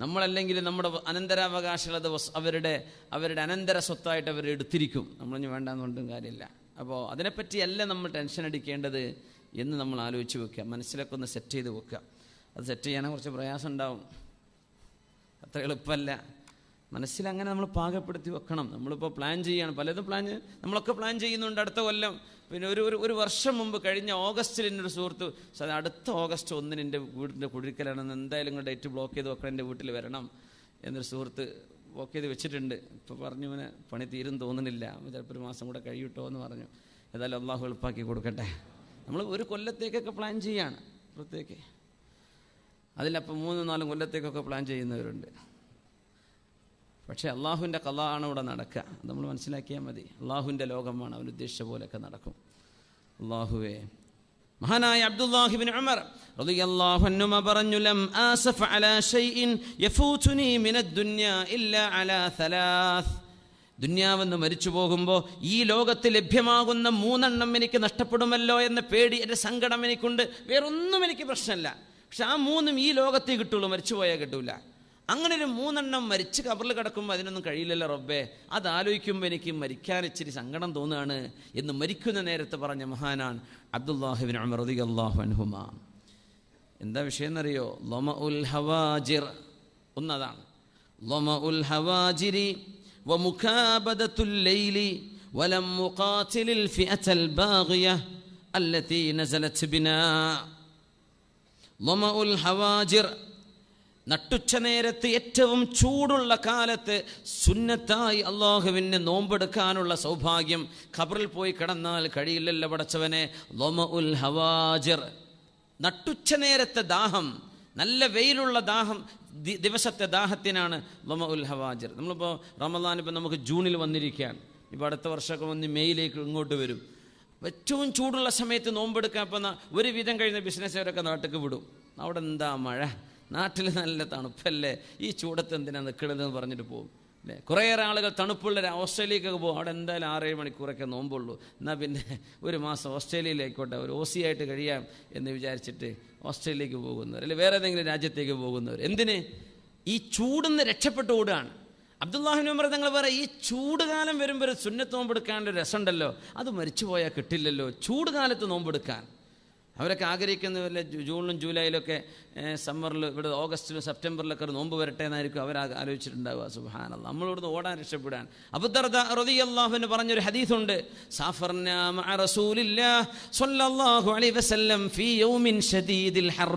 നമ്മളല്ലെങ്കിൽ നമ്മുടെ അനന്തരാവകാശികൾ അത് അവരുടെ അനന്തര സ്വത്തായിട്ട് അവർ എടുത്തിരിക്കും, നമ്മളിനി വേണ്ടാന്നുകൊണ്ടും കാര്യമില്ല. അപ്പോൾ അതിനെപ്പറ്റിയല്ല നമ്മൾ ടെൻഷൻ അടിക്കേണ്ടത് എന്ന് നമ്മൾ ആലോചിച്ച് വെക്കുക, മനസ്സിലൊക്കെ ഒന്ന് സെറ്റ് ചെയ്ത് വെക്കുക. അത് സെറ്റ് ചെയ്യാൻ കുറച്ച് പ്രയാസം ഉണ്ടാവും, അത്ര എളുപ്പമല്ല. മനസ്സിലങ്ങനെ നമ്മൾ പാകപ്പെടുത്തി വെക്കണം. നമ്മളിപ്പോൾ പ്ലാൻ ചെയ്യുകയാണ്, പലതും നമ്മളൊക്കെ പ്ലാൻ ചെയ്യുന്നുണ്ട്. അടുത്ത കൊല്ലം പിന്നെ ഒരു വർഷം മുമ്പ് കഴിഞ്ഞ ഓഗസ്റ്റിൽ എൻ്റെ ഒരു സുഹൃത്ത് അടുത്ത ഓഗസ്റ്റ് 1 എൻ്റെ വീടിൻ്റെ കുടിയിരിക്കലാണെന്ന്, എന്തായാലും നിങ്ങൾ ഡേറ്റ് ബ്ലോക്ക് ചെയ്ത് വെക്കണം, എൻ്റെ വീട്ടിൽ വരണം എന്നൊരു സുഹൃത്ത് ബ്ലോക്ക് ചെയ്ത് വെച്ചിട്ടുണ്ട്. ഇപ്പോൾ പറഞ്ഞു ഇവനെ പണി തീരും തോന്നുന്നില്ല, ചിലപ്പോൾ 1 മാസം കൂടെ കഴിയട്ടോ എന്ന് പറഞ്ഞു. ഏതായാലും അള്ളാഹു എളുപ്പാക്കി കൊടുക്കട്ടെ. നമ്മൾ ഒരു കൊല്ലത്തേക്കൊക്കെ പ്ലാൻ ചെയ്യാണ് പുറത്തേക്ക്, അതിലപ്പോൾ 3-4 കൊല്ലത്തേക്കൊക്കെ പ്ലാൻ ചെയ്യുന്നവരുണ്ട്. പക്ഷേ അള്ളാഹുവിൻ്റെ ഖളാ ആണ് ഇവിടെ നടക്കുക, അത് നമ്മൾ മനസ്സിലാക്കിയാൽ മതി. അള്ളാഹുവിൻ്റെ ലോകമാണ്, അവൻ ഉദ്ദേശിച്ച പോലെയൊക്കെ നടക്കും. അള്ളാഹുവേ. മഹാനായ അബ്ദുല്ലാഹിബ്നു ഉമർ റളിയല്ലാഹു അൻഹു പറഞ്ഞു, ലം ആസഫ അലാ ഷൈഇൻ യഫൂതുനി മിനദ്ദുനിയ ഇല്ലാ അലാ 3. ദുന്യാവെന്ന് മരിച്ചു പോകുമ്പോൾ ഈ ലോകത്ത് ലഭ്യമാകുന്ന 3 എണ്ണം എനിക്ക് നഷ്ടപ്പെടുമല്ലോ എന്ന പേടി, എൻ്റെ സങ്കടം എനിക്കുണ്ട്. വേറൊന്നും എനിക്ക് പ്രശ്നമല്ല, പക്ഷെ ആ 3ഉം ഈ ലോകത്തേ കിട്ടുള്ളൂ, മരിച്ചു പോയാൽ കിട്ടൂല. അങ്ങനെ ഒരു 3 എണ്ണം മരിച്ച് കബറിൽ കിടക്കുമ്പോൾ അതിനൊന്നും കഴിയില്ലല്ലോ റബ്ബേ, അതാലോചിക്കുമ്പോൾ എനിക്ക് മരിക്കാൻ ഇച്ചിരി സങ്കടം തോന്നുകയാണ് എന്ന് മരിക്കുന്ന നേരത്ത് പറഞ്ഞ മഹാനാണ് അബ്ദുല്ലാഹിബ്നു ഉമർ റളിയല്ലാഹു അൻഹുമാ. എന്താ വിഷയം എന്നറിയോ? ലമഉൽ ഹവാജിർ, ഒന്നതാണ്. ലമഉൽ ഹവാജിരി വമുകാബദത്തുൽ ലൈലി വലം മുഖാതിലിൽ ഫിഅതൽ ബാഗിയ അല്ലതി നസലത് ബിനാ. ലമഉൽ ഹവാജിർ, നട്ടുച്ച നേരത്ത് ഏറ്റവും ചൂടുള്ള കാലത്ത് സുന്നത്തായി അള്ളാഹുവിന് നോമ്പെടുക്കാനുള്ള സൗഭാഗ്യം ഖബറിൽ പോയി കിടന്നാൽ കഴിയില്ലല്ലോ പടച്ചവനെ. ലമഉൽ ഹവാജിർ, നട്ടുച്ച നേരത്തെ ദാഹം, നല്ല വെയിലുള്ള ദാഹം, ദിവസത്തെ ദാഹത്തിനാണ് ലമഉൽ ഹവാജിർ. നമ്മളിപ്പോൾ റമദാൻ ഇപ്പോൾ നമുക്ക് ജൂണിൽ വന്നിരിക്കുകയാണ്, ഇപ്പോൾ അടുത്ത വർഷമൊക്കെ വന്ന് മെയ്യിലേക്ക് ഇങ്ങോട്ട് വരും. ഏറ്റവും ചൂടുള്ള സമയത്ത് നോമ്പെടുക്കാൻ ഇപ്പം ഒരുവിധം കഴിയുന്ന ബിസിനസ്സുകാരൊക്കെ നാട്ടിലേക്ക് വിടും. അവിടെ എന്താ മഴ, നാട്ടിൽ നല്ല തണുപ്പല്ലേ, ഈ ചൂടത്ത് എന്തിനാണ് നിൽക്കണതെന്ന് പറഞ്ഞിട്ട് പോകും അല്ലേ. കുറേയേറെ ആളുകൾ തണുപ്പുള്ള ഓസ്ട്രേലിയക്കൊക്കെ പോകും, അവിടെ എന്തായാലും 6-7 മണിക്കൂറൊക്കെ നോമ്പുള്ളൂ, എന്നാൽ പിന്നെ 1 മാസം ഓസ്ട്രേലിയയിലേക്കോട്ടെ ഒരു OC ആയിട്ട് കഴിയാം എന്ന് വിചാരിച്ചിട്ട് ഓസ്ട്രേലിയക്ക് പോകുന്നവർ, അല്ലെങ്കിൽ വേറെ ഏതെങ്കിലും രാജ്യത്തേക്ക് പോകുന്നവർ. എന്തിന്? ഈ ചൂടിന്ന് രക്ഷപ്പെട്ട് ഓടുകയാണ്. അബ്ദുല്ലാഹിബ്നു ഉമർ തങ്ങൾ പറയാം, ഈ ചൂട് കാലം വരുമ്പോൾ ഒരു സുന്നത്ത് നോമ്പെടുക്കാനുള്ള രസമുണ്ടല്ലോ, അത് മരിച്ചു പോയാൽ കിട്ടില്ലല്ലോ. ചൂട് കാലത്ത് നോമ്പെടുക്കാൻ അവരൊക്കെ ആഗ്രഹിക്കുന്നവരല്ലേ, ജൂണിലും ജൂലൈയിലൊക്കെ സമ്മറിൽ, ഇവിടെ ഓഗസ്റ്റിലും സെപ്റ്റംബറിലൊക്കെ ഒരു നോമ്പ് വരട്ടെ എന്നായിരിക്കും അവർ ആലോചിച്ചിട്ടുണ്ടാവുക. സുബ്ഹാനല്ലാഹ്, നമ്മളിവിടുന്ന് ഓടാൻ രക്ഷപ്പെടാൻ. അബൂ ദർദാ റളിയല്ലാഹു അൻഹു പറഞ്ഞൊരു ഹദീസുണ്ട്, സാഫർനാ മഅ റസൂലില്ലാഹ് സ്വല്ലല്ലാഹു അലൈഹി വസല്ലം ഫീ യൗമിൻ ശദീദിൽ ഹർ.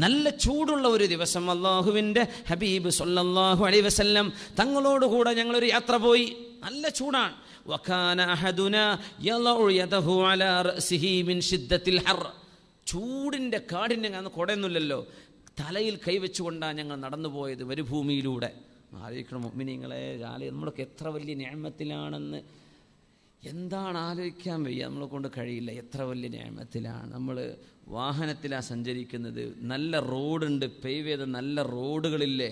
നല്ല ചൂടുള്ള ഒരു ദിവസം അല്ലാഹുവിൻ്റെ ഹബീബ് സ്വല്ലല്ലാഹു അലൈഹി വസല്ലം തങ്ങളോടുകൂടെ ഞങ്ങളൊരു യാത്ര പോയി. നല്ല ചൂടാണ്. വകാന അഹദുനാ യളഉ യദഹു അലാ റഅസിഹി മിൻ ശിദ്ദത്തിൽ ഹർ. ചൂടിൻ്റെ കാഠിന്യം, അന്ന് കുടയൊന്നുമില്ലല്ലോ, തലയിൽ കൈവച്ചുകൊണ്ടാണ് ഞങ്ങൾ നടന്നു പോയത് മരുഭൂമിയിലൂടെ. ആലോചിക്കണം മുഅ്മിനീങ്ങളെ, നമ്മളൊക്കെ എത്ര വലിയ നിഅമത്തിലാണെന്ന് എന്താണ് ആലോചിക്കാൻ വയ്യ, നമ്മളെ കൊണ്ട് കഴിയില്ല. എത്ര വലിയ നിഅമത്തിലാണ് നമ്മൾ. വാഹനത്തിലാണ് സഞ്ചരിക്കുന്നത്, നല്ല റോഡുണ്ട്, പേവ് ചെയ്ത നല്ല റോഡുകളില്ലേ,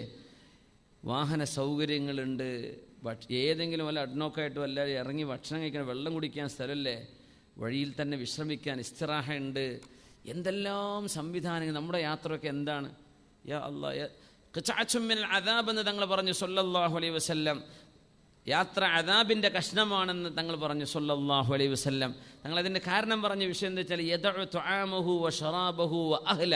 വാഹന സൗകര്യങ്ങളുണ്ട്, ഏതെങ്കിലും വല്ല അഡ്നോക്കായിട്ട് വല്ല ഇറങ്ങി ഭക്ഷണം കഴിക്കാൻ, വെള്ളം കുടിക്കാൻ സ്ഥലമല്ലേ, വഴിയിൽ തന്നെ വിശ്രമിക്കാൻ ഇസ്തിറാഹ ഉണ്ട്, എന്തെല്ലാം സംവിധാനങ്ങൾ. നമ്മുടെ യാത്രയൊക്കെ എന്താണ്? യാ അല്ലാ, ഖിത്അത്തും മിനൽ അദാബ് എന്ന് തങ്ങൾ പറഞ്ഞു സല്ലല്ലാഹു അലൈഹി വസല്ലം. യാത്ര അദാബിൻ്റെ കഷ്ണമാണെന്ന് തങ്ങൾ പറഞ്ഞു സല്ലല്ലാഹു അലൈഹി വസല്ലം. തങ്ങൾ അതിൻ്റെ കാരണം പറഞ്ഞ വിഷയം എന്താ വെച്ചാൽ യദഉ തുആമഹു വ ശറാബഹു വ അഹ്ല.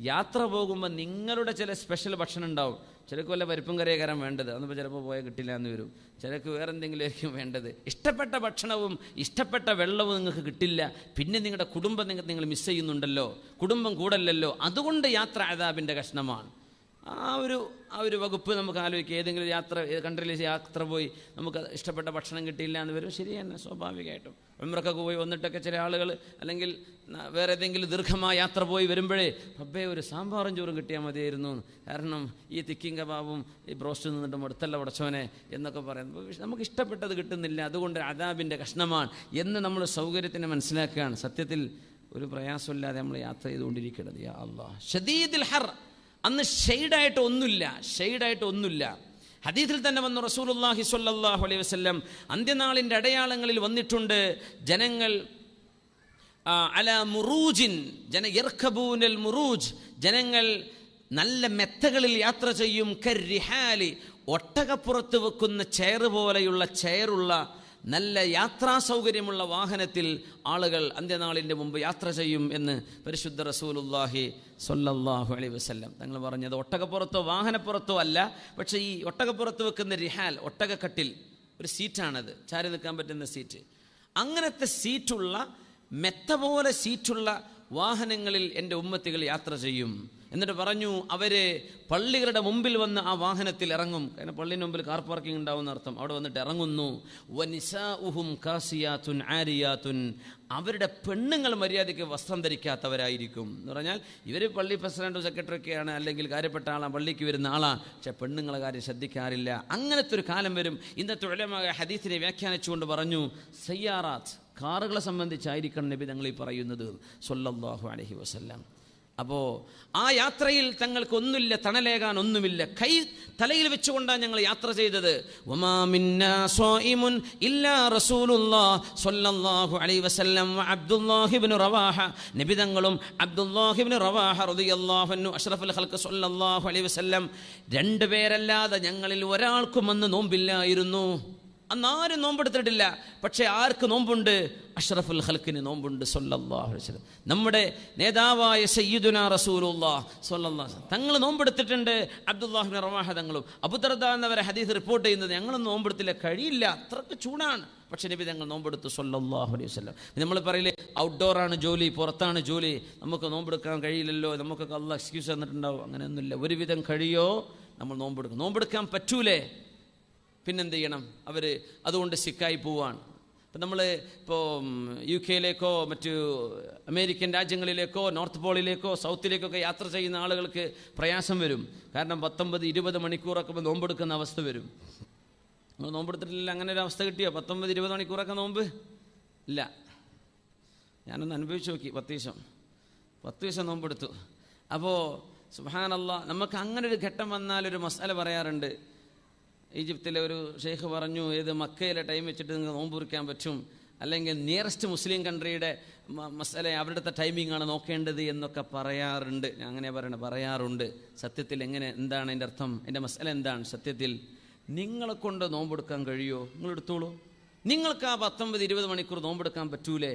യാത്ര പോകുമ്പോൾ നിങ്ങളുടെ ചില സ്പെഷ്യൽ ഭക്ഷണം ഉണ്ടാവും. ചിലക്ക് വല്ല പരിപ്പും കറിയേക്കാരം വേണ്ടത്, അന്നിപ്പോൾ ചിലപ്പോൾ പോയാൽ കിട്ടില്ല എന്ന് വരും. ചിലക്ക് വേറെ എന്തെങ്കിലും ആയിരിക്കും വേണ്ടത്. ഇഷ്ടപ്പെട്ട ഭക്ഷണവും ഇഷ്ടപ്പെട്ട വെള്ളവും നിങ്ങൾക്ക് കിട്ടില്ല. പിന്നെ നിങ്ങളുടെ കുടുംബം നിങ്ങൾ മിസ് ചെയ്യുന്നുണ്ടല്ലോ, കുടുംബം കൂടല്ലല്ലോ. അതുകൊണ്ട് യാത്ര അദാബിൻ്റെ കഷ്ണമാണ്. ആ ഒരു വകുപ്പ് നമുക്ക് ആലോചിക്കുക. ഏതെങ്കിലും കൺട്രിയിൽ യാത്ര പോയി നമുക്ക് ഇഷ്ടപ്പെട്ട ഭക്ഷണം കിട്ടിയില്ല എന്ന് വരും. ശരി തന്നെ, സ്വാഭാവികമായിട്ടും. ഉംറക്കൊക്കെ പോയി വന്നിട്ടൊക്കെ ചില ആളുകൾ അല്ലെങ്കിൽ വേറെ ഏതെങ്കിലും ദീർഘമായ യാത്ര പോയി വരുമ്പോഴേ അബ്ബേ ഒരു സാമ്പാറും ചോറും കിട്ടിയാൽ മതിയായിരുന്നു, കാരണം ഈ തിക്കിം കബാബും ഈ ബ്രോസ്റ്റ് നിന്നിട്ടും അടുത്തല്ല ഉടച്ചോനെ എന്നൊക്കെ പറയുന്നത് നമുക്ക് ഇഷ്ടപ്പെട്ടത് കിട്ടുന്നില്ല. അതുകൊണ്ട് അദാബിൻ്റെ കഷ്ണമാണ് എന്ന് നമ്മൾ സൗകര്യത്തിന് മനസ്സിലാക്കുകയാണ്. സത്യത്തിൽ ഒരു പ്രയാസമില്ലാതെ നമ്മൾ യാത്ര ചെയ്തുകൊണ്ടിരിക്കുന്നത്. യാ അല്ലാഹ്, ശദീദുൽ ഹർ. അന്ന് ഷെയ്ഡായിട്ട് ഒന്നുമില്ല. ഹദീസിൽ തന്നെ വന്നു റസൂലുള്ളാഹി സ്വല്ലല്ലാഹു അലൈഹി വസല്ലം അന്ത്യനാളിൻ്റെ അടയാളങ്ങളിൽ വന്നിട്ടുണ്ട് ജനങ്ങൾ അലാ മുറൂജിൻ യർക്കബൂനൽ മുറൂജ്, ജനങ്ങൾ നല്ല മെത്തകളിൽ യാത്ര ചെയ്യും. കർരിഹാലി, ഒട്ടകപ്പുറത്ത് വെക്കുന്ന ചെയർ പോലെയുള്ള ചെയറുള്ള നല്ല യാത്രാ സൗകര്യമുള്ള വാഹനത്തിൽ ആളുകൾ അന്ത്യനാളിൻ്റെ മുമ്പ് യാത്ര ചെയ്യും എന്ന് പരിശുദ്ധ റസൂലുള്ളാഹി സ്വല്ലല്ലാഹു അലൈഹി വസല്ലം തങ്ങൾ പറഞ്ഞത്. ഒട്ടകപ്പുറത്തോ വാഹനപ്പുറത്തോ അല്ല, പക്ഷേ ഈ ഒട്ടകപ്പുറത്ത് വെക്കുന്ന റിഹാൽ, ഒട്ടകക്കട്ടിൽ, ഒരു സീറ്റാണത്, ചാരി നിൽക്കാൻ പറ്റുന്ന സീറ്റ്. അങ്ങനത്തെ സീറ്റുള്ള മെത്ത പോലെ സീറ്റുള്ള വാഹനങ്ങളിൽ എൻ്റെ ഉമ്മത്തികൾ യാത്ര ചെയ്യും. എന്നിട്ട് പറഞ്ഞു അവര് പള്ളികളുടെ മുമ്പിൽ വന്ന് ആ വാഹനത്തിൽ ഇറങ്ങും. കാരണം പള്ളിന് മുമ്പിൽ കാർ പാർക്കിംഗ് ഉണ്ടാവുന്ന അർത്ഥം. അവിടെ വന്നിട്ട് ഇറങ്ങുന്നു. വനിസാഉഹും കാസിയാത്തുൻ ആരിയാത്തുൻ, അവരുടെ പെണ്ണുങ്ങൾ മര്യാദയ്ക്ക് വസ്ത്രം ധരിക്കാത്തവരായിരിക്കും എന്ന് പറഞ്ഞാൽ ഇവർ പള്ളി പ്രസിഡന്റും സെക്രട്ടറിയൊക്കെയാണ്, അല്ലെങ്കിൽ കാര്യപ്പെട്ട ആളാണ്, പള്ളിക്ക് വരുന്ന ആളാണ്, പക്ഷെ പെണ്ണുങ്ങളെ കാര്യം ശ്രദ്ധിക്കാറില്ല. അങ്ങനത്തെ ഒരു കാലം വരും. ഇന്നത്തെ ഉലമാ ഹദീസിനെ വ്യാഖ്യാനിച്ചുകൊണ്ട് പറഞ്ഞു സയ്യാറാത്ത്, കാറുകളെ സംബന്ധിച്ചായിരിക്കണം നബി തങ്ങൾ ഈ പറയുന്നത് സ്വല്ലല്ലാഹു അലൈഹി വസല്ലം. അപ്പോൾ ആ യാത്രയിൽ തങ്ങൾക്ക് ഒന്നുമില്ല, തണലേകാൻ ഒന്നുമില്ല. കൈ തലയിൽ വെച്ചുകൊണ്ടാണ് ഞങ്ങൾ യാത്ര ചെയ്തത്. വമാ മിന്നാ സ്വായിമുൻ ഇല്ലാ റസൂലുള്ളാഹി സ്വല്ലല്ലാഹു അലൈഹി വസല്ലം വ അബ്ദുല്ലാഹി ഇബ്നു റവാഹ. നബി തങ്ങളും അബ്ദുല്ലാഹി ഇബ്നു റവാഹ റളിയല്ലാഹു അൻഹു അഷ്റഫുൽ ഖൽഖ് സ്വല്ലല്ലാഹു അലൈഹി വസല്ലം, രണ്ടുപേരല്ലാതെ ഞങ്ങളിൽ ഒരാൾക്കും അന്ന് നോമ്പില്ലായിരുന്നു. അന്നാരും നോമ്പെടുത്തിട്ടില്ല. പക്ഷേ ആർക്ക് നോമ്പുണ്ട്? അഷ്റഫുൽ ഖൽക്കിന് നോമ്പുണ്ട് സ്വല്ലല്ലാഹു അലൈഹി വസല്ലം. നമ്മുടെ നേതാവായ സയ്യിദുനാ റസൂലുള്ളാഹി സ്വല്ലല്ലാഹു അലൈഹി വസല്ലം തങ്ങൾ നോമ്പെടുത്തിട്ടുണ്ട്. അബ്ദുല്ലാഹി ഇബ്നു റവാഹ തങ്ങളും അബൂദർദ എന്നവരെ ഹദീസ് റിപ്പോർട്ട് ചെയ്യുന്നത് ഞങ്ങളൊന്നും നോമ്പെടുത്തില്ല, കഴിയില്ല, അത്രക്ക് ചൂടാണ്. പക്ഷേ നബി തങ്ങൾ നോമ്പെടുത്തു സ്വല്ലല്ലാഹു അലൈഹി വസല്ലം. നമ്മൾ പറയില്ലേ ഔട്ട്ഡോറാണ് ജോലി, പുറത്താണ് ജോലി, നമുക്ക് നോമ്പെടുക്കാൻ കഴിയില്ലല്ലോ, നമുക്കൊക്കെ അള്ളാഹ് എക്സ്ക്യൂസ് തന്നിട്ടുണ്ടാവും. അങ്ങനെയൊന്നുമില്ല. ഒരുവിധം കഴിയോ നമ്മൾ നോമ്പെടുക്കും. നോമ്പെടുക്കാൻ പറ്റൂലേ, പിന്നെന്ത് ചെയ്യണം? അവർ അതുകൊണ്ട് സിക്കായി പോവാണ്. ഇപ്പം നമ്മൾ UK-യിലേക്കോ മറ്റു അമേരിക്കൻ രാജ്യങ്ങളിലേക്കോ നോർത്ത് പോളിലേക്കോ സൗത്തിലേക്കൊക്കെ യാത്ര ചെയ്യുന്ന ആളുകൾക്ക് പ്രയാസം വരും. കാരണം 19-20 മണിക്കൂറൊക്കെ നോമ്പെടുക്കുന്ന അവസ്ഥ വരും. നമ്മൾ നോമ്പെടുത്തിട്ടില്ല, അങ്ങനെ ഒരു അവസ്ഥ കിട്ടിയോ? 19-20 മണിക്കൂറൊക്കെ നോമ്പ് ഇല്ല. ഞാനൊന്ന് അനുഭവിച്ച് നോക്കി. 10 ദിവസം നോമ്പെടുത്തു. അപ്പോൾ സുബ്ഹാനല്ലാഹ്, നമുക്ക് അങ്ങനെ ഒരു ഘട്ടം വന്നാലൊരു മസാല പറയാറുണ്ട്. ഈജിപ്തിലെ ഒരു ഷെയ്ഖ് പറഞ്ഞു, ഏത് മക്കയിലെ ടൈം വെച്ചിട്ട് നിങ്ങൾക്ക് നോമ്പ് കുറിക്കാൻ പറ്റും, അല്ലെങ്കിൽ നിയറസ്റ്റ് മുസ്ലിം കൺട്രിയുടെ മസാല അവരുടെ ടൈമിംഗ് ആണ് നോക്കേണ്ടത് എന്നൊക്കെ പറയാറുണ്ട്. ഞാൻ അങ്ങനെ പറയാറുണ്ട്. സത്യത്തിൽ എന്താണ് അതിൻ്റെ അർത്ഥം? എൻ്റെ മസാല എന്താണ്? സത്യത്തിൽ നിങ്ങളെ കൊണ്ട് നോമ്പെടുക്കാൻ കഴിയുമോ? നിങ്ങളെടുത്തോളൂ. നിങ്ങൾക്ക് ആ 19-20 മണിക്കൂർ നോമ്പെടുക്കാൻ പറ്റൂലേ?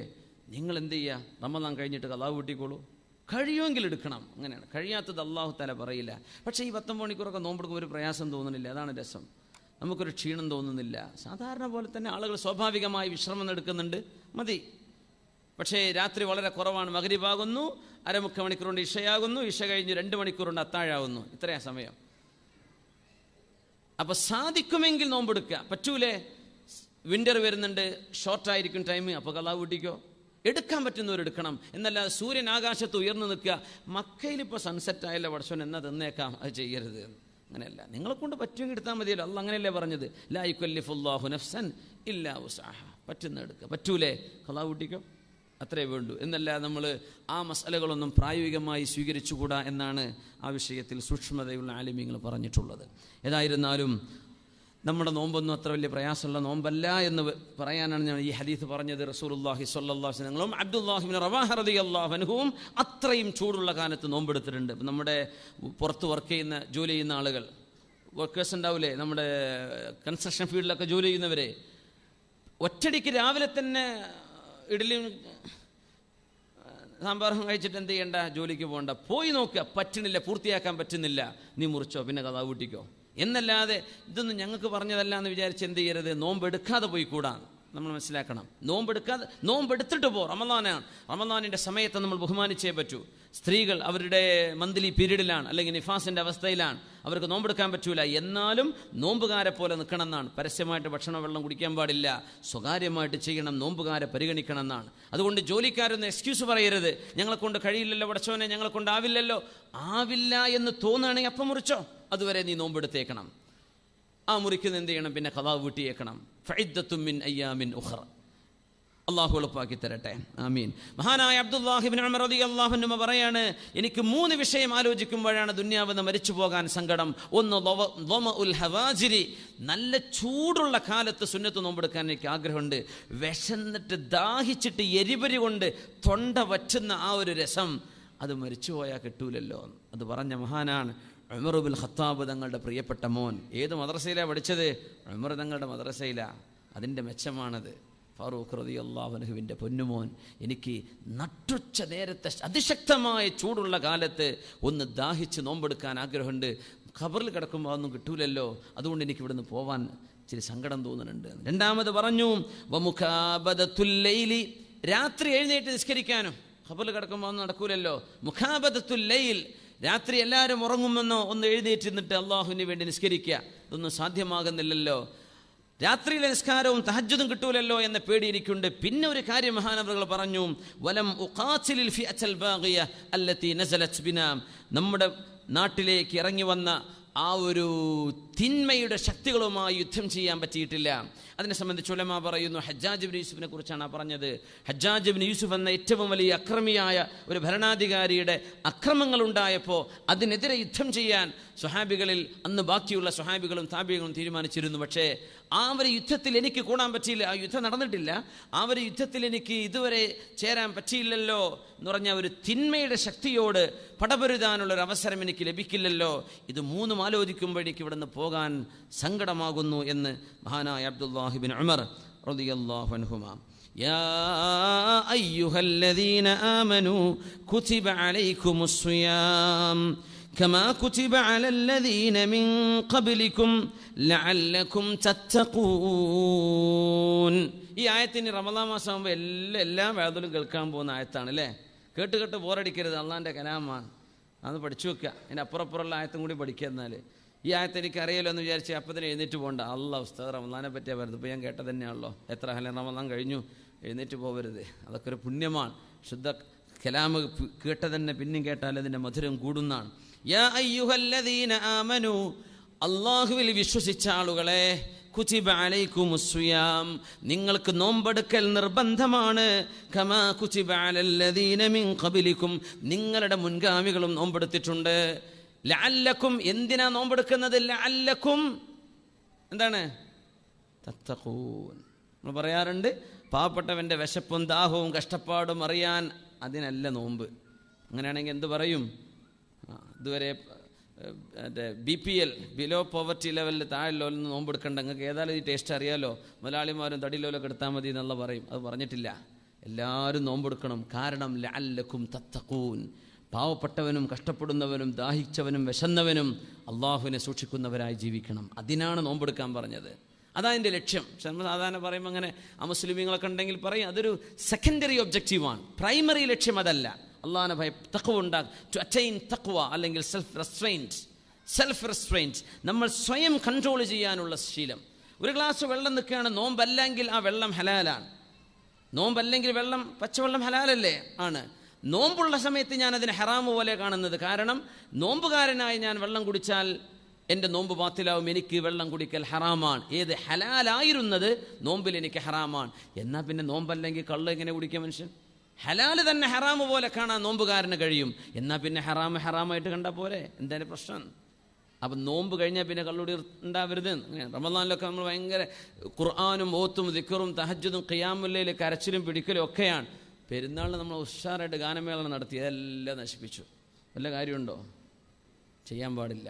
നിങ്ങൾ എന്ത് ചെയ്യുക? റമദാൻ കഴിഞ്ഞിട്ട് ഖളാ കൂട്ടിക്കോളൂ. കഴിയുമെങ്കിൽ എടുക്കണം. അങ്ങനെയാണ്. കഴിയാത്തത് അല്ലാഹു തആല പറയില്ല. പക്ഷേ ഈ 19 മണിക്കൂറൊക്കെ നോമ്പെടുക്കുമ്പോൾ ഒരു പ്രയാസം തോന്നുന്നില്ല. അതാണ് രസം. നമുക്കൊരു ക്ഷീണം തോന്നുന്നില്ല. സാധാരണ പോലെ തന്നെ ആളുകൾ സ്വാഭാവികമായി വിശ്രമം എടുക്കുന്നുണ്ട്, മതി. പക്ഷേ രാത്രി വളരെ കുറവാണ്. മഗ്രിബാകുന്നു, 1/2 മണിക്കൂർ കൊണ്ട് ഇഷയാകുന്നു, ഇഷ കഴിഞ്ഞ് 2 മണിക്കൂർ കൊണ്ട് അത്താഴാകുന്നു. ഇത്രയാ സമയം. അപ്പോൾ സാധിക്കുമെങ്കിൽ നോമ്പെടുക്കുക. പറ്റൂലേ, വിൻ്റർ വരുന്നുണ്ട്, ഷോർട്ടായിരിക്കും ടൈം, അപ്പോൾ ഖളാ കൂട്ടിക്കോ. എടുക്കാൻ പറ്റുന്നവരെടുക്കണം. എന്നല്ല സൂര്യൻ ആകാശത്ത് ഉയർന്നു നിൽക്കുക. മക്കയിലിപ്പോൾ സൺസെറ്റ് ആയല്ലോ പടച്ചോൻ, എന്നാ തന്നേക്കാം, അത് ചെയ്യരുത്. അങ്ങനെയല്ല, നിങ്ങളെ കൊണ്ട് പറ്റുമെങ്കിൽ എടുത്താൽ മതിയല്ലോ. അള്ളാഹ് അങ്ങനെയല്ലേ പറഞ്ഞത്? ലാ യുകല്ലിഫുല്ലാഹു നഫ്സൻ ഇല്ലാ വുസ്അഹ. പറ്റുന്ന എടുക്കുക. പറ്റൂലേ, ഖളാ കൂട്ടിക്കോ, അത്രേ വേണ്ടൂ. എന്നല്ല നമ്മൾ ആ മസലകളൊന്നും പ്രായോഗികമായി സ്വീകരിച്ചുകൂടാ എന്നാണ് ആ വിഷയത്തിൽ സൂക്ഷ്മതയുള്ള ആലിമീങ്ങൾ പറഞ്ഞിട്ടുള്ളത്. ഏതായിരുന്നാലും നമ്മുടെ നോമ്പൊന്നും അത്ര വലിയ പ്രയാസമുള്ള നോമ്പല്ല എന്ന് പറയാനാണ് ഞാൻ ഈ ഹദീസ് പറഞ്ഞത്. റസൂലുള്ളാഹി സ്വല്ലല്ലാഹു അലൈഹി വസല്ലം അബ്ദുല്ലാഹി ഇബ്നു റവാഹ റളിയല്ലാഹു അൻഹുവും അത്രയും ചൂടുള്ള കാലത്ത് നോമ്പെടുത്തിട്ടുണ്ട്. നമ്മുടെ പുറത്ത് വർക്ക് ചെയ്യുന്ന ജോലി ചെയ്യുന്ന ആളുകൾ, വർക്കേഴ്സ് ഉണ്ടാവില്ലേ, നമ്മുടെ കൺസ്ട്രക്ഷൻ ഫീൽഡിലൊക്കെ ജോലി ചെയ്യുന്നവരെ, ഒറ്റടിക്ക് രാവിലെ തന്നെ ഇഡ്ഡലിയും സാമ്പാറും കഴിച്ചിട്ട് എന്ത് ചെയ്യണ്ട, ജോലിക്ക് പോകണ്ട, പോയി നോക്കുക, പറ്റണില്ല, പൂർത്തിയാക്കാൻ പറ്റുന്നില്ല, നീ മുറിച്ചോ, പിന്നെ കഥ കൂട്ടിക്കോ എന്നല്ലാതെ ഇതൊന്നും ഞങ്ങൾക്ക് പറഞ്ഞതല്ല എന്ന് വിചാരിച്ച് എന്ത് ചെയ്യരുത്, നോമ്പെടുക്കാതെ പോയി കൂടാ. നമ്മൾ മനസ്സിലാക്കണം, നോമ്പെടുത്തിട്ട് പോ. റമദാനിൻ്റെ സമയത്ത് നമ്മൾ ബഹുമാനിച്ചേ പറ്റൂ. സ്ത്രീകൾ അവരുടെ മന്ത്ലി പീരീഡിലാണ് അല്ലെങ്കിൽ നിഫാസിൻ്റെ അവസ്ഥയിലാണ്, അവർക്ക് നോമ്പെടുക്കാൻ പറ്റൂല. എന്നാലും നോമ്പുകാരെ പോലെ നിൽക്കണം എന്നാണ്. പരസ്യമായിട്ട് ഭക്ഷണം വെള്ളം കുടിക്കാൻ പാടില്ല, സ്വകാര്യമായിട്ട് ചെയ്യണം, നോമ്പുകാരെ പരിഗണിക്കണം എന്നാണ്. അതുകൊണ്ട് ജോലിക്കാരൊന്നും എക്സ്ക്യൂസ് പറയരുത്, ഞങ്ങളെ കൊണ്ട് കഴിയില്ലല്ലോ പടച്ചോനെ, ഞങ്ങളെ കൊണ്ടാവില്ലല്ലോ. ആവില്ല എന്ന് തോന്നുകയാണെങ്കിൽ അപ്പം മുറിച്ചോ, അതുവരെ നീ നോമ്പെടുത്തേക്കണം. ആ മുറിക്കുന്ന എന്ത് ചെയ്യണം, പിന്നെ ഖളാ വീട്ടിയേക്കണം. ഫഇദ്ദത്തും മിൻ അയ്യാമിൻ ഉഖറ. അള്ളാഹു എളുപ്പാക്കി തരട്ടെ, ആമീൻ. മഹാനായ അബ്ദുല്ലാഹി ഇബ്നു ഉമർ റളിയല്ലാഹു അൻഹു പറയാണ്, എനിക്ക് 3 വിഷയം ആലോചിക്കുമ്പോഴാണ് ദുനിയാവെന്ന് മരിച്ചു പോകാൻ സങ്കടം. ഒന്ന് ളമഉൽ ഹവാജിരി, നല്ല ചൂടുള്ള കാലത്ത് സുന്നത്ത് നോമ്പെടുക്കാൻ എനിക്ക് ആഗ്രഹമുണ്ട്. വിശന്നിട്ട് ദാഹിച്ചിട്ട് എരിപരി കൊണ്ട് തൊണ്ട വറ്റുന്ന ആ ഒരു രസം, അത് മരിച്ചുപോയാൽ കിട്ടൂലല്ലോ. അത് പറഞ്ഞ മഹാനാണ് ഉമർ ഇബ്നുൽ ഖത്താബ് തങ്ങളുടെ പ്രിയപ്പെട്ട മോൻ. ഏത് മദ്രസയിലാണ് പഠിച്ചത്? ഉമർ തങ്ങളുടെ മദ്രസയിലാണ്. അതിൻ്റെ മെച്ചമാണത്. ഫാറൂഖ് റളിയല്ലാഹു അൻഹുവിൻ്റെ പൊന്നുമോൻ, എനിക്ക് നട്ടുച്ച നേരത്തെ അതിശക്തമായ ചൂടുള്ള കാലത്ത് ഒന്ന് ദാഹിച്ച് നോമ്പെടുക്കാൻ ആഗ്രഹമുണ്ട്. ഖബറിൽ കിടക്കുമ്പോൾ അതൊന്നും കിട്ടൂലല്ലോ, അതുകൊണ്ട് എനിക്ക് ഇവിടുന്ന് പോവാൻ ഇച്ചിരി സങ്കടം തോന്നുന്നുണ്ട്. രണ്ടാമത് പറഞ്ഞു വമുഖാബദത്തുൽ ലൈലി, രാത്രി എഴുന്നേറ്റ് നിസ്കരിക്കാനും. ഖബറിൽ കിടക്കുമ്പോൾ ഒന്നും നടക്കൂലല്ലോ. മുഖാബദത്തുൽ ലൈൽ, രാത്രി എല്ലാവരും ഉറങ്ങുമെന്നോ ഒന്ന് എഴുന്നേറ്റ് നിന്നിട്ട് അള്ളാഹുവിന് വേണ്ടി നിസ്കരിക്കുക, ഇതൊന്നും സാധ്യമാകുന്നില്ലല്ലോ. രാത്രിയിലെ നിസ്കാരവും തഹജ്ജുദും കിട്ടൂലല്ലോ എന്ന പേടി എനിക്കുണ്ട്. പിന്നെ ഒരു കാര്യം മഹാനവറുകൾ പറഞ്ഞു, വലം ഉഖാതിലിൽ ഫിഅത്തൽ ബാഗിയ അല്ലതി നസലത് ബിനാ, നമ്മുടെ നാട്ടിലേക്ക് ഇറങ്ങി വന്ന ആ ഒരു തിന്മയുടെ ശക്തികളുമായി യുദ്ധം ചെയ്യാൻ പറ്റിയിട്ടില്ല. അതിനെ സംബന്ധിച്ച് ഉലമാ പറയുന്നു, ഹജ്ജാജ് ഇബ്നു യൂസുഫിനെ കുറിച്ചാണ് പറഞ്ഞത്. ഹജ്ജാജ് ഇബ്നു യൂസുഫ് എന്ന ഏറ്റവും വലിയ അക്രമിയായ ഒരു ഭരണാധികാരിയുടെ അക്രമങ്ങൾ ഉണ്ടായപ്പോൾ അതിനെതിരെ യുദ്ധം ചെയ്യാൻ സ്വഹാബികളിൽ അന്ന് ബാക്കിയുള്ള സ്വഹാബികളും താബികളും തീരുമാനിച്ചിരുന്നു. പക്ഷേ ആ ഒരു യുദ്ധത്തിൽ എനിക്ക് കൂടാൻ പറ്റിയില്ല. ആ യുദ്ധം നടന്നിട്ടില്ല. ആ ഒരു യുദ്ധത്തിൽ എനിക്ക് ഇതുവരെ ചേരാൻ പറ്റിയില്ലല്ലോ എന്ന് പറഞ്ഞ ഒരു തിന്മയുടെ ശക്തിയോട് പടപൊരുതാനുള്ളൊരു അവസരം എനിക്ക് ലഭിക്കില്ലല്ലോ. ഇത് 3 ആലോചിക്കുമ്പോൾ എനിക്ക് ഇവിടുന്ന് പോകാൻ സങ്കടമാകുന്നു എന്ന് മഹാനായ അബ്ദുല്ലാഹി ഇബ്നു ഉമർ റളിയല്ലാഹു അൻഹുമാ. യാ അയ്യുഹല്ലദീന ആമനൂ കുതിബ അലൈക്കുമുസ് സിയാം കമാ കുതിബ അലല്ലദീന മിൻ ഖബ്ലിക്കും ലഅല്ലക്കും തത്തഖൂൻ. ഈ ആയത്തിന് റമദാൻ മാസമാകുമ്പോൾ എല്ലാ വേദനയും കേൾക്കാൻ പോകുന്ന ആയത്താണ് അല്ലേ. കേട്ട് ബോറടിക്കരുത്, അള്ളാൻ്റെ കലാമാണ്, അതൊന്ന് പഠിച്ചു വെക്കുക. അതിൻ്റെ അപ്പുറപ്പുറമുള്ള ആയത്തും കൂടി പഠിക്കുക. എന്നാൽ ഈ ആയത്ത് എനിക്ക് അറിയാലോ എന്ന് വിചാരിച്ച് അപ്പം തന്നെ എഴുന്നേറ്റ് പോകണ്ട. അള്ളാഹ് ഉസ്താദ് റമദാനെ പറ്റിയാൽ വരുന്നത്, ഇപ്പോൾ ഞാൻ കേട്ടത് തന്നെയാണല്ലോ, എത്ര ഹലം റമദാൻ കഴിഞ്ഞു, എഴുന്നേറ്റ് പോകരുത്. അതൊക്കെ ഒരു പുണ്യമാണ്. ശുദ്ധ കലാമ് കേട്ട തന്നെ പിന്നെയും കേട്ടാൽ അതിൻ്റെ മധുരം കൂടുന്നതാണ്. യാ അയ്യുഹല്ലദീന ആമനു, അള്ളാഹുവിൽ വിശ്വസിച്ച ആളുകളെ, കുതിബ അലൈക്കുമുസ് സിയാം, നിങ്ങൾക്ക് നോമ്പെടുക്കൽ നിർബന്ധമാണ്. കമാ കുതിബ അലല്ലദീന മിൻ ഖബ്ലിക്കും, നിങ്ങളുടെ മുൻഗാമികളും നോമ്പെടുത്തിട്ടുണ്ട്. ലഅല്ലക്കും, എന്തിനാ നോമ്പെടുക്കുന്നത്? ലഅല്ലക്കും എന്താണ്? തത്തഖൂൻ. നമ്മൾ പറയാറുണ്ട്, പാവപ്പെട്ടവൻ്റെ വിശപ്പും ദാഹവും കഷ്ടപ്പാടും അറിയാൻ അതിനല്ല നോമ്പ്. അങ്ങനെയാണെങ്കിൽ എന്ത് പറയും? ഇതുവരെ BPL ബിലോ പോവർട്ടി ലെവലിൽ താഴെല്ലോലൊന്ന് നോമ്പെടുക്കണ്ട, നിങ്ങൾക്ക് ഏതായാലും ഈ ടേസ്റ്റ് അറിയാലോ, മുതലാളിമാരും തടിലോലൊക്കെ എടുത്താൽ മതി എന്നുള്ള പറയും. അത് പറഞ്ഞിട്ടില്ല, എല്ലാവരും നോമ്പെടുക്കണം. കാരണം ലഅല്ലക്കും തത്തഖൂൻ, പാവപ്പെട്ടവനും കഷ്ടപ്പെടുന്നവനും ദാഹിച്ചവനും വിശന്നവനും അള്ളാഹുവിനെ സൂക്ഷിക്കുന്നവരായി ജീവിക്കണം. അതിനാണ് നോമ്പെടുക്കാൻ പറഞ്ഞത്. അതതിൻ്റെ ലക്ഷ്യം. സാധാരണ പറയുമ്പോൾ അങ്ങനെ അമുസ്ലിമീങ്ങളൊക്കെ ഉണ്ടെങ്കിൽ പറയും അതൊരു സെക്കൻഡറി ഒബ്ജക്റ്റീവാണ്, പ്രൈമറി ലക്ഷ്യം അതല്ല. അള്ളാഹുവിനെ തഖ്വ ഉണ്ടാകും, ടു അറ്റൈൻ തഖ്വ, അല്ലെങ്കിൽ സെൽഫ് റെസ്ട്രെയിൻറ്റ്, നമ്മൾ സ്വയം കൺട്രോൾ ചെയ്യാനുള്ള ശീലം. ഒരു ഗ്ലാസ് വെള്ളം നിൽക്കുകയാണ്, നോമ്പല്ലെങ്കിൽ ആ വെള്ളം ഹലാലാണ്. നോമ്പല്ലെങ്കിൽ വെള്ളം, പച്ചവെള്ളം ഹലാലല്ലേ? ആണ്. നോമ്പുള്ള സമയത്ത് ഞാൻ അതിനെ ഹറാമ് പോലെ കാണുന്നത്. കാരണം നോമ്പുകാരനായി ഞാൻ വെള്ളം കുടിച്ചാൽ എൻ്റെ നോമ്പ് ബാത്തിലാവും, എനിക്ക് വെള്ളം കുടിക്കൽ ഹറാമാണ്. ഏത് ഹലാലായിരുന്നത് നോമ്പിൽ എനിക്ക് ഹറാമാണ്. എന്നാൽ പിന്നെ നോമ്പല്ലെങ്കിൽ കള്ള് എങ്ങനെ കുടിക്കുക മനുഷ്യൻ? ഹലാല് തന്നെ ഹറാമ് പോലെ കാണാൻ നോമ്പുകാരന് കഴിയും. എന്നാൽ പിന്നെ ഹറാമായിട്ട് കണ്ടാൽ പോരെ? എന്താണ് പ്രശ്നം? അപ്പം നോമ്പ് കഴിഞ്ഞാൽ പിന്നെ കള്ളുടി ഉണ്ടാവരുത്. റമദാനിലൊക്കെ നമ്മൾ ഭയങ്കര ഖുർആനും ഓത്തും ദിക്റും തഹജ്ജുദും ഖിയാമുൽ ലൈൽ കരച്ചിലും പിടിക്കലും ഒക്കെയാണ്. പെരുന്നാളിന് നമ്മൾ ഉഷാറായിട്ട് ഗാനമേളനം നടത്തി, അതെല്ലാം നശിപ്പിച്ചു. വല്ല കാര്യമുണ്ടോ? ചെയ്യാൻ പാടില്ല.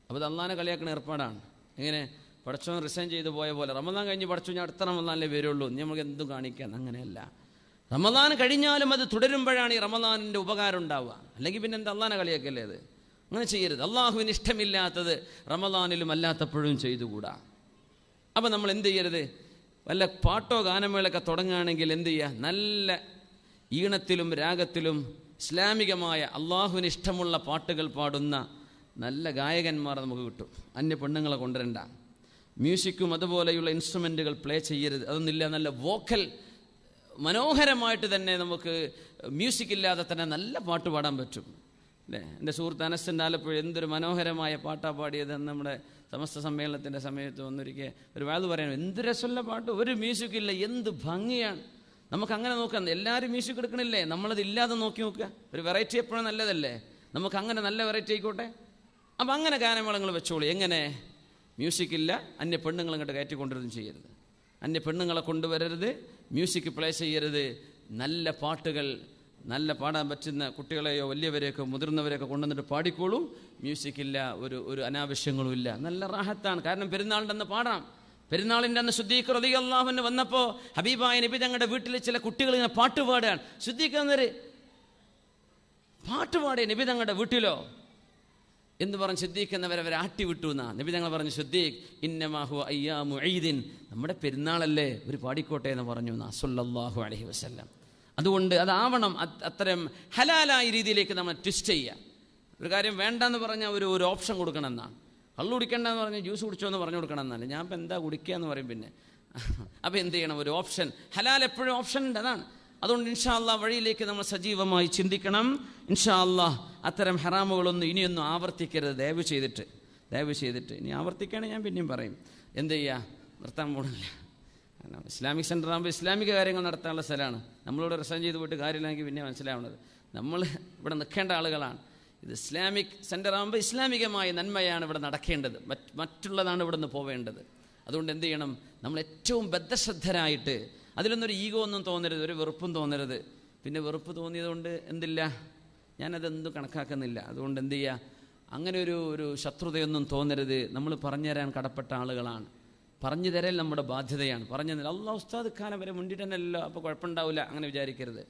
അപ്പോൾ അത് അള്ളാനെ കളിയാക്കുന്ന ഏർപ്പാടാണ്. എങ്ങനെ പടച്ചോൻ റിസൈൻ ചെയ്ത് പോയ പോലെ റമദാൻ കഴിഞ്ഞ് പടച്ചോ ഞാൻ അടുത്ത റമദാനിലേ വരുള്ളൂ, നമുക്ക് എന്തും കാണിക്കാൻ. അങ്ങനെയല്ല, റമദാൻ കഴിഞ്ഞാലും അത് തുടരുമ്പോഴാണ് ഈ റമദാനിൻ്റെ ഉപകാരം ഉണ്ടാവുക. അല്ലെങ്കിൽ പിന്നെ എന്താ അള്ളാനെ കളിയാക്കല്ലേ? അത് അങ്ങനെ ചെയ്യരുത്. അള്ളാഹുവിന് ഇഷ്ടമില്ലാത്തത് റമദാനിലും അല്ലാത്തപ്പോഴും ചെയ്തുകൂടാ. അപ്പം നമ്മൾ എന്ത് ചെയ്യരുത്? വല്ല പാട്ടോ ഗാനമേളൊക്കെ തുടങ്ങുകയാണെങ്കിൽ എന്ത് ചെയ്യുക? നല്ല ഈണത്തിലും രാഗത്തിലും ഇസ്ലാമികമായ അള്ളാഹുവിന് ഇഷ്ടമുള്ള പാട്ടുകൾ പാടുന്ന നല്ല ഗായകന്മാർ നമുക്ക് കിട്ടും. അന്യ പെണ്ണുങ്ങളെ കൊണ്ടുവരണ്ട. മ്യൂസിക്കും അതുപോലെയുള്ള ഇൻസ്ട്രുമെൻറ്റുകൾ പ്ലേ ചെയ്യരുത്. അതൊന്നുമില്ല. നല്ല വോക്കൽ മനോഹരമായിട്ട് തന്നെ നമുക്ക് മ്യൂസിക് ഇല്ലാതെ തന്നെ നല്ല പാട്ട് പാടാൻ പറ്റും അല്ലേ? എൻ്റെ സുഹൃത്ത് അനസിൻ്റെ ആലപ്പുഴ എന്തൊരു മനോഹരമായ പാട്ടാ പാടിയത്. നമ്മുടെ സമസ്ത സമ്മേളനത്തിൻ്റെ സമയത്ത് വന്നൊരിക്കൽ ഒരു വാത് പറയാൻ, എന്ത് രസമുള്ള പാട്ട്, ഒരു മ്യൂസിക് ഇല്ല, എന്ത് ഭംഗിയാണ്. നമുക്കങ്ങനെ നോക്കാം. എല്ലാവരും മ്യൂസിക് എടുക്കണില്ലേ? നമ്മളത് ഇല്ലാതെ നോക്കി നോക്കുക. ഒരു വെറൈറ്റി എപ്പോഴും നല്ലതല്ലേ? നമുക്ക് അങ്ങനെ നല്ല വെറൈറ്റി ആയിക്കോട്ടെ. അപ്പം അങ്ങനെ ഗാനമേളങ്ങൾ വെച്ചോളൂ. എങ്ങനെ? മ്യൂസിക് ഇല്ല, അന്യ പെണ്ണുങ്ങൾ ഇങ്ങോട്ട് കയറ്റിക്കൊണ്ടിരുന്നും ചെയ്യരുത്, അന്യ പെണ്ണുങ്ങളെ കൊണ്ടുവരരുത്, മ്യൂസിക് പ്ലേ ചെയ്യരുത്. നല്ല പാട്ടുകൾ, നല്ല പാടാൻ പറ്റുന്ന കുട്ടികളെയോ വലിയവരെയൊക്കെ മുതിർന്നവരെയൊക്കെ കൊണ്ടുവന്നിട്ട് പാടിക്കോളൂ. മ്യൂസിക് ഇല്ല, ഒരു അനാവശ്യങ്ങളും ഇല്ല, നല്ല റാഹത്താണ്. കാരണം പെരുന്നാളിൻ്റെ അന്ന് പാടാം. പെരുന്നാളിൻ്റെ അന്ന് സിദ്ദീഖ് റളിയല്ലാഹു അൻഹു വന്നപ്പോൾ ഹബീബായ നബി തങ്ങളുടെ വീട്ടിൽ ചില കുട്ടികൾ ഇങ്ങനെ പാട്ട് പാടുകയാണ്. സിദ്ദീഖ് എന്നൊരു പാട്ട് പാടിയ നബി തങ്ങളുടെ വീട്ടിലോ എന്ന് പറഞ്ഞ് സിദ്ദീഖ് എന്നവരെ ആട്ടി വിട്ടു എന്നാ നബി തങ്ങൾ പറഞ്ഞു. സിദ്ദീഖ് ഇന്നമാ ഹുവ അയ്യാമു ഈദിൻ, നമ്മുടെ പെരുന്നാളല്ലേ, ഒരു പാടിക്കോട്ടെ എന്ന് പറഞ്ഞു എന്നാ സല്ലല്ലാഹു അലൈഹി വസല്ലം. അതുകൊണ്ട് അതാവണം. അത്തരം ഹലാലായ രീതിയിലേക്ക് നമ്മൾ ട്വിസ്റ്റ് ചെയ്യുക. ഒരു കാര്യം വേണ്ടെന്ന് പറഞ്ഞാൽ ഒരു ഓപ്ഷൻ കൊടുക്കണം എന്നാണ്. കള്ളു കുടിക്കേണ്ടെന്ന് പറഞ്ഞാൽ ജ്യൂസ് കുടിച്ചോ എന്ന് പറഞ്ഞു കൊടുക്കണം എന്നല്ല. ഞാൻ ഇപ്പം എന്താ കുടിക്കുക എന്ന് പറയും പിന്നെ. അപ്പോൾ എന്ത് ചെയ്യണം? ഒരു ഓപ്ഷൻ. ഹലാൽ എപ്പോഴും ഓപ്ഷൻ ഉണ്ട്, അതാണ്. അതുകൊണ്ട് ഇൻഷാ അല്ലാഹ് വഴിയിലേക്ക് നമ്മൾ സജീവമായി ചിന്തിക്കണം. ഇൻഷാ അല്ലാഹ് അത്തരം ഹറാമുകളൊന്നും ഇനിയൊന്നും ആവർത്തിക്കരുത്. ദയവ് ചെയ്തിട്ട് ഇനി ആവർത്തിക്കുകയാണെങ്കിൽ ഞാൻ പിന്നെയും പറയും. എന്ത് ചെയ്യുക? നിർത്താൻ പോകുന്നില്ല. കാരണം ഇസ്ലാമിക് സെൻ്റർ ആകുമ്പോൾ ഇസ്ലാമിക കാര്യങ്ങൾ നടത്താനുള്ള സ്ഥലമാണ്. നമ്മളിവിടെ റിസൈൻ ചെയ്ത് പോയിട്ട് കാര്യമില്ലെങ്കിൽ പിന്നെ മനസ്സിലാവുന്നത് നമ്മൾ ഇവിടെ നിൽക്കേണ്ട ആളുകളാണ്. ഇത് ഇസ്ലാമിക് സെൻ്റർ ആകുമ്പോൾ ഇസ്ലാമികമായ നന്മയാണ് ഇവിടെ നടക്കേണ്ടത്, മറ്റുള്ളതാണ് ഇവിടെ നിന്ന് പോവേണ്ടത്. അതുകൊണ്ട് എന്ത് ചെയ്യണം? നമ്മൾ ഏറ്റവും ബദ്ധശ്രദ്ധരായിട്ട്, അതിലൊന്നൊരു ഈഗോ ഒന്നും തോന്നരുത്, ഒരു വെറുപ്പും തോന്നരുത്. പിന്നെ വെറുപ്പ് തോന്നിയതുകൊണ്ട് എന്തില്ല, ഞാനതെന്തും കണക്കാക്കുന്നില്ല. അതുകൊണ്ട് എന്ത് ചെയ്യുക? അങ്ങനെ ഒരു ശത്രുതയൊന്നും തോന്നരുത്. നമ്മൾ പറഞ്ഞു തരാൻ കടപ്പെട്ട ആളുകളാണ്. പറഞ്ഞു തരൽ നമ്മുടെ ബാധ്യതയാണ്. പറഞ്ഞു തരാൻ അല്ലാഹ് ഉസ്താദ് കാലം വരെ മുണ്ടിട്ട് തന്നെയല്ലോ, അപ്പോൾ കുഴപ്പമുണ്ടാവില്ല അങ്ങനെ വിചാരിക്കരുത്.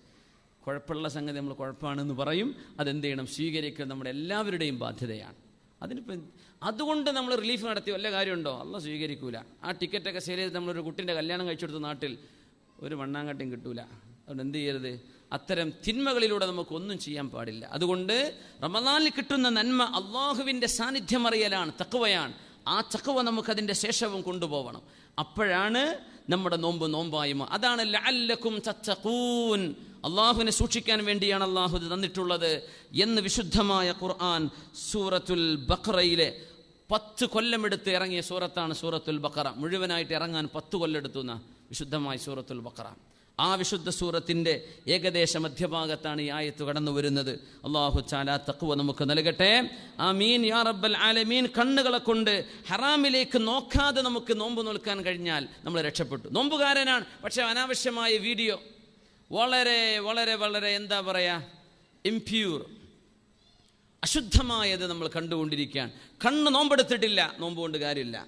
കുഴപ്പമുള്ള സംഗതി നമ്മൾ കുഴപ്പമാണെന്ന് പറയും. അതെന്ത് ചെയ്യണം? സ്വീകരിക്കുക നമ്മുടെ എല്ലാവരുടെയും ബാധ്യതയാണ്. അതുകൊണ്ട് നമ്മൾ റിലീഫ് നടത്തി വല്ല കാര്യമുണ്ടോ? അല്ലാഹ് സ്വീകരിക്കൂല. ആ ടിക്കറ്റൊക്കെ സെയിൽ ചെയ്ത് നമ്മളൊരു കുട്ടിൻ്റെ കല്യാണം കഴിച്ചെടുത്ത നാട്ടിൽ ഒരു മണ്ണാങ്കട്ടിയും കിട്ടൂല. അതുകൊണ്ട് എന്ത് ചെയ്യരുത്? അത്തരം തിന്മകളിലൂടെ നമുക്കൊന്നും ചെയ്യാൻ പാടില്ല. അതുകൊണ്ട് റമദാനിൽ കിട്ടുന്ന നന്മ അള്ളാഹുവിൻ്റെ സാന്നിധ്യം അറിയലാണ്, തഖ്വയാണ്. ആ തഖ്വ നമുക്കതിൻ്റെ ശേഷവും കൊണ്ടുപോകണം. അപ്പോഴാണ് നമ്മുടെ നോമ്പായി. അതാണ് ലഅല്ലക്കും തത്തഖൂൻ, അള്ളാഹുവിനെ സൂക്ഷിക്കാൻ വേണ്ടിയാണ് അള്ളാഹു ഇത് തന്നിട്ടുള്ളത് എന്ന് വിശുദ്ധമായ ഖുർആൻ സൂറത്തുൽ ബഖറയിലെ 10 കൊല്ലമെടുത്ത് ഇറങ്ങിയ സൂറത്താണ് സൂറത്തുൽ ബഖറ. മുഴുവനായിട്ട് ഇറങ്ങാൻ 10 കൊല്ലെടുത്തു എന്ന വിശുദ്ധമായ സൂറത്തുൽ ബഖറ. ആ വിശുദ്ധ സൂറത്തിൻ്റെ ഏകദേശ മധ്യഭാഗത്താണ് ഈ ആയത്ത് കടന്നു വരുന്നത്. അല്ലാഹു തആല തഖ്വ നമുക്ക് നൽകട്ടെ. ആമീൻ യാ റബ്ബൽ ആലമീൻ. കണ്ണുകളെ കൊണ്ട് ഹറാമിലേക്ക് നോക്കാതെ നമുക്ക് നോമ്പ് നോൽക്കാൻ കഴിഞ്ഞാൽ നമ്മൾ രക്ഷപ്പെട്ടു. നോമ്പുകാരനാണ്, പക്ഷേ അനാവശ്യമായ വീഡിയോ, വളരെ വളരെ വളരെ എന്താ പറയുക, ഇംപ്യൂർ, അശുദ്ധമായത് നമ്മൾ കണ്ടുകൊണ്ടിരിക്കുകയാണ്. കണ്ണ് നോമ്പെടുത്തിട്ടില്ല, നോമ്പ് കൊണ്ട് കാര്യമില്ല.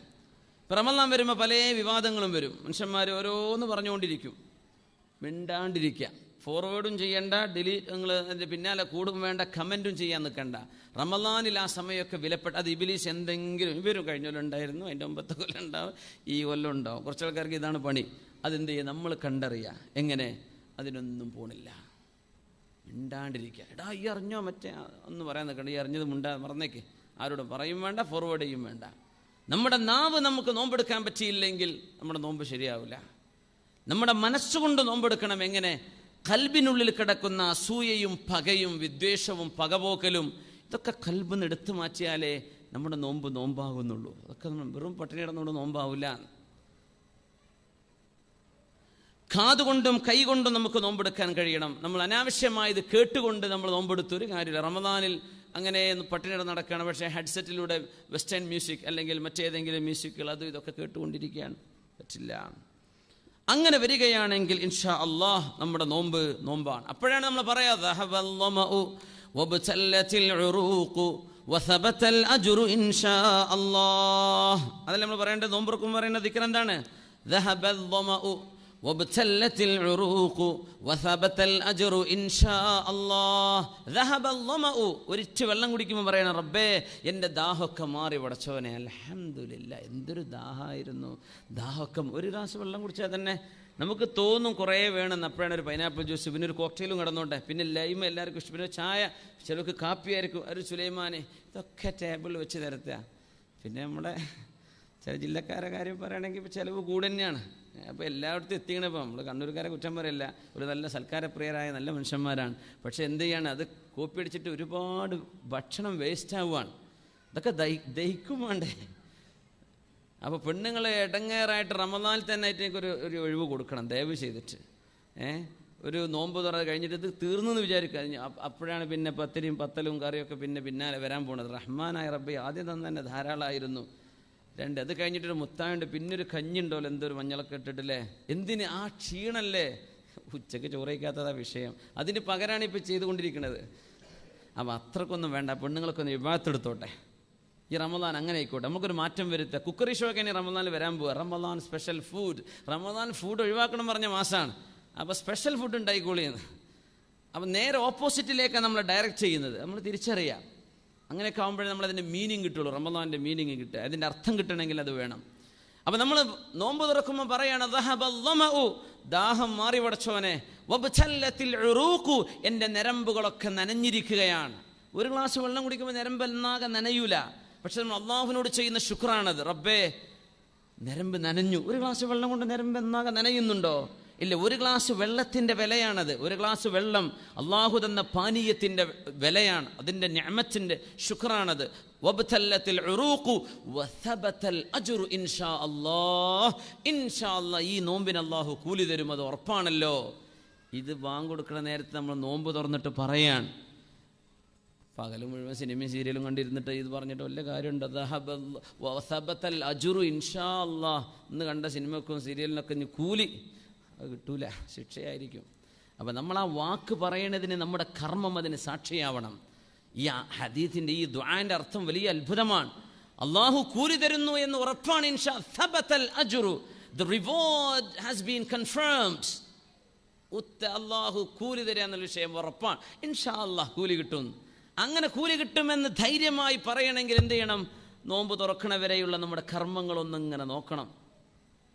റമളാൻ വരുമ്പോൾ പല വിവാദങ്ങളും വരും. മനുഷ്യന്മാർ ഓരോന്ന് പറഞ്ഞുകൊണ്ടിരിക്കും. മിണ്ടാണ്ടിരിക്കുക. ഫോർവേഡും ചെയ്യേണ്ട, ഡിലീറ്റ്, നിങ്ങൾ അതിൻ്റെ പിന്നാലെ കൂടും വേണ്ട, കമൻറ്റും ചെയ്യാൻ നിൽക്കണ്ട. റമളാനിൽ ആ സമയമൊക്കെ വിലപ്പെട്ട, അത് ഇബിലീസ് എന്തെങ്കിലും, ഇവരും കഴിഞ്ഞ കൊല്ലം ഉണ്ടായിരുന്നു, അതിൻ്റെ 9 കൊല്ലം ഉണ്ടാവും, ഈ കൊല്ലം ഉണ്ടാവും. കുറച്ച് ആൾക്കാർക്ക് ഇതാണ് പണി. അതെന്ത് ചെയ്യുക? നമ്മൾ കണ്ടറിയുക. എങ്ങനെ? അതിനൊന്നും പോണില്ല, മിണ്ടാണ്ടിരിക്കുക. എടാ ഈ അറിഞ്ഞോ മറ്റേ ഒന്ന് പറയാൻ നിൽക്കണ്ട, ഈ അറിഞ്ഞത് മറന്നേക്ക്. ആരോടും പറയും വേണ്ട, ഫോർവേഡ് ചെയ്യും വേണ്ട. നമ്മുടെ നാവ് നമുക്ക് നോമ്പെടുക്കാൻ പറ്റിയില്ലെങ്കിൽ നമ്മുടെ നോമ്പ് ശരിയാവില്ല. നമ്മുടെ മനസ്സുകൊണ്ട് നോമ്പെടുക്കണം. എങ്ങനെ? ഖൽബിനുള്ളിൽ കിടക്കുന്ന അസൂയയും പകയും വിദ്വേഷവും പകപോക്കലും ഇതൊക്കെ ഖൽബിന്ന് എടുത്തു മാറ്റിയാലേ നമ്മുടെ നോമ്പാകുന്നുള്ളൂ. അതൊക്കെ വെറും പട്ടിണി കിടന്നുകൊണ്ട് നോമ്പാവില്ല. കാതുകൊണ്ടും കൈകൊണ്ടും നമുക്ക് നോമ്പെടുക്കാൻ കഴിയണം. നമ്മൾ അനാവശ്യമായത് കേട്ടുകൊണ്ട് നമ്മൾ നോമ്പെടുത്തൊരു കാര്യമില്ല. റമദാനിൽ അങ്ങനെ പട്ടിണി നടക്കുകയാണ്, പക്ഷേ ഹെഡ്സെറ്റിലൂടെ വെസ്റ്റേൺ മ്യൂസിക് അല്ലെങ്കിൽ മറ്റേതെങ്കിലും മ്യൂസിക്കുകൾ അതും ഇതൊക്കെ കേട്ടുകൊണ്ടിരിക്കുകയാണ്. പറ്റില്ല. അങ്ങനെ വരികയാണെങ്കിൽ ഇൻഷാ അല്ലാഹ് നമ്മുടെ നോമ്പാണ്. അപ്പോഴാണ് നമ്മൾ പറയാ അതല്ല നമ്മൾ പറയേണ്ടത്. നോമ്പുറക്കും പറയുന്ന ദിക്ർ എന്താണ്? وابتلت العروق وثبت الأجر إن شاء الله ذهب الظمأ. ഒരിറ്റ് വെള്ളം കുടിക്കുമ്പോൾ പറയണം, റബ്ബേ എൻ്റെ ദാഹമൊക്കെ മാറി പടച്ചോനെ, അൽഹംദുലില്ലാ. എന്തൊരു ദാഹമായിരുന്നു. ദാഹമൊക്കെ ഒരു ഗ്ലാസ് വെള്ളം കുടിച്ചാൽ തന്നെ നമുക്ക് തോന്നും കുറേ വേണമെന്ന്. അപ്പോഴാണ് ഒരു പൈനാപ്പിൾ ജ്യൂസ്, പിന്നെ ഒരു കോക്ടെയിലും കിടന്നോട്ടെ, പിന്നെ ലൈമ എല്ലാവർക്കും ഇഷ്ടം, പിന്നെ ചായ, ചിലർക്ക് കാപ്പിയായിരിക്കും, ഒരു സുലൈമാനെ, ഇതൊക്കെ ടേബിളിൽ വെച്ച് തരത്തുക. പിന്നെ നമ്മുടെ ചില ജില്ലക്കാരെ കാര്യം പറയുകയാണെങ്കിൽ ഇപ്പോൾ ചിലവ് കൂടെ തന്നെയാണ്. അപ്പോൾ എല്ലായിടത്തും എത്തിക്കണേ. ഇപ്പോൾ നമ്മൾ കണ്ണൂർക്കാരെ കുറ്റം പറയില്ല, ഒരു നല്ല സൽക്കാരപ്രിയരായ നല്ല മനുഷ്യന്മാരാണ്. പക്ഷേ എന്ത് ചെയ്യാണ്, അത് കോപ്പി അടിച്ചിട്ട് ഒരുപാട് ഭക്ഷണം വേസ്റ്റ് ആവുകയാണ്. ഇതൊക്കെ ദഹിക്കും വേണ്ടേ? അപ്പോൾ പെണ്ണുങ്ങൾ ഇടങ്ങേറായിട്ട് റമദാനിൽ തന്നെ ആയിട്ട് ഒരു ഒഴിവ് കൊടുക്കണം ദയവ് ചെയ്തിട്ട്. ഒരു നോമ്പ് തുറ കഴിഞ്ഞിട്ട് ഇത് തീർന്നെന്ന് വിചാരിക്കുക. അപ്പോഴാണ് പിന്നെ പത്തിരിയും പത്തലും കറിയൊക്കെ പിന്നാലെ വരാൻ പോണത്. റഹ്മാനായ റബ്ബി ആദ്യം തന്നെ ധാരാളമായിരുന്നു. അത് കഴിഞ്ഞിട്ടൊരു മുത്തായുണ്ട്, പിന്നൊരു കഞ്ഞിണ്ടല്ലോ, എന്തൊരു മഞ്ഞളൊക്കെ ഇട്ടിട്ടില്ലേ. എന്തിന്? ആ ക്ഷീണല്ലേ, ഉച്ചയ്ക്ക് ചോറയ്ക്കാത്തതാ വിഷയം. അതിന് പകരമാണ് ഇപ്പോൾ ചെയ്തുകൊണ്ടിരിക്കുന്നത്. അപ്പോൾ അത്രക്കൊന്നും വേണ്ട, പെണ്ണുങ്ങളൊക്കെ ഒന്ന് വിവാഹത്തെടുത്തോട്ടെ. ഈ റമദാൻ അങ്ങനെ ആയിക്കോട്ടെ, നമുക്കൊരു മാറ്റം വരുത്തുക. കുക്കറി ഷോ ഒക്കെ ഇനി റമദാനിൽ വരാൻ പോവുക. Ramadan special food. Ramadan food ഒഴിവാക്കണം പറഞ്ഞ മാസമാണ്. അപ്പോൾ സ്പെഷ്യൽ ഫുഡ് ഉണ്ടായിക്കോളിയെന്ന്. അപ്പം നേരെ ഓപ്പോസിറ്റിലേക്കാണ് നമ്മൾ ഡയറക്റ്റ് ചെയ്യുന്നത്. നമ്മൾ തിരിച്ചറിയാം. അങ്ങനെയൊക്കെ ആകുമ്പോഴേ നമ്മളതിൻ്റെ മീനിങ് കിട്ടുള്ളൂ. റമദാൻ്റെ മീനിങ് കിട്ടുക, അതിൻ്റെ അർത്ഥം കിട്ടണമെങ്കിൽ അത് വേണം. അപ്പം നമ്മൾ നോമ്പ് തുറക്കുമ്പോൾ പറയാണ്, ദാഹം മാറി പടച്ചോനെ, എൻ്റെ ഞരമ്പുകളൊക്കെ നനഞ്ഞിരിക്കുകയാണ്. ഒരു ഗ്ലാസ് വെള്ളം കുടിക്കുമ്പോൾ ഞരമ്പെന്നാകെ നനയൂല. പക്ഷെ നമ്മൾ അള്ളാഹുവിനോട് ചെയ്യുന്ന ശുക്രാണത്. റബ്ബേ, ഞരമ്പ് നനഞ്ഞു. ഒരു ഗ്ലാസ് വെള്ളം കൊണ്ട് ഞരമ്പ് എന്നാകെ നനയുന്നുണ്ടോ? ഇല്ല. ഒരു ഗ്ലാസ് വെള്ളത്തിൻ്റെ വിലയാണത്. ഒരു ഗ്ലാസ് വെള്ളം അള്ളാഹു തന്ന പാനീയത്തിൻ്റെ വിലയാണ്, അതിൻ്റെ നിഅമത്തിൻ്റെ ശുക്രാണത്. വബ്തല്ലത്തിൽ ഉറൂഖു വസബതൽ അജ്റു ഇൻഷാ അല്ലാഹ്. ഇൻഷാ അല്ലാഹ് ഈ നോമ്പിന് അള്ളാഹു കൂലി തരും, അത് ഉറപ്പാണല്ലോ. ഇത് ബാങ്ക് കൊടുക്കുന്ന നേരത്തെ നമ്മൾ നോമ്പ് തുറന്നിട്ട് പറയാൻ, പകലും മുഴുവൻ സിനിമയും സീരിയലും കണ്ടിരുന്നിട്ട് ഇത് പറഞ്ഞിട്ട് വല്ല കാര്യമുണ്ട്? വസബതൽ അജ്റു ഇൻഷാ അല്ലാഹ്. ഇന്ന് കണ്ട സിനിമക്കും സീരിയലിനൊക്കെ ഇനി കൂലി അത് കിട്ടൂല, ശിക്ഷയായിരിക്കും. അപ്പം നമ്മൾ ആ വാക്ക് പറയണതിന് നമ്മുടെ കർമ്മം അതിന് സാക്ഷിയാവണം. ഈ ഹദീസിൻ്റെ ഈ ദുആന്റെ അർത്ഥം വലിയ അത്ഭുതമാണ്. അള്ളാഹു കൂലി തരുന്നു എന്ന് ഉറപ്പാണ്. ഇൻഷാ സബതൽ അജ്റു, the reward has been confirmed. അള്ളാഹു കൂലി തരിക എന്നുള്ള വിഷയം ഉറപ്പാണ്. ഇൻഷാ അല്ലാഹ് കൂലി കിട്ടും. അങ്ങനെ കൂലി കിട്ടുമെന്ന് ധൈര്യമായി പറയണമെങ്കിൽ എന്ത് ചെയ്യണം? നോമ്പ് തുറക്കണവരെയുള്ള നമ്മുടെ കർമ്മങ്ങളൊന്നിങ്ങനെ നോക്കണം.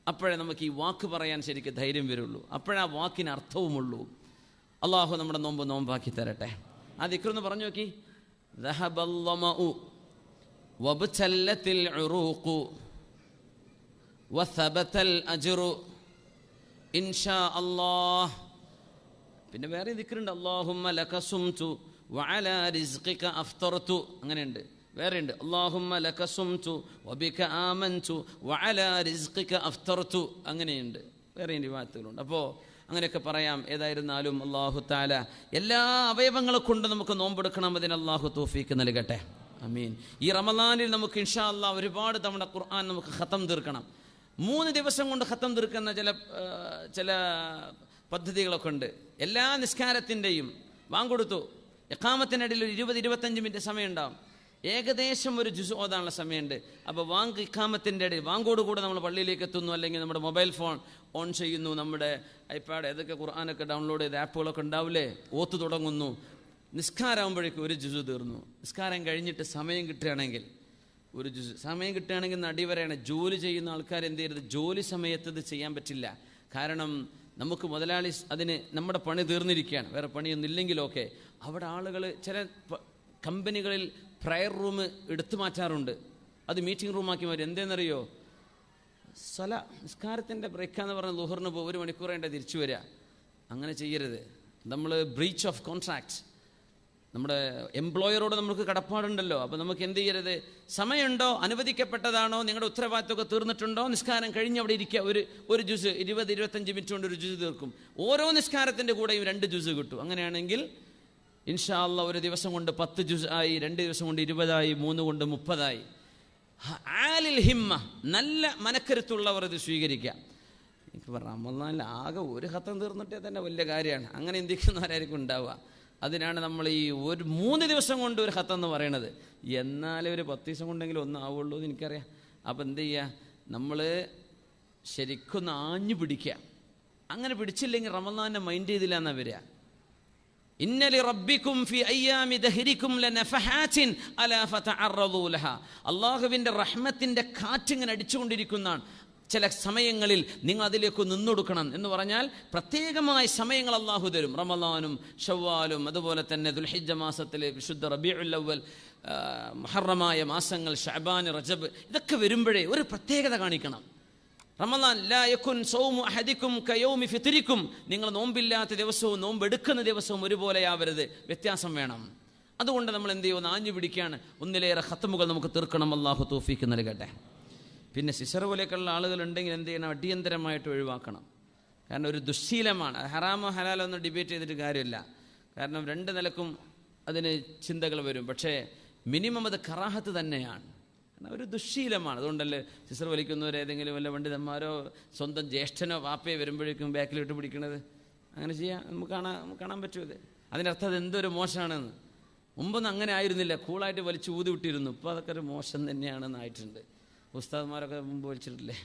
അപ്പോഴേ നമുക്ക് ഈ വാക്ക് പറയാൻ ശരിക്കും ധൈര്യം വരുള്ളൂ. അപ്പോഴാ വാക്കിന് അർത്ഥവുമുള്ളൂ. അള്ളാഹു നമ്മുടെ നോമ്പാക്കി തരട്ടെ. ആ ദിക്ർ ഒന്ന് പറഞ്ഞു നോക്കി. ദഹബല്ലമഉ വബ്തല്ലത്തിൽ ഉറൂഖു വസബതൽ അജ്റു ഇൻഷാ അല്ലാഹ്. പിന്നെ വേറെ ദിക്റുണ്ട്. അല്ലാഹുമ്മ ലക സുംതു വഅലാ റിസ്ഖിക അഫ്തർതു. അങ്ങനെയുണ്ട്. വേറെയുണ്ട്. അല്ലാഹുമ്മ ലക സുംതു വബിക ആമൻതു വഅലാ റിസ്ഖിക അഫ്തർതു. അങ്ങനെയുണ്ട്. വേറെ റിവായത്തുകളുണ്ട്. അപ്പോൾ അങ്ങനെയൊക്കെ പറയാം. ഏതായിരുന്നാലും അല്ലാഹു തആല എല്ലാ അവയവങ്ങളെ കൊണ്ട് നമുക്ക് നോമ്പെടുക്കണം. അതിന് അല്ലാഹു തൗഫീഖ് നൽകട്ടെ. ആമീൻ. ഈ റമളാനിൽ നമുക്ക് ഇൻഷാ അല്ലാഹ് ഒരുപാട് തവണ ഖുർആൻ നമുക്ക് ഖതം തീർക്കണം. 3 ദിവസം കൊണ്ട് ഖതം തീർക്കുന്ന ചില പദ്ധതികളൊക്കെ ഉണ്ട്. എല്ലാ നിസ്കാരത്തിൻ്റെയും വാങ്ക് കൊടുത്തു ഇഖാമത്തിനിടയിൽ ഒരു 20-25 മിനിറ്റ് സമയം ഉണ്ടാവും. ഏകദേശം ഒരു ജുസ് ഓതാനുള്ള സമയമുണ്ട്. അപ്പോൾ വാങ്ക് ഇഖാമത്തിൻ്റെ ഇടയിൽ വാങ്കോട് കൂടെ നമ്മൾ പള്ളിയിലേക്ക് എത്തുന്നു, അല്ലെങ്കിൽ നമ്മുടെ മൊബൈൽ ഫോൺ ഓൺ ചെയ്യുന്നു, നമ്മുടെ ഐപാഡ് ഏതൊക്കെ ഖുർആനൊക്കെ ഡൗൺലോഡ് ചെയ്ത് ആപ്പുകളൊക്കെ ഉണ്ടാവില്ലേ, ഓത്ത് തുടങ്ങുന്നു. നിസ്കാരമാകുമ്പോഴേക്കും ഒരു ജുസ് തീർന്നു. നിസ്കാരം കഴിഞ്ഞിട്ട് സമയം കിട്ടുകയാണെങ്കിൽ ഒരു ജുസ്. സമയം കിട്ടുകയാണെങ്കിൽ അടിവരെയാണ്. ജോലി ചെയ്യുന്ന ആൾക്കാർ എന്ത് ചെയ്യരുത്? ജോലി സമയത്ത് ഇത് ചെയ്യാൻ പറ്റില്ല. കാരണം നമുക്ക് മുതലാളി അതിന് നമ്മുടെ പണി തീർന്നിരിക്കുകയാണ്, വേറെ പണിയൊന്നും ഇല്ലെങ്കിലൊക്കെ. അവിടെ ആളുകൾ ചില കമ്പനികളിൽ പ്രയർ റൂം എടുത്തു മാറ്റാറുണ്ട്. അത് മീറ്റിംഗ് റൂമാക്കി മാറ്റും. എന്തേന്നറിയോ? നിസ്കാരത്തിൻ്റെ ബ്രേക്കാന്ന് പറഞ്ഞാൽ ളുഹറിന് 1 മണിക്കൂർ കഴിഞ്ഞാൽ തിരിച്ചു വരിക. അങ്ങനെ ചെയ്യരുത്. നമ്മൾ ബ്രീച്ച് ഓഫ് കോൺട്രാക്ട്, നമ്മുടെ എംപ്ലോയറോട് നമുക്ക് കടപ്പാടുണ്ടല്ലോ. അപ്പോൾ നമുക്ക് എന്ത് ചെയ്യരുത്? സമയമുണ്ടോ, അനുവദിക്കപ്പെട്ടതാണോ, നിങ്ങളുടെ ഉത്തരവാദിത്തമൊക്കെ തീർന്നിട്ടുണ്ടോ, നിസ്കാരം കഴിഞ്ഞ് അവിടെ ഇരിക്കുക. ഒരു ജ്യൂസ് 20-25 മിനിറ്റ് കൊണ്ട് ഒരു ജ്യൂസ് തീർക്കും. ഓരോ നിസ്കാരത്തിൻ്റെ കൂടെയും 2 ജ്യൂസ് കിട്ടും. അങ്ങനെയാണെങ്കിൽ ഇൻഷാ അല്ലാഹ് ഒരു ദിവസം കൊണ്ട് 10 ജുസ് ആയി, 2 ദിവസം കൊണ്ട് 20 3 കൊണ്ട് 30 ആലിൽ ഹിമ്മ, നല്ല മനക്കരുത്തുള്ളവർ ഇത് സ്വീകരിക്കാം. എനിക്ക് റമളാനിൽ ആകെ ഒരു ഖത്തം തീർന്നിട്ടേ തന്നെ വലിയ കാര്യമാണ്. അങ്ങനെ ചിന്തിക്കുന്നവരായിരിക്കും ഉണ്ടാവുക. അതിനാണ് നമ്മൾ ഈ 3 ദിവസം കൊണ്ട് ഒരു ഖത്തം എന്ന് പറയണത്. എന്നാലും ഒരു 10 ദിവസം കൊണ്ടെങ്കിലും ഒന്നും ആവുള്ളൂ എന്ന് എനിക്കറിയാം. അപ്പം എന്ത് ചെയ്യുക, നമ്മൾ ശരിക്കൊന്ന് ആഞ്ഞു പിടിക്കുക. അങ്ങനെ പിടിച്ചില്ലെങ്കിൽ റമളാനെ മൈൻഡ് ചെയ്തില്ല എന്നാ വരിക. ഇന്നലി റബ്ബിക്കും ഫി അയ്യാമി ദഹരിക്കും ലനഫഹാത്തിൻ അലാ ഫതഅറദൂ ലഹാ. അല്ലാഹുവിൻ്റെ റഹ്മത്തിൻ്റെ കാറ്റിങ്ങനെ അടിച്ചുകൊണ്ടിരിക്കുന്നതാണ്. ചില സമയങ്ങളിൽ നിങ്ങൾ അതിലേക്ക് നിന്നൊടുക്കണം എന്ന് പറഞ്ഞാൽ പ്രത്യേകമായ സമയങ്ങൾ അള്ളാഹു തരും. റമളാനും ശവ്വാലും അതുപോലെ തന്നെ ദുൽഹിജ്ജ മാസത്തിലെ വിശുദ്ധ റബീഉൽ അവ്വൽ, മുഹറമായ മാസങ്ങൾ ശഅബാൻ, റജബ്, ഇതൊക്കെ വരുമ്പോഴേ ഒരു പ്രത്യേകത കാണിക്കണം. റമളാൻ ലാ യകുൻ സൗമു അഹദിക്കും കയൗമി ഫിത്രിക്കും, നിങ്ങൾ നോമ്പില്ലാത്ത ദിവസവും നോമ്പെടുക്കുന്ന ദിവസവും ഒരുപോലെയാവരുത്, വ്യത്യാസം വേണം. അതുകൊണ്ട് നമ്മൾ എന്ത് ചെയ്യുമെന്ന് ആഞ്ഞു പിടിക്കുകയാണ്. ഒന്നിലേറെ ഖത്മുകൾ നമുക്ക് തീർക്കണം. അള്ളാഹു തൗഫീഖ് നൽകട്ടെ. പിന്നെ സിസർ പോലെയൊക്കെയുള്ള ആളുകളുണ്ടെങ്കിൽ എന്ത് ചെയ്യണം, അടിയന്തരമായിട്ട് ഒഴിവാക്കണം. കാരണം ഒരു ദുശ്ശീലമാണ്. ഹറാമോ ഹലാലോ ഒന്നും ഡിബേറ്റ് ചെയ്തിട്ട് കാര്യമില്ല. കാരണം 2 നിലക്കും അതിന് ചിന്തകൾ വരും. പക്ഷേ മിനിമം അത് കറാഹത്ത് തന്നെയാണ്. കാരണം ഒരു ദുശ്ശീലമാണ്. അതുകൊണ്ടല്ലേ സിസർ വലിക്കുന്നവരേതെങ്കിലും വല്ല പണ്ഡിതന്മാരോ സ്വന്തം ജ്യേഷ്ഠനോ വാപ്പയോ വരുമ്പോഴേക്കും ബാക്കിലിട്ട് പിടിക്കണത്. അങ്ങനെ ചെയ്യാം, നമുക്ക് കാണാൻ പറ്റുമത്. അതിനർത്ഥം അത് എന്തൊരു മോശമാണെന്ന്. മുമ്പൊന്നും അങ്ങനെ ആയിരുന്നില്ല, കൂളായിട്ട് വലിച്ച് ഊതി വിട്ടിരുന്നു. ഇപ്പോൾ അതൊക്കെ ഒരു മോശം തന്നെയാണെന്നായിട്ടുണ്ട്. ഉസ്താദ്മാരൊക്കെ മുമ്പ് വലിച്ചിട്ടില്ലേ.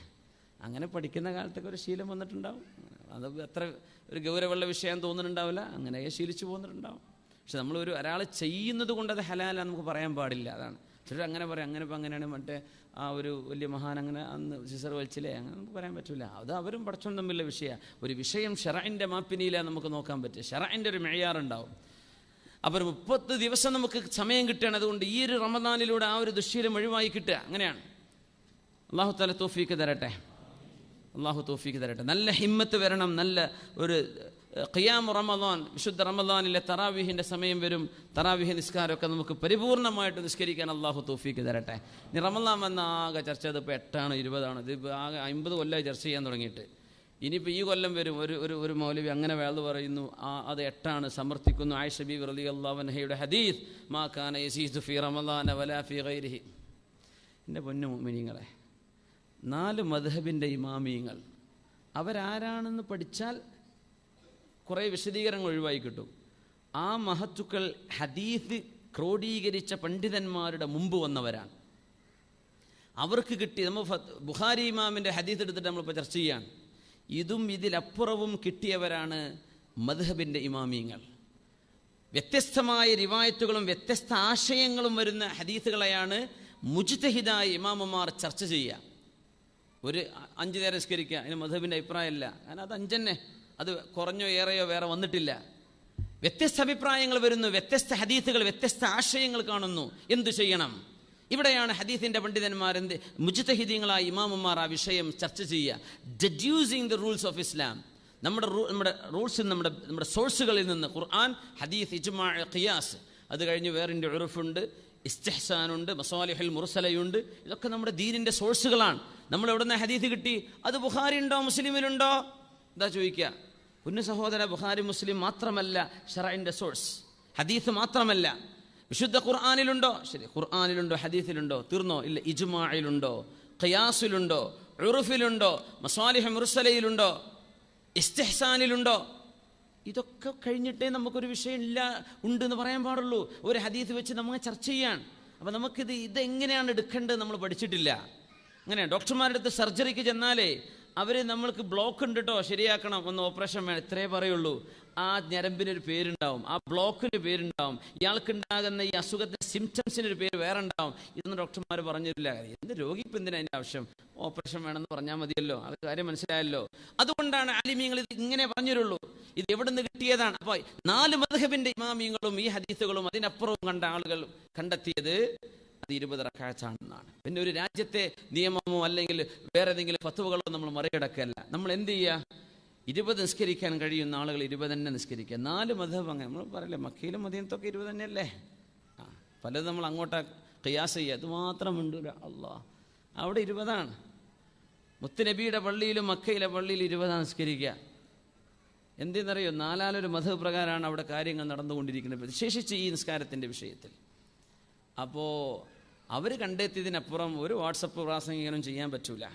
അങ്ങനെ പഠിക്കുന്ന കാലത്തൊക്കെ ഒരു ശീലം വന്നിട്ടുണ്ടാവും. അത് അത്ര ഒരു ഗൗരവമുള്ള വിഷയം തോന്നുന്നുണ്ടാവില്ല, അങ്ങനെയൊക്കെ ശീലിച്ചു പോകുന്നുണ്ടാവും. പക്ഷെ ഒരാൾ ചെയ്യുന്നത് കൊണ്ട് അത് ഹലാലാന്ന് നമുക്ക് പറയാൻ പാടില്ല. അതാണ് ചിലർ അങ്ങനെ പറയും, അങ്ങനെ ഇപ്പം അങ്ങനെയാണ് മറ്റേ ആ ഒരു വലിയ മഹാൻ അങ്ങനെ അന്ന് സിസർ വലിച്ചില്ലേ, അങ്ങനെ നമുക്ക് പറയാൻ പറ്റില്ല. അത് അവരും പഠിച്ചോണ്ട് തമ്മിലുള്ള വിഷയമാണ്. ഒരു വിഷയം ഷറഇൻ്റെ മാപ്പിനിയിലാണ് നമുക്ക് നോക്കാൻ പറ്റുക. ഷറഇൻ്റെ ഒരു മെയ്യാറുണ്ടാവും. അപ്പോൾ 30 ദിവസം നമുക്ക് സമയം കിട്ടുകയാണ്. അതുകൊണ്ട് ഈ ഒരു റമദാനിലൂടെ ആ ഒരു ദുശ്ശീലം ഒഴിവായി കിട്ടുക. അങ്ങനെയാണ്. അള്ളാഹു തആല തൗഫീഖ് തരട്ടെ. അള്ളാഹു തൗഫീഖ് തരട്ടെ. നല്ല ഹിമ്മത്ത് വരണം. നല്ല ഒരു ഖിയാം റമദാൻ, വിശുദ്ധ റമദാനിലെ തറാവീഹിൻ്റെ സമയം വരും. തറാവീഹ് നിസ്കാരമൊക്കെ നമുക്ക് പരിപൂർണമായിട്ട് നിസ്കരിക്കാൻ അള്ളാഹു തൗഫീഖ് തരട്ടെ. ഇനി റമദാൻ വന്ന ആകെ ചർച്ച ഇതിപ്പോൾ 8 20 ഇത് ആകെ 50 കൊല്ലമായി ചർച്ച ചെയ്യാൻ തുടങ്ങിയിട്ട്. ഇനിയിപ്പോൾ ഈ കൊല്ലം വരും ഒരു മൗലവി അങ്ങനെ വേള് പറയുന്നു, അത് 8 സമർത്ഥിക്കുന്നു. ആയിഷ ബീവി റളിയല്ലാഹു അൻഹയുടെ ഹദീസ്, മാ കാന യസീദു ഫീ റമദാന വലാ ഫീ ഗൈരിഹി. എൻ്റെ പൊന്നു മുഅ്മിനീങ്ങളെ, 4 മദ്ഹബിൻ്റെ ഇമാമിയങ്ങൾ അവരാരാണെന്ന് പഠിച്ചാൽ കുറേ വിശദീകരണങ്ങൾ ഒഴിവായി കിട്ടും. ആ മഹത്തുക്കൾ ഹദീസ് ക്രോഡീകരിച്ച പണ്ഡിതന്മാരുടെ മുമ്പ് വന്നവരാണ്. അവർക്ക് കിട്ടി. നമ്മൾ ബുഖാരി ഇമാമിൻ്റെ ഹദീസ് എടുത്തിട്ട് നമ്മളിപ്പോൾ ചർച്ച ചെയ്യുകയാണ്. ഇതും ഇതിലപ്പുറവും കിട്ടിയവരാണ് മദ്ഹബിൻ്റെ ഇമാമിയങ്ങൾ. വ്യത്യസ്തമായ റിവായത്തുകളും വ്യത്യസ്ത ആശയങ്ങളും വരുന്ന ഹദീസുകളെയാണ് മുജ്തഹിദായ ഇമാമുമാർ ചർച്ച ചെയ്യുക. ഒരു 5 നേരം നിസ്കരിക്കുക, അതിന് മദ്ഹബിൻ്റെ അഭിപ്രായമല്ല. കാരണം അത് 5 തന്നെ, അത് കുറഞ്ഞോ ഏറെയോ വേറെ വന്നിട്ടില്ല. വ്യത്യസ്ത അഭിപ്രായങ്ങൾ വരുന്നു, വ്യത്യസ്ത ഹദീസുകൾ, വ്യത്യസ്ത ആശയങ്ങൾ കാണുന്നു. എന്തു ചെയ്യണം? ഇവിടെയാണ് ഹദീസിൻ്റെ പണ്ഡിതന്മാർ മുജ്തഹിദീങ്ങളായ ഇമാമുമാർ ആ വിഷയം ചർച്ച ചെയ്യുക. ഡെഡ്യൂസിങ് ദ റൂൾസ് ഓഫ് ഇസ്ലാം. നമ്മുടെ റൂൾസ് നമ്മുടെ സോഴ്സുകളിൽ നിന്ന് ഖുർആൻ, ഹദീസ്, ഇജ്മാ, ഖിയാസ്, അത് കഴിഞ്ഞ് വേറിൻ്റെ ഉറുഫുണ്ട്, ഇസ്തിഹ്സാനുണ്ട്, മസാലിഹുൽ മുർസലയുണ്ട്. ഇതൊക്കെ നമ്മുടെ ദീനിൻ്റെ സോഴ്സുകളാണ്. നമ്മൾ എവിടെ നിന്ന് ഹദീസ് കിട്ടി? അത് ബുഖാരി ഉണ്ടോ മുസ്ലിമിലുണ്ടോ എന്താ ചോദിക്കുക. പുണ്യ സഹോദര, ബുഖാരി മുസ്ലിം മാത്രമല്ല ശറഇൻ്റെ സോഴ്സ്. ഹദീസ് മാത്രമല്ല, വിശുദ്ധ ഖുർആനിലുണ്ടോ? ശരി, ഖുർആനിലുണ്ടോ? ഹദീസിലുണ്ടോ? തീർന്നോ? ഇല്ല. ഇജ്മാഇലുണ്ടോ? ഖിയാസിലുണ്ടോ? ഉറുഫിലുണ്ടോ? മസാലിഹ് മുർസലയിലുണ്ടോ? ഇസ്തിഹ്സാനിലുണ്ടോ? ഇതൊക്കെ കഴിഞ്ഞിട്ടേ നമുക്കൊരു വിഷയം ഉണ്ടെന്ന് പറയാൻ പാടുള്ളൂ. ഒരു ഹദീസ് വെച്ച് നമ്മൾ ചർച്ച ചെയ്യാൻ. അപ്പം ഇതെങ്ങനെയാണ് എടുക്കേണ്ടത് നമ്മൾ പഠിച്ചിട്ടില്ല. അങ്ങനെ ഡോക്ടർമാരുടെ അടുത്ത് സർജറിക്ക് ചെന്നാലേ അവർ നമ്മൾക്ക് ബ്ലോക്ക് ഉണ്ട് കേട്ടോ, ശരിയാക്കണം, ഒന്ന് ഓപ്പറേഷൻ വേണം, ഇത്രേ പറയുള്ളൂ. ആ ഞരമ്പിനൊരു പേരുണ്ടാവും, ആ ബ്ലോക്കിന് പേരുണ്ടാവും, ഇയാൾക്കുണ്ടാകുന്ന ഈ അസുഖത്തിൻ്റെ സിംറ്റംസിനൊരു പേര് വേറെ ഉണ്ടാവും. ഇതൊന്നും ഡോക്ടർമാർ പറഞ്ഞില്ല. എന്ത് രോഗിക്ക് എന്തിനാ അതിൻ്റെ ആവശ്യം? ഓപ്പറേഷൻ വേണമെന്ന് പറഞ്ഞാൽ മതിയല്ലോ, അത് കാര്യം മനസ്സിലായല്ലോ. അതുകൊണ്ടാണ് ആലിമീങ്ങൾ ഇത് ഇങ്ങനെ പറഞ്ഞിരുള്ളൂ. ഇത് എവിടെ നിന്ന് കിട്ടിയതാണ്? അപ്പോൾ 4 മദ്ഹബിൻ്റെ ഇമാമിയങ്ങളും ഈ ഹദീസുകളും അതിനപ്പുറവും കണ്ട ആളുകൾ കണ്ടെത്തിയത് അത് 20 റക്അത്താണെന്നാണ്. പിന്നെ ഒരു രാജ്യത്തെ നിയമമോ അല്ലെങ്കിൽ വേറെ ഏതെങ്കിലും ഫത്വകളോ നമ്മൾ മറികടക്കല്ല. നമ്മൾ എന്ത് ചെയ്യുക? 20 നിസ്കരിക്കാൻ കഴിയുന്ന ആളുകൾ 20 തന്നെ നിസ്കരിക്കുക. 4 മദ്ഹബ് അങ്ങനെ നമ്മൾ പറയില്ലേ, മക്കയിലും മദീനത്തൊക്കെ 20 തന്നെയല്ലേ. പലതും നമ്മൾ അങ്ങോട്ടാ ഖിയാസ് ചെയ്യുക, അത് മാത്രം ഉണ്ടൂല. അള്ളാഹ് അവിടെ 20. മുത്തുനബിയുടെ പള്ളിയിലും മക്കയിലെ പള്ളിയിൽ 20 നിസ്കരിക്കുക. എന്തെന്നറിയോ, നാലാലൊരു മദ്ഹബ് പ്രകാരമാണ് അവിടെ കാര്യങ്ങൾ നടന്നുകൊണ്ടിരിക്കുന്നത്, വിശേഷിച്ച് ഈ നിസ്കാരത്തിൻ്റെ വിഷയത്തിൽ. അപ്പോൾ അവർ കണ്ടെത്തിയതിനപ്പുറം ഒരു വാട്സപ്പ് പ്രാസംഗികനും ചെയ്യാൻ പറ്റൂല.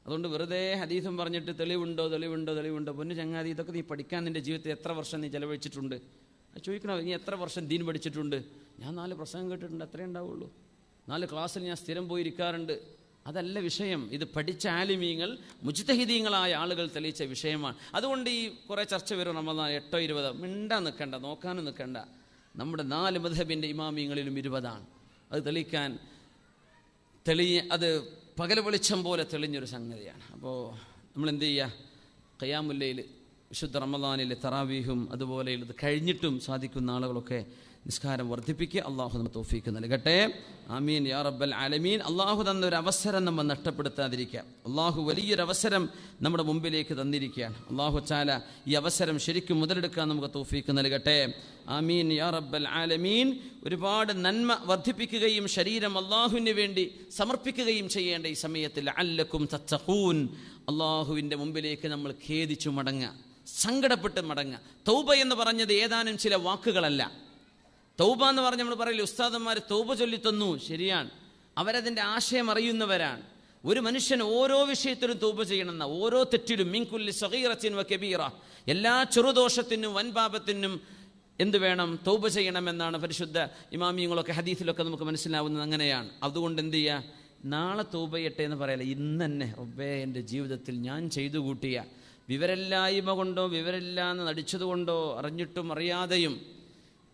അതുകൊണ്ട് വെറുതെ ഹദീസും പറഞ്ഞിട്ട് തെളിവുണ്ടോ പൊന്നു ചങ്ങാതി, ഇതൊക്കെ നീ പഠിക്കാൻ നിൻ്റെ ജീവിതത്തിൽ എത്ര വർഷം നീ ചെലവഴിച്ചിട്ടുണ്ട്? ചോദിക്കണോ, നീ എത്ര വർഷം ദീൻ പഠിച്ചിട്ടുണ്ട്? ഞാൻ 4 പ്രസംഗം കേട്ടിട്ടുണ്ട്, അത്രേ ഉണ്ടാവുള്ളൂ. 4 ക്ലാസ്സിൽ ഞാൻ സ്ഥിരം പോയിരിക്കാറുണ്ട്. അതല്ല വിഷയം. ഇത് പഠിച്ച ആലിമീങ്ങൾ, മുജ്തഹിദീങ്ങളായ ആളുകൾ തെളിയിച്ച വിഷയമാണ്. അതുകൊണ്ട് ഈ കുറേ ചർച്ച വരും, റമദാൻ 8 20 മിണ്ടാൻ നിൽക്കണ്ട, നോക്കാനും നിൽക്കണ്ട. നമ്മുടെ 4 മദ്ഹബിൻ്റെ ഇമാമിയങ്ങളിലും 20ആണ്. അത് തെളിയിക്കാൻ അത് പകൽ വെളിച്ചം പോലെ തെളിഞ്ഞൊരു സംഗതിയാണ്. അപ്പോൾ നമ്മൾ എന്ത് ചെയ്യുക? ഖിയാമുൽ ലൈൽ, വിശുദ്ധ റമദാനിലെ തറാവീഹും അതുപോലെ ഇത് കഴിഞ്ഞിട്ടും സാധിക്കുന്ന ആളുകളൊക്കെ നിസ്കാരം വർദ്ധിപ്പിക്കുക. അള്ളാഹു നമുക്ക് തൗഫീക്ക് നൽകട്ടെ. ആമീൻ യാ റബ്ബൽ ആലമീൻ. അള്ളാഹു തന്നൊരു അവസരം നമ്മൾ നഷ്ടപ്പെടുത്താതിരിക്കുക. അള്ളാഹു വലിയൊരു അവസരം നമ്മുടെ മുമ്പിലേക്ക് തന്നിരിക്കുകയാണ്. അള്ളാഹു ചാല ഈ അവസരം ശരിക്കും മുതലെടുക്കാൻ നമുക്ക് തൗഫീക്ക് നൽകട്ടെ. ആമീൻ യാ റബ്ബൽ ആലമീൻ. ഒരുപാട് നന്മ വർദ്ധിപ്പിക്കുകയും ശരീരം അള്ളാഹുവിന് വേണ്ടി സമർപ്പിക്കുകയും ചെയ്യേണ്ട ഈ സമയത്തിൽ ലഅല്ലക്കും തത്തഖൂൻ, അള്ളാഹുവിൻ്റെ മുമ്പിലേക്ക് നമ്മൾ ഖേദിച്ചു മടങ്ങുക, സങ്കടപ്പെട്ട് മടങ്ങുക. തൗബ എന്ന് പറഞ്ഞത് ഏതാനും ചില വാക്കുകളല്ല. തൗബ എന്ന് പറഞ്ഞ് നമ്മൾ പറയില്ല, ഉസ്താദന്മാർ തൗബ ചൊല്ലിത്തന്നു, ശരിയാണ്, അവരതിൻ്റെ ആശയം അറിയുന്നവരാണ്. ഒരു മനുഷ്യൻ ഓരോ വിഷയത്തിലും തൗബ ചെയ്യണമെന്ന, ഓരോ തെറ്റിലും, മിൻ കുല്ലി സഗീറത്തിൻ വ കബീറ, എല്ലാ ചെറുദോഷത്തിനും വൻപാപത്തിനും എന്ത് വേണം? തൗബ ചെയ്യണമെന്നാണ് പരിശുദ്ധ ഇമാമിയങ്ങളൊക്കെ ഹദീസിലൊക്കെ നമുക്ക് മനസ്സിലാവുന്നത്. അങ്ങനെയാണ്. അതുകൊണ്ട് എന്ത് ചെയ്യുക? നാളെ തൗബ ചെയ്യട്ടെ എന്ന് പറയല്ല, ഇന്ന് തന്നെ റബ്ബേ എൻ്റെ ജീവിതത്തിൽ ഞാൻ ചെയ്തു കൂട്ടിയ വിവരമില്ലായ്മ കൊണ്ടോ വിവരമില്ലാന്ന് നടിച്ചതുകൊണ്ടോ അറിഞ്ഞിട്ടും അറിയാതെയും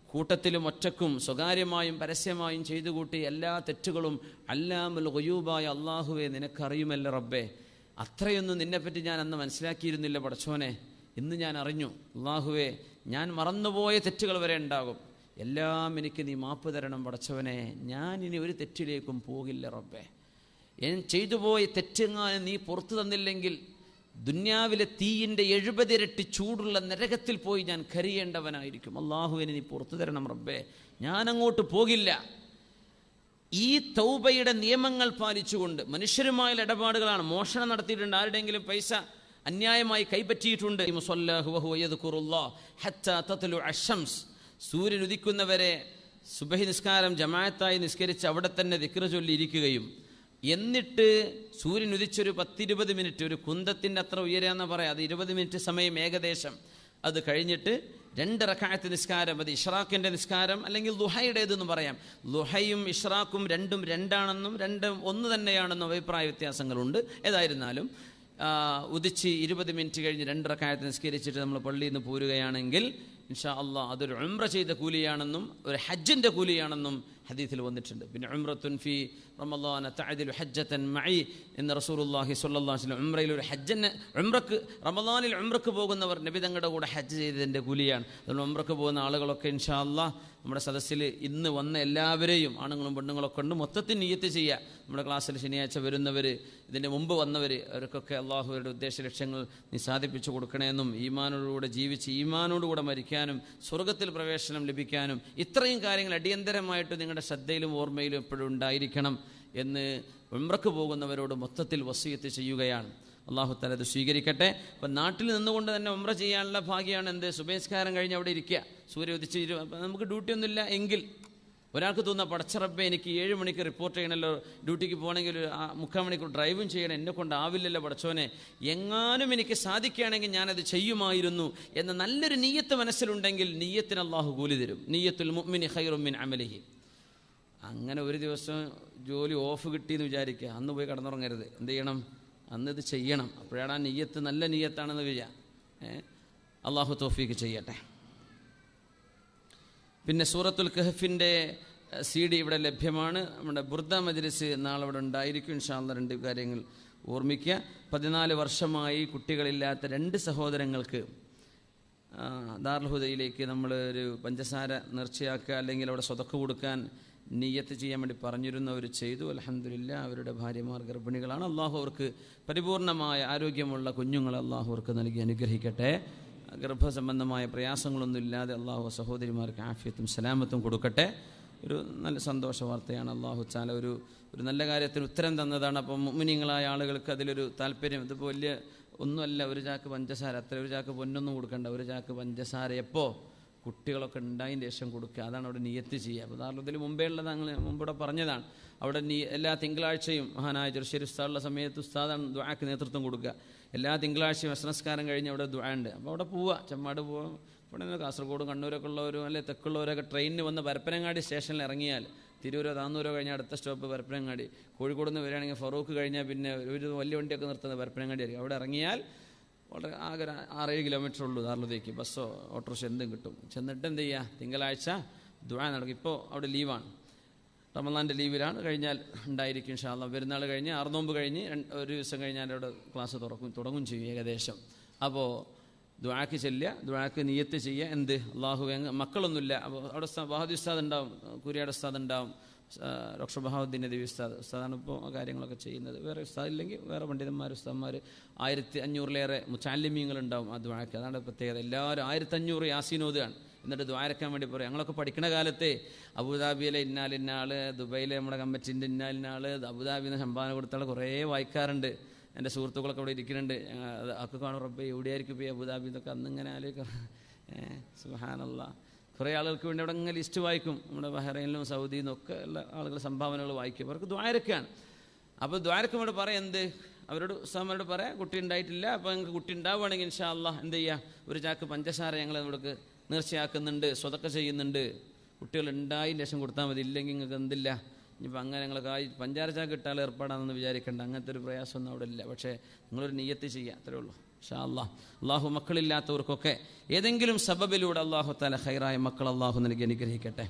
കൂട്ടത്തിലും ഒറ്റക്കും സ്വകാര്യമായും പരസ്യമായും ചെയ്തു കൂട്ടി എല്ലാ തെറ്റുകളും അല്ലാമുൽ ഗുയൂബായ അള്ളാഹുവെ നിനക്കറിയുമല്ല റബ്ബേ, അത്രയൊന്നും നിന്നെപ്പറ്റി ഞാൻ അന്ന് മനസ്സിലാക്കിയിരുന്നില്ല പടച്ചോനെ, ഇന്ന് ഞാൻ അറിഞ്ഞു അള്ളാഹുവെ, ഞാൻ മറന്നുപോയ തെറ്റുകൾ വരെ ഉണ്ടാകും, എല്ലാം എനിക്ക് നീ മാപ്പ് തരണം പടച്ചവനെ, ഞാൻ ഇനി ഒരു തെറ്റിലേക്കും പോകില്ല റബ്ബേ, ചെയ്തു പോയ തെറ്റെങ്ങാനും നീ പുറത്തു തന്നില്ലെങ്കിൽ ദുന്യാവിലെ തീയിൻ്റെ 70 ഇരട്ടി ചൂടുള്ള നരകത്തിൽ പോയി ഞാൻ കരിയേണ്ടവനായിരിക്കും. അള്ളാഹുവിനെ നീ പുറത്തു തരണം റബ്ബേ, ഞാനങ്ങോട്ട് പോകില്ല. ഈ തൗബയുടെ നിയമങ്ങൾ പാലിച്ചുകൊണ്ട് മനുഷ്യരുമായുള്ള ഇടപാടുകളാണ്. മോഷണം നടത്തിയിട്ടുണ്ട്, ആരുടെയെങ്കിലും പൈസ അന്യായമായി കൈപ്പറ്റിയിട്ടുണ്ട്. സൂര്യൻ ഉദിക്കുന്നവരെ സുബഹി നിസ്കാരം ജമാഅത്തായി നിസ്കരിച്ച് അവിടെ തന്നെ ദിക്ർ ചൊല്ലിയിരിക്കുകയും എന്നിട്ട് സൂര്യൻ ഉദിച്ചൊരു 10-20 മിനിറ്റ്, ഒരു കുന്തത്തിൻ്റെ അത്ര ഉയരാന്ന് പറയാം, അത് 20 മിനിറ്റ് സമയം ഏകദേശം, അത് കഴിഞ്ഞിട്ട് 2 റക്അത്ത് നിസ്കാരം, അത് ഇഷ്റാഖിൻ്റെ നിസ്കാരം അല്ലെങ്കിൽ ളുഹയുടേതെന്ന് പറയാം. ളുഹയും ഇഷ്റാഖും രണ്ടും 2ആണെന്നും 2 ഒന്ന് തന്നെയാണെന്നും അഭിപ്രായ വ്യത്യാസങ്ങളുണ്ട്. ഏതായിരുന്നാലും ഉദിച്ച് 20 മിനിറ്റ് കഴിഞ്ഞ് 2 റക്അത്ത് നിസ്കരിച്ചിട്ട് നമ്മൾ പള്ളിയിൽ നിന്ന് പോരുകയാണെങ്കിൽ ഇൻഷാ അള്ളാഹ് അതൊരു ഉംറ ചെയ്ത കൂലിയാണെന്നും ഒരു ഹജ്ജിൻ്റെ കൂലിയാണെന്നും ഹദീസിൽ വന്നിട്ടുണ്ട്. പിന്നെ ഉംറത്തുൻ ഫി റമളാന തഅദിലു ഹജ്ജതൻ മഇ എന്ന് റസൂലുള്ളാഹി സ്വല്ലല്ലാഹു അലൈഹി വസല്ലം, ഉംറയിൽ ഒരു ഹജ്ജിന്, ഉംറക്ക് റമളാനിൽ ഉംറക്ക് പോകുന്നവർ നബി തങ്ങളുടെ കൂടെ ഹജ്ജ് ചെയ്തതിൻ്റെ കൂലിയാണ്. അതുകൊണ്ട് ഉംറക്ക് പോകുന്ന ആളുകളൊക്കെ ഇൻഷാ അള്ളാഹ് നമ്മുടെ സദസ്സിൽ ഇന്ന് വന്ന എല്ലാവരെയും, ആണുങ്ങളും പെണ്ണുങ്ങളൊക്കെ ഉണ്ട്, മൊത്തത്തിൽ നിയ്യത്ത് ചെയ്യുക. നമ്മുടെ ക്ലാസ്സിൽ ശനിയാഴ്ച വരുന്നവർ, ഇതിൻ്റെ മുമ്പ് വന്നവർ, അവർക്കൊക്കെ അള്ളാഹുവിൻ്റെ ഉദ്ദേശ ലക്ഷ്യങ്ങൾ നീ സാധിപ്പിച്ചു കൊടുക്കണമെന്നും ഈമാനോടുകൂടെ ജീവിച്ച് ഈമാനോടുകൂടെ മരിക്കാനും സ്വർഗത്തിൽ പ്രവേശനം ലഭിക്കാനും ഇത്രയും കാര്യങ്ങൾ അടിയന്തരമായിട്ട് നിങ്ങളുടെ ശ്രദ്ധയിലും ഓർമ്മയിലും എപ്പോഴും ഉണ്ടായിരിക്കണം എന്ന് ഉംറക്ക് പോകുന്നവരോട് മൊത്തത്തിൽ വസിയത്ത് ചെയ്യുകയാണ്. അള്ളാഹു തആല അത് സ്വീകരിക്കട്ടെ. അപ്പം നാട്ടിൽ നിന്നുകൊണ്ട് തന്നെ ഉംറ ചെയ്യാനുള്ള ഭാഗ്യമാണ് എന്ത്? സുബഹിസ്കാരം കഴിഞ്ഞ് അവിടെ ഇരിക്കുക, സൂര്യ ഉദിച്ച് നമുക്ക് ഡ്യൂട്ടി ഒന്നുമില്ല എങ്കിൽ ഒരാൾക്ക് തോന്നുക, പടച്ച റബ്ബേ എനിക്ക് 7 മണിക്ക് റിപ്പോർട്ട് ചെയ്യണമല്ലോ, ഡ്യൂട്ടിക്ക് പോകണമെങ്കിൽ 3/4 മണിക്കൂർ ഡ്രൈവും ചെയ്യണം, എന്നെ കൊണ്ടാവില്ലല്ലോ പടച്ചോനെ, എങ്ങാനും എനിക്ക് സാധിക്കുകയാണെങ്കിൽ ഞാനത് ചെയ്യുമായിരുന്നു എന്ന നല്ലൊരു നീയത്ത് മനസ്സിലുണ്ടെങ്കിൽ നീയത്തിന് അള്ളാഹു കൂലി തരും. നീയത്തുൽ മുഅ്മിനി ഖൈറും മിൻ അമലിഹി. അങ്ങനെ ഒരു ദിവസം ജോലി ഓഫ് കിട്ടിയെന്ന് വിചാരിക്കുക, അന്ന് പോയി കിടന്നുറങ്ങരുത്. എന്ത് ചെയ്യണം? അന്ന് ഇത് ചെയ്യണം. അപ്പോഴാണ് ആ നീയത്ത് നല്ല നീയത്താണെന്ന് അള്ളാഹു തൗഫീക്ക് ചെയ്യട്ടെ. പിന്നെ സൂറത്തുൽ കഹ്ഫിൻ്റെ CD ഇവിടെ ലഭ്യമാണ്. നമ്മുടെ ബുർദ മജ്ലിസ് നാളെ ഇവിടെ ഉണ്ടായിരിക്കും. ഇൻഷാ അല്ലാഹ് 2 കാര്യങ്ങൾ ഓർമ്മിക്കുക. 14 വർഷമായി കുട്ടികളില്ലാത്ത 2 സഹോദരങ്ങൾക്ക് ദാറുൽ ഹുദയിലേക്ക് നമ്മൾ ഒരു പഞ്ചസാര നേർച്ചയാക്കുക അല്ലെങ്കിൽ അവിടെ സ്വതക്ക കൊടുക്കാൻ നിയ്യത്ത് ചെയ്യാൻ വേണ്ടി പറഞ്ഞിരുന്നവർ ചെയ്തു. അൽഹംദുലില്ലാഹ് അവരുടെ ഭാര്യമാർ ഗർഭിണികളാണ്. അള്ളാഹു അവർക്ക് പരിപൂർണമായ ആരോഗ്യമുള്ള കുഞ്ഞുങ്ങളെ അള്ളാഹു അവർക്ക് നൽകി അനുഗ്രഹിക്കട്ടെ. ഗർഭസംബന്ധമായ പ്രയാസങ്ങളൊന്നും ഇല്ലാതെ അള്ളാഹു സഹോദരിമാർക്ക് ആഫിയത്തും സലാമത്തും കൊടുക്കട്ടെ. ഒരു നല്ല സന്തോഷ വാർത്തയാണ്. അള്ളാഹു തആല ഒരു നല്ല കാര്യത്തിന് ഉത്തരം തന്നതാണ്. അപ്പം മുഅ്മിനീങ്ങളായ ആളുകൾക്ക് അതിലൊരു താല്പര്യം, ഇത് വലിയ ഒന്നുമല്ല, ഒരു ചാക്ക് പഞ്ചസാര, അത്ര ഒരു ചാക്ക് പൊന്നൊന്നും കൊടുക്കണ്ട, ഒരു ചാക്ക് പഞ്ചസാര എപ്പോൾ കുട്ടികളൊക്കെ ഉണ്ടായതിന് ശേഷം കൊടുക്കുക. അതാണ് അവിടെ നിയത്ത് ചെയ്യുക. അപ്പോൾ ദാറുൽ മുമ്പേ ഉള്ളത് ഞങ്ങൾ മുമ്പിവിടെ പറഞ്ഞതാണ്. അവിടെ എല്ലാ തിങ്കളാഴ്ചയും മഹാനായ ചെറുശ്ശേരി ഉസ്താദുള്ള സമയത്ത് ഉസ്താദാണ് ദുആക്ക് നേതൃത്വം കൊടുക്കുക. എല്ലാ തിങ്കളാഴ്ചയും നമസ്കാരം കഴിഞ്ഞ് അവിടെ ദുആ ഉണ്ട്. അപ്പോൾ അവിടെ പോവുക, ചെമ്മാട് പോവുക. ഇവിടെ നിന്ന് കാസർഗോഡ് കണ്ണൂരൊക്കെ ഉള്ളവരും അല്ലെ തെക്കുള്ളവരൊക്കെ ട്രെയിനിന് വന്ന് പരപ്പനങ്ങാടി സ്റ്റേഷനിൽ ഇറങ്ങിയാൽ തിരൂരോ താന്നൂരോ കഴിഞ്ഞാൽ അടുത്ത സ്റ്റോപ്പ് പരപ്പനങ്ങാടി. കോഴിക്കോട് നിന്ന് വരികയാണെങ്കിൽ ഫറൂഖ് കഴിഞ്ഞാൽ പിന്നെ ഒരു വലിയ വണ്ടിയൊക്കെ നിർത്തുന്നത് പരപ്പനങ്ങാടി ആയിരിക്കും. അവിടെ ഇറങ്ങിയാൽ വളരെ ആകെ 6-7 കിലോമീറ്റർ ഉള്ളൂ ദാറുലേക്ക്. ബസ്സോ ഓട്ടോറിക്ഷ എന്തും കിട്ടും. ചെന്നിട്ട് എന്ത് ചെയ്യുക, തിങ്കളാഴ്ച ദുആ നടക്കും. ഇപ്പോൾ അവിടെ ലീവാണ്, റമളാൻ്റെ ലീവിലാണ്. കഴിഞ്ഞാൽ ഉണ്ടായിരിക്കും ഇൻഷാ അല്ലാഹ്. പെരുന്നാൾ കഴിഞ്ഞ് 6 നോമ്പ് കഴിഞ്ഞ് ഒരു ദിവസം കഴിഞ്ഞാൽ അവിടെ ക്ലാസ് തുടങ്ങും ചെയ്യും ഏകദേശം. അപ്പോൾ ദുആക്ക് ചെല്ലുക, ദുആക്ക് നിയത്ത് ചെയ്യുക. എന്ത് അള്ളാഹുവേ, മക്കളൊന്നുമില്ല. അപ്പോൾ അവിടെ ബഹാദി ഉസ്താദ് ഉണ്ടാവും, കുരിയാട് ഉസ്താദ് ഉണ്ടാവും, ഡോക്ടർ ബഹാവുദ്ദീൻ നദവി ഉസ്താദാണ് ഇപ്പോൾ ആ കാര്യങ്ങളൊക്കെ ചെയ്യുന്നത്. വേറെ ഉസ്താദ് ഇല്ലെങ്കിൽ വേറെ പണ്ഡിതന്മാർ ഉസ്താദന്മാർ 1500-ലേറെ മുച്ചാലിമീങ്ങളുണ്ടാവും ആ ദുആക്ക്. അതാണ് പ്രത്യേകത. എല്ലാവരും 1500 യാസീൻ ഓതുകയാണ്. എന്നിട്ട് ദ്വാരക്കാൻ വേണ്ടി പറയും. ഞങ്ങളൊക്കെ പഠിക്കുന്ന കാലത്തെ അബുദാബിയിലെ ഇന്നാലിന്നാൾ, ദുബൈയിലെ നമ്മുടെ കമ്മിറ്റിൻ്റെ ഇന്നാലിന്നാൾ, അബുദാബിയിൽ നിന്ന് സംഭാവന കൊടുത്താൽ കുറേ വായിക്കാറുണ്ട്. എൻ്റെ സുഹൃത്തുക്കളൊക്കെ അവിടെ ഇരിക്കുന്നുണ്ട്. ഒക്കെ കാണും, റബ്ബേ എവിടെയായിരിക്കും ഇപ്പോൾ ഈ അബുദാബി എന്നൊക്കെ അന്നിങ്ങനെ ആലോചിക്കാം. സുബ്ഹാനല്ലാഹ്. കുറേ ആളുകൾക്ക് വേണ്ടി അവിടെ ഇങ്ങനെ ലിസ്റ്റ് വായിക്കും. നമ്മുടെ ബഹ്റൈനിലും സൗദിയിൽ നിന്നൊക്കെ ഉള്ള ആളുകൾ സംഭാവനകൾ വായിക്കും. അവർക്ക് ദ്വാരക്കാണ്. അപ്പോൾ ദ്വാരക്കും ഇവിടെ പറയാം, എന്ത് അവരോട് ഉസ്താദന്മാരോട് പറയാം, കുട്ടി ഉണ്ടായിട്ടില്ല, അപ്പോൾ നിങ്ങൾക്ക് കുട്ടി ഉണ്ടാവുകയാണെങ്കിൽ ഇൻഷാ അല്ലാഹ് എന്ത് ചെയ്യുക, ഒരു ചാക്ക് പഞ്ചസാര ഞങ്ങൾ നമുക്ക് നേർച്ചയാക്കുന്നുണ്ട്, സ്വതക്ക ചെയ്യുന്നുണ്ട്. കുട്ടികൾ ഉണ്ടായതിന് ശേഷം കൊടുത്താൽ മതി, ഇല്ലെങ്കിൽ നിങ്ങൾക്ക് എന്തില്ല. ഇനിയിപ്പോൾ അങ്ങനെ ഞങ്ങൾക്ക് പഞ്ചാര ചാക്ക് ഇട്ടാൽ ഏർപ്പാടാണെന്ന് വിചാരിക്കേണ്ട, അങ്ങനത്തെ ഒരു പ്രയാസമൊന്നും അവിടെ ഇല്ല. പക്ഷേ നിങ്ങളൊരു നിയ്യത്ത് ചെയ്യുക, അത്രേ ഉള്ളൂ. ഇൻഷാ അല്ലാഹ്. അള്ളാഹു മക്കളില്ലാത്തവർക്കൊക്കെ ഏതെങ്കിലും സബബിലൂടെ അള്ളാഹു തആല ഖൈറായ മക്കൾ അള്ളാഹു നൽകി അനുഗ്രഹിക്കട്ടെ.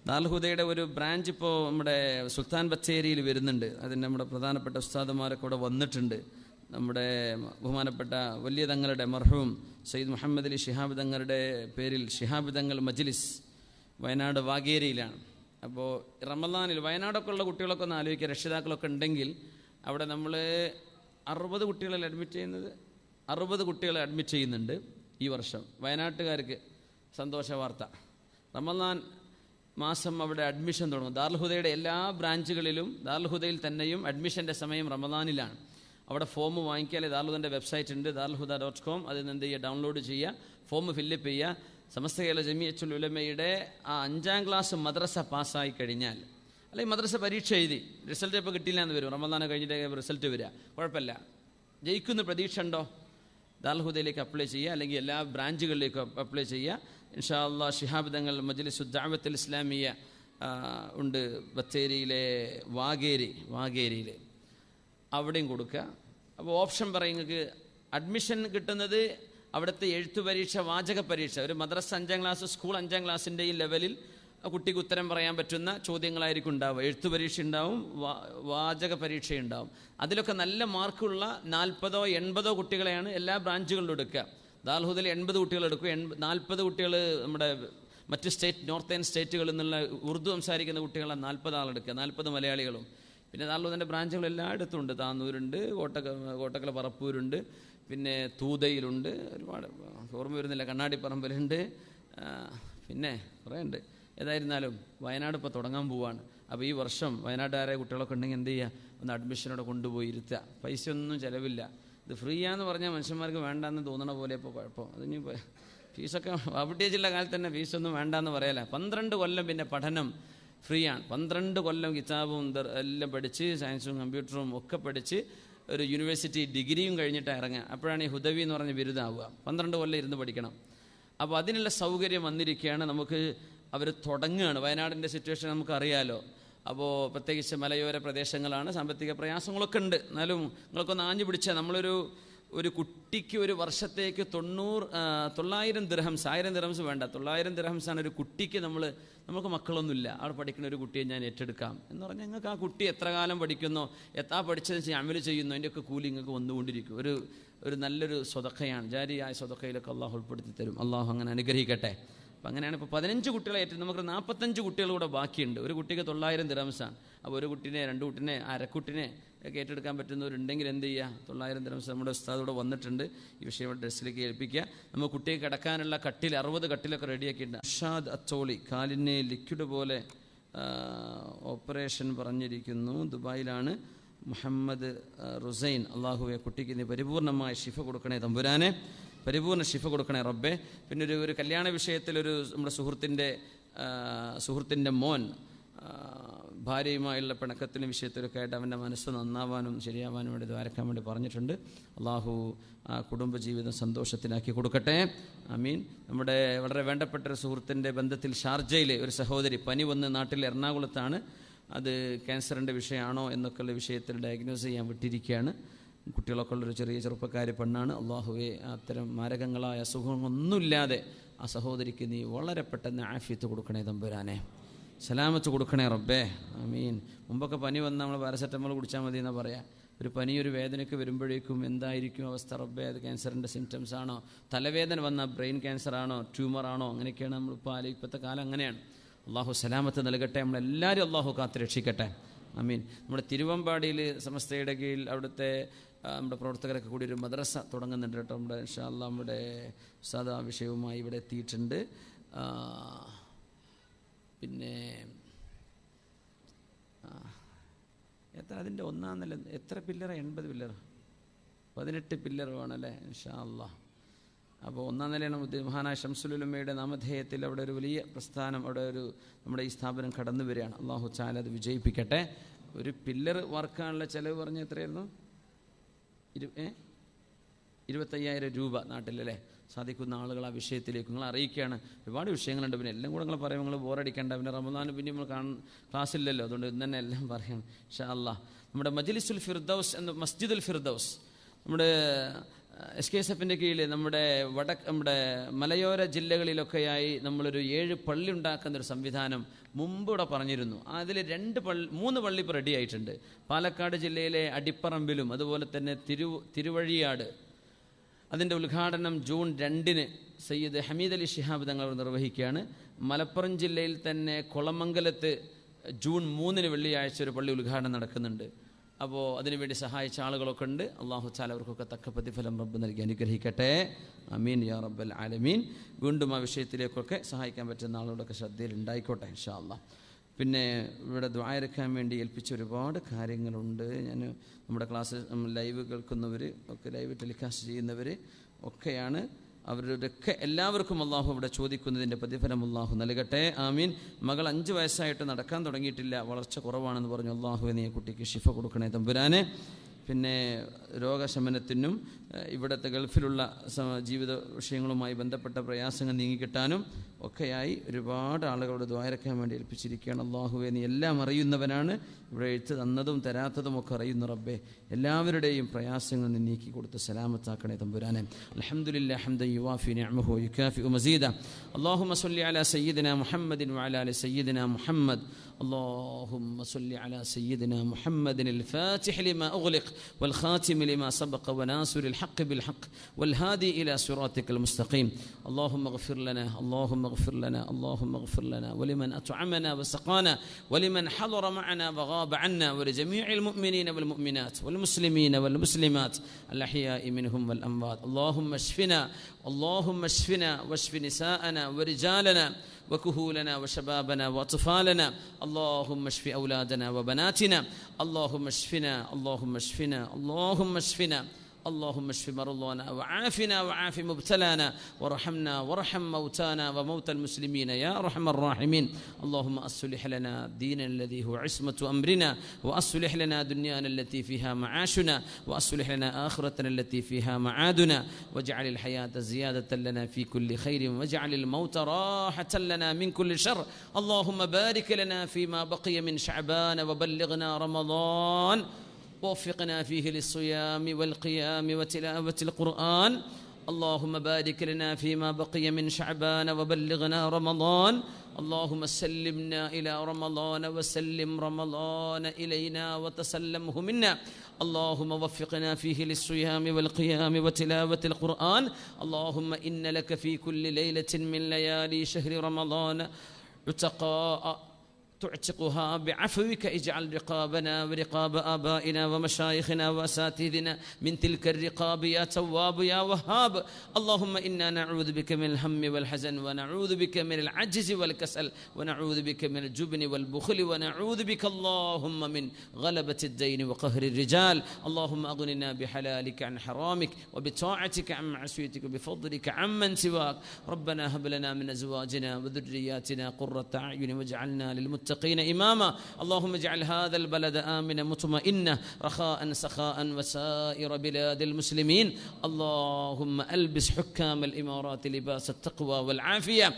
ദാറുൽ ഹുദയുടെ ഒരു ബ്രാഞ്ച് ഇപ്പോൾ നമ്മുടെ സുൽത്താൻ ബത്തേരിയിൽ വരുന്നുണ്ട്. അതിന് നമ്മുടെ പ്രധാനപ്പെട്ട ഉസ്താദുമാരൊക്കെ ഇവിടെ വന്നിട്ടുണ്ട്. നമ്മുടെ ബഹുമാനപ്പെട്ട വലിയ തങ്ങളുടെ മർഹൂം സയ്യിദ് മുഹമ്മദ് അലി ശിഹാബ് തങ്ങളുടെ പേരിൽ ശിഹാബ് തങ്ങൾ മജ്ലിസ് വയനാട് വാഗേരിയിലാണ്. അപ്പോൾ റമളാനിൽ വയനാടൊക്കെ ഉള്ള കുട്ടികളൊക്കെ ഒന്ന് ആലോചിക്കുക, രക്ഷിതാക്കളൊക്കെ ഉണ്ടെങ്കിൽ അവിടെ നമ്മൾ 60 കുട്ടികളെ അഡ്മിറ്റ് ചെയ്യുന്നുണ്ട് ഈ വർഷം. വയനാട്ടുകാർക്ക് സന്തോഷ വാർത്ത, റമളാൻ മാസം അവിടെ അഡ്മിഷൻ തുടങ്ങും. ദാറുൽ ഹുദയുടെ എല്ലാ ബ്രാഞ്ചുകളിലും ദാറുൽ ഹുദയിൽ തന്നെയും അഡ്മിഷൻ്റെ സമയം റമളാനിലാണ്. അവിടെ ഫോം വാങ്ങിക്കാൽ ദാറുൽ ഹുദയുടെ വെബ്സൈറ്റ് ഉണ്ട്, darulhuda.com. അതിൽ നിന്ന് എന്ത് ചെയ്യുക, ഡൗൺലോഡ് ചെയ്യുക, ഫോം ഫില്ലപ്പ് ചെയ്യുക. സമസ്ത കേരള ജമിയത്തുൽ ഉലമയുടെ ആ 5ാം ക്ലാസ് മദ്രസ പാസ്സായി കഴിഞ്ഞാൽ, അല്ലെങ്കിൽ മദ്രസ പരീക്ഷ എഴുതി റിസൾട്ട് ഇപ്പോൾ കിട്ടിയില്ല എന്ന് വരും, റമളാൻ കഴിഞ്ഞിട്ട് റിസൾട്ട് വരിക, കുഴപ്പമില്ല, ജയിക്കുന്ന പ്രതീക്ഷ ഉണ്ടോ, ദാറുൽ ഹുദയിലേക്ക് അപ്ലൈ ചെയ്യുക, അല്ലെങ്കിൽ എല്ലാ ബ്രാഞ്ചുകളിലേക്കും അപ്ലൈ ചെയ്യുക. ഇൻഷാ അല്ലാഹ് ശിഹാബ് തങ്ങൾ മജ്ലിസു ദഅവത്തുൽ ഇസ്ലാമിയ ഉണ്ട് ബത്തേരിയിലെ വാഗേരിയിൽ, അവിടെയും കൊടുക്കുക. അപ്പോൾ ഓപ്ഷൻ പറയും, നിങ്ങൾക്ക് അഡ്മിഷൻ കിട്ടുന്നത് അവിടുത്തെ എഴുത്തു പരീക്ഷ, വാചക പരീക്ഷ, ഒരു മദ്രസ 5ാം ക്ലാസ്, സ്കൂൾ 5ാം ക്ലാസ്സിൻ്റെയും ലെവലിൽ കുട്ടിക്ക് ഉത്തരം പറയാൻ പറ്റുന്ന ചോദ്യങ്ങളായിരിക്കും ഉണ്ടാവുക. എഴുത്തു പരീക്ഷ ഉണ്ടാവും, വാചക പരീക്ഷ ഉണ്ടാവും. അതിലൊക്കെ നല്ല മാർക്കുള്ള 40 80 കുട്ടികളെയാണ് എല്ലാ ബ്രാഞ്ചുകളിലും എടുക്കുക. ദാറുൽ ഹുദയിൽ 80 കുട്ടികൾ എടുക്കും, 40 കുട്ടികൾ നമ്മുടെ മറ്റ് നോർത്തേൺ സ്റ്റേറ്റുകളിൽ നിന്നുള്ള ഉറുദു സംസാരിക്കുന്ന കുട്ടികളാണ് 40 ആളെടുക്കുക, 40 മലയാളികളും. പിന്നെ ദാറുൽ ഹുദയുടെ ബ്രാഞ്ചുകൾ എല്ലായിടത്തും ഉണ്ട്. താന്നൂരുണ്ട്, കോട്ടക്കല പറപ്പൂരുണ്ട്, പിന്നെ തൂതയിലുണ്ട്, ഒരുപാട് ഓർമ്മ വരുന്നില്ല, കണ്ണാടിപ്പറമ്പിലുണ്ട്, പിന്നെ കുറേ ഉണ്ട്. ഏതായിരുന്നാലും വയനാട് ഇപ്പോൾ തുടങ്ങാൻ പോവാണ്. അപ്പോൾ ഈ വർഷം വയനാട്ടുകാരെ കുട്ടികളൊക്കെ ഉണ്ടെങ്കിൽ എന്ത് ചെയ്യുക, ഒന്ന് അഡ്മിഷനോടെ കൊണ്ടുപോയി ഇരുത്തുക. പൈസ ഒന്നും ചിലവില്ല. ഇത് ഫ്രീ ആണെന്ന് പറഞ്ഞാൽ മനുഷ്യന്മാർക്ക് വേണ്ടാന്ന് തോന്നണ പോലെ ഇപ്പോൾ കുഴപ്പം. അതിന് ഫീസൊക്കെ അവിടേജുള്ള കാലത്ത് തന്നെ ഫീസൊന്നും വേണ്ടാന്ന് പറയല. 12 കൊല്ലം പിന്നെ പഠനം ഫ്രീ ആണ്. 12 കൊല്ലം കിതാബും എല്ലാം പഠിച്ച് സയൻസും കമ്പ്യൂട്ടറും ഒക്കെ പഠിച്ച് ഒരു യൂണിവേഴ്സിറ്റി ഡിഗ്രിയും കഴിഞ്ഞിട്ട് ഇറങ്ങുക. അപ്പോഴാണ് ഈ ഹുദവി എന്ന് പറഞ്ഞ ബിരുദാവുക. 12 കൊല്ലം ഇരുന്ന് പഠിക്കണം. അപ്പോൾ അതിനുള്ള സൗകര്യം വന്നിരിക്കുകയാണ്. നമുക്ക് അവർ തുടങ്ങുകയാണ്. വയനാടിൻ്റെ സിറ്റുവേഷൻ നമുക്കറിയാലോ. അപ്പോൾ പ്രത്യേകിച്ച് മലയോര പ്രദേശങ്ങളാണ്, സാമ്പത്തിക പ്രയാസങ്ങളൊക്കെ ഉണ്ട്. എന്നാലും നിങ്ങൾക്കൊന്ന് ആഞ്ഞു പിടിച്ചാൽ ഒരു കുട്ടിക്ക് ഒരു വർഷത്തേക്ക് 900 ദിർഹംസ്, 1000 ദിർഹംസ് വേണ്ട, 900 ദിർഹംസാണ് ഒരു കുട്ടിക്ക്. നമുക്ക് മക്കളൊന്നുമില്ല, അവിടെ പഠിക്കുന്ന ഒരു കുട്ടിയെ ഞാൻ ഏറ്റെടുക്കാം എന്ന് പറഞ്ഞാൽ നിങ്ങൾക്ക് ആ കുട്ടി എത്ര കാലം പഠിക്കുന്നോ, എത്താ പഠിച്ചത് അമല് ചെയ്യുന്നു, അതിൻ്റെയൊക്കെ കൂലി നിങ്ങൾക്ക് വന്നുകൊണ്ടിരിക്കും. ഒരു നല്ലൊരു സ്വതക്കയാണ്, ജാരിയായ സ്വതക്കയിലൊക്കെ അള്ളാഹു ഉൾപ്പെടുത്തി തരും. അള്ളാഹു അങ്ങനെ അനുഗ്രഹിക്കട്ടെ. അപ്പം അങ്ങനെയാണ് ഇപ്പോൾ 15 കുട്ടികളെ ഏറ്റവും, നമുക്ക് 45 കുട്ടികൾ കൂടെ ബാക്കിയുണ്ട്. ഒരു കുട്ടിക്ക് 900 ദിർഹംസാണ്. അപ്പോൾ ഒരു കുട്ടിനെ, 2 കുട്ടിനെ, അരക്കുട്ടിനെ ഒക്കെ ഏറ്റെടുക്കാൻ പറ്റുന്നവരുണ്ടെങ്കിൽ എന്ത് ചെയ്യുക, 900 ദിർഹംസ് നമ്മുടെ ഉസ്താദോടെ വന്നിട്ടുണ്ട്. ഈ വിഷയം ഡ്രസ്സിലേക്ക് ഏൽപ്പിക്കുക. നമ്മൾ കുട്ടിയെ കിടക്കാനുള്ള കട്ടിൽ 60 കട്ടിലൊക്കെ റെഡിയാക്കിയിട്ടുണ്ട്. അർഷാദ് അത്തോളി കാലിനെ ലിക്വിഡ് പോലെ ഓപ്പറേഷൻ പറഞ്ഞിരിക്കുന്നു, ദുബായിലാണ്. മുഹമ്മദ് റുസൈൻ, അള്ളാഹുവെ കുട്ടിക്ക് നീ പരിപൂർണമായ ശിഫ കൊടുക്കണേ തമ്പുരാനെ, പരിപൂർണ്ണ ശിഫ കൊടുക്കണേ റബ്ബെ. പിന്നെ ഒരു കല്യാണ വിഷയത്തിലൊരു നമ്മുടെ സുഹൃത്തിൻ്റെ മോൻ ഭാര്യയുമായുള്ള പിണക്കത്തിനും വിഷയത്തിലൊക്കെ ആയിട്ട് അവൻ്റെ മനസ്സ് നന്നാവാനും ശരിയാവാനും വേണ്ടി ദ്വാരക്കാൻ വേണ്ടി പറഞ്ഞിട്ടുണ്ട്. അള്ളാഹു ആ കുടുംബജീവിതം സന്തോഷത്തിലാക്കി കൊടുക്കട്ടെ, ആമീൻ. നമ്മുടെ വളരെ വേണ്ടപ്പെട്ട ഒരു സുഹൃത്തിൻ്റെ ബന്ധത്തിൽ ഷാർജയിലെ ഒരു സഹോദരി പനി വന്ന് നാട്ടിൽ എറണാകുളത്താണ്, അത് ക്യാൻസറിൻ്റെ വിഷയമാണോ എന്നൊക്കെയുള്ള വിഷയത്തിൽ ഡയഗ്നോസ് ചെയ്യാൻ വിട്ടിരിക്കുകയാണ്. കുട്ടികളൊക്കെ ഉള്ളൊരു ചെറിയ ചെറുപ്പക്കാരി പെണ്ണാണ്. അള്ളാഹുവെ അത്തരം മാരകങ്ങളായ അസുഖങ്ങളൊന്നുമില്ലാതെ ആ സഹോദരിക്ക് നീ വളരെ പെട്ടെന്ന് ആഫിയത്ത് കൊടുക്കണേ തമ്പുരാനെ, സലാമത്ത് കൊടുക്കണേ റബ്ബേ, ആമീൻ. മുമ്പൊക്കെ പനി വന്നാൽ നമ്മൾ പാരസെറ്റമോൾ കുടിച്ചാൽ മതി എന്നാണ് പറയാം. ഒരു പനിയൊരു വേദനയ്ക്ക് വരുമ്പോഴേക്കും എന്തായിരിക്കും അവസ്ഥ റബ്ബേ, അത് ക്യാൻസറിൻ്റെ സിംറ്റംസ് ആണോ, തലവേദന വന്നാൽ ബ്രെയിൻ ക്യാൻസറാണോ, ട്യൂമറാണോ, അങ്ങനെയൊക്കെയാണ് നമ്മളിപ്പോൾ ഇപ്പോഴത്തെ കാലം അങ്ങനെയാണ്. അള്ളാഹു സലാമത്ത് നൽകട്ടെ, നമ്മളെല്ലാവരും അള്ളാഹു കാത്ത് രക്ഷിക്കട്ടെ, ആമീൻ. നമ്മുടെ തിരുവമ്പാടിയിൽ സമസ്തയുടെ കീഴിൽ അവിടുത്തെ നമ്മുടെ പ്രവർത്തകരൊക്കെ കൂടി ഒരു മദ്രസ തുടങ്ങുന്നുണ്ട് കേട്ടോ. നമ്മുടെ ഇൻഷാ അല്ലാഹ് നമ്മുടെ ഉസ്താദ് ആ വിഷയവുമായി ഇവിടെ എത്തിയിട്ടുണ്ട്. പിന്നെ അതിൻ്റെ ഒന്നാം നില എത്ര പില്ലറ? 80 പില്ലർ, 18 പില്ലർ വേണമല്ലേ ഇൻഷാ അല്ലാഹ്. അപ്പോൾ ഒന്നാം നിലയാണ് മഹാനായ ശംസുൽ ഉലമയുടെ നാമധേയത്തിൽ അവിടെ ഒരു വലിയ പ്രസ്ഥാനം, അവിടെ നമ്മുടെ ഈ സ്ഥാപനം കടന്നു വരികയാണ്. അള്ളാഹു തആല അത് വിജയിപ്പിക്കട്ടെ. ഒരു പില്ലർ വർക്കാനുള്ള ചിലവ് പറഞ്ഞ എത്രയായിരുന്നു? 25,000 രൂപ നാട്ടിലല്ലേ. സാധിക്കുന്ന ആളുകൾ ആ വിഷയത്തിലേക്ക് നിങ്ങൾ അറിയിക്കുകയാണ്. ഒരുപാട് വിഷയങ്ങളുണ്ട്, പിന്നെ എല്ലാം കൂടെ നിങ്ങൾ പറയും, നിങ്ങൾ ബോറടിക്കേണ്ട. പിന്നെ റമദാൻ പിന്നെ നമ്മൾ ക്ലാസ്സില്ലല്ലോ, അതുകൊണ്ട് ഇന്ന് തന്നെ എല്ലാം പറയാം ഇൻഷാ അല്ലാഹ്. നമ്മുടെ മജ്ലിസുൽ ഫിർദൗസ് എന്ന മസ്ജിദുൽ ഫിർദൗസ് നമ്മുടെ SKSFൻ്റെ കീഴിൽ നമ്മുടെ മലയോര ജില്ലകളിലൊക്കെയായി നമ്മളൊരു 7 പള്ളി ഉണ്ടാക്കുന്നൊരു സംവിധാനം മുമ്പിവിടെ പറഞ്ഞിരുന്നു. അതിൽ 3 പള്ളി ഇപ്പോൾ റെഡി ആയിട്ടുണ്ട്. പാലക്കാട് ജില്ലയിലെ അടിപ്പറമ്പിലും അതുപോലെ തന്നെ തിരുവഴിയാട്. അതിൻ്റെ ഉദ്ഘാടനം ജൂൺ 2 സയ്യിദ് ഹമീദ് അലി ശിഹാബ് തങ്ങൾ നിർവഹിക്കുകയാണ്. മലപ്പുറം ജില്ലയിൽ തന്നെ കുളമംഗലത്ത് ജൂൺ 3 വെള്ളിയാഴ്ച ഒരു പള്ളി ഉദ്ഘാടനം നടക്കുന്നുണ്ട്. അപ്പോൾ അതിനുവേണ്ടി സഹായിച്ച ആളുകളൊക്കെ ഉണ്ട്. അള്ളാഹു തആല അവർക്കൊക്കെ തക്ക പ്രതിഫലം റബ്ബ് നൽകി അനുഗ്രഹിക്കട്ടെ, ആമീൻ യാ റബ്ബൽ ആലമീൻ. വീണ്ടും ആ വിഷയത്തിലേക്കൊക്കെ സഹായിക്കാൻ പറ്റുന്ന ആളുകളൊക്കെ ശ്രദ്ധയിൽ ഉണ്ടായിക്കോട്ടെ ഇൻഷാ അല്ലാഹ്. പിന്നെ ഇവിടെ ദുആ ഇറക്കാൻ വേണ്ടി ഏൽപ്പിച്ച ഒരുപാട് കാര്യങ്ങളുണ്ട്. ഞാൻ നമ്മുടെ ക്ലാസ് ലൈവ് കേൾക്കുന്നവർ ഒക്കെ, ലൈവ് ടെലികാസ്റ്റ് ചെയ്യുന്നവർ ഒക്കെയാണ്. അവരുടെയൊക്കെ എല്ലാവർക്കും അള്ളാഹു ഇവിടെ ചോദിക്കുന്നതിൻ്റെ പ്രതിഫലം അള്ളാഹു നൽകട്ടെ, ആമീൻ. മകൾ 5 വയസ്സായിട്ട് നടക്കാൻ തുടങ്ങിയിട്ടില്ല, വളർച്ച കുറവാണെന്ന് പറഞ്ഞു. അള്ളാഹു നീ കുട്ടിക്ക് ശിഫ കൊടുക്കണേ തമ്പുരാനെ. പിന്നെ രോഗശമനത്തിനും ഇവിടുത്തെ ഗൾഫിലുള്ള ജീവിത വിഷയങ്ങളുമായി ബന്ധപ്പെട്ട പ്രയാസങ്ങൾ നീങ്ങിക്കിട്ടാനും ഒക്കെയായി ഒരുപാട് ആളുകളോട് ദുആ ഇറക്കാൻ വേണ്ടി ഏൽപ്പിച്ചിരിക്കുകയാണ്. അല്ലാഹുവേ നീ എല്ലാം അറിയുന്നവനാണ്, ഇവിടെ എഴുത്ത് തന്നതും തരാത്തതും ഒക്കെ അറിയുന്ന റബ്ബേ, എല്ലാവരുടെയും പ്രയാസങ്ങൾ നീ നീക്കി കൊടുത്ത് സലാമത്താക്കണേ തമ്പുരാനെ. അൽഹംദുലില്ലാഹി ഹംദൻ യുവാഫി നിഅമഹു വയുകാഫിഉ മസീദ. അല്ലാഹുമ്മ സ്വല്ലി അലാ സയ്യിദിനാ മുഹമ്മദിൻ വഅലാ ആലി സയ്യിദിനാ മുഹമ്മദ്. اللهم صل على سيدنا محمد الفاتح لما أغلق والخاتم لما سبق وناصر الحق بالحق والهادي إلى صراطك المستقيم. اللهم اغفر لنا، اللهم اغفر لنا، اللهم اغفر لنا ولمن أطعمنا وسقانا ولمن حضر معنا وغاب عنا ولجميع المؤمنين والمؤمنات والمسلمين والمسلمات الأحياء منهم والأموات. اللهم اشفنا، اللهم اشفنا واشف نساءنا ورجالنا وكهولنا وشبابنا وأطفالنا. اللهم اشف أولادنا وبناتنا. اللهم اشفنا، اللهم اشفنا، اللهم اشفنا. اللهم اشف مرضانا وعافنا وعاف مبتلانا وارحمنا وارحم موتانا وموتى المسلمين يا أرحم الراحمين. اللهم أصلح لنا ديننا الذي هو عصمة أمرنا، وأصلح لنا دنيانا التي فيها معاشنا، وأصلح لنا آخرتنا التي فيها معادنا، واجعل الحياة زيادة لنا في كل خير، واجعل الموت راحة لنا من كل شر. اللهم بارك لنا فيما بقي من شعبان وبلغنا رمضان، ووفقنا فيه للصيام والقيام وتلاوة القرآن. اللهم بارك لنا فيما بقي من شعبان وبلغنا رمضان. اللهم سلمنا إلى رمضان وسلم رمضان إلينا وتسلمه منا. اللهم وفقنا فيه للصيام والقيام وتلاوة القرآن. اللهم إن لك في كل ليلة من ليالي شهر رمضان عتقاء تعتقها بعفوك. اجعل رقابنا ورقاب آبائنا ومشايخنا وأساتذنا من تلك الرقاب يا تواب يا وهاب. اللهم إنا نعوذ بك من الهم والحزن، ونعوذ بك من العجز والكسل، ونعوذ بك من الجبن والبخل، ونعوذ بك اللهم من غلبة الدين وقهر الرجال. اللهم أغننا بحلالك عن حرامك، وبطاعتك عن معصيتك، وبفضلك عمن سواك. ربنا هب لنا من أزواجنا وذرياتنا قرة أعين واجعلنا للمتقين إماما. اللهم اجعل هذا البلد آمنا مطمئنا رخاء سخاء وسائر بلاد المسلمين. اللهم ألبس حكام الإمارات لباس التقوى والعافية.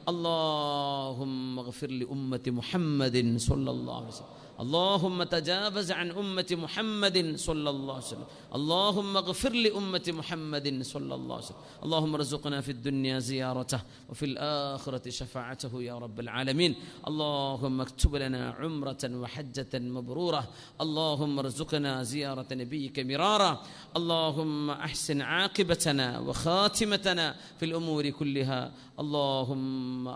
اللهم اغفر لأمة محمد صلى الله عليه وسلم. اللهم تجاوز عن أمة محمد صلى الله عليه وسلم. اللهم اغفر لأمة محمد صلى الله عليه وسلم. اللهم ارزقنا في الدنيا زيارته وفي الآخرة شفاعته يا رب العالمين. اللهم اكتب لنا عمرة وحجة مبرورة. اللهم ارزقنا زيارة نبيك مرارا. اللهم أحسن عاقبتنا وخاتمتنا في الأمور كلها. اللهم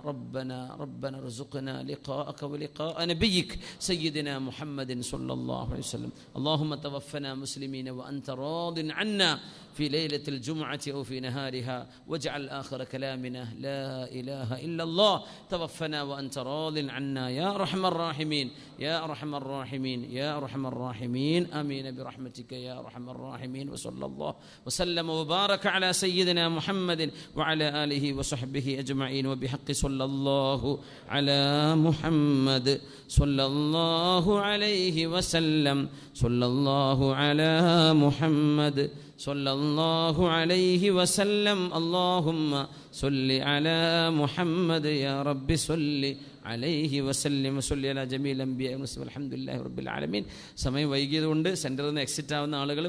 ربنا ارزقنا لقاءك ولقاء نبيك سيدنا محمد صلى الله عليه وسلم. اللهم توفنا مسلمين وأنت راض عنا في ليلة الجمعة أو في نهارها، واجعل آخر كلامنا لا إله إلا الله. توفنا وأنت راض عنا يا أرحم الراحمين يا أرحم الراحمين يا أرحم الراحمين. آمين برحمتك يا أرحم الراحمين. وصلى الله وسلم وبارك على سيدنا محمد وعلى آله وصحبه أجمعين. وبحق صلى الله على محمد صلى الله عليه وسلم. صلى الله على محمد صلى الله عليه وسلم. اللهم صل على محمد يا رب صل عليه وسلم. صل على جميع الأنبياء والمرسلين. الحمد لله رب العالمين. സമയം വൈകിയതുകൊണ്ട് സെന്ററിൽ നിന്ന് എക്സിറ്റ് ആവുന്ന ആളുകൾ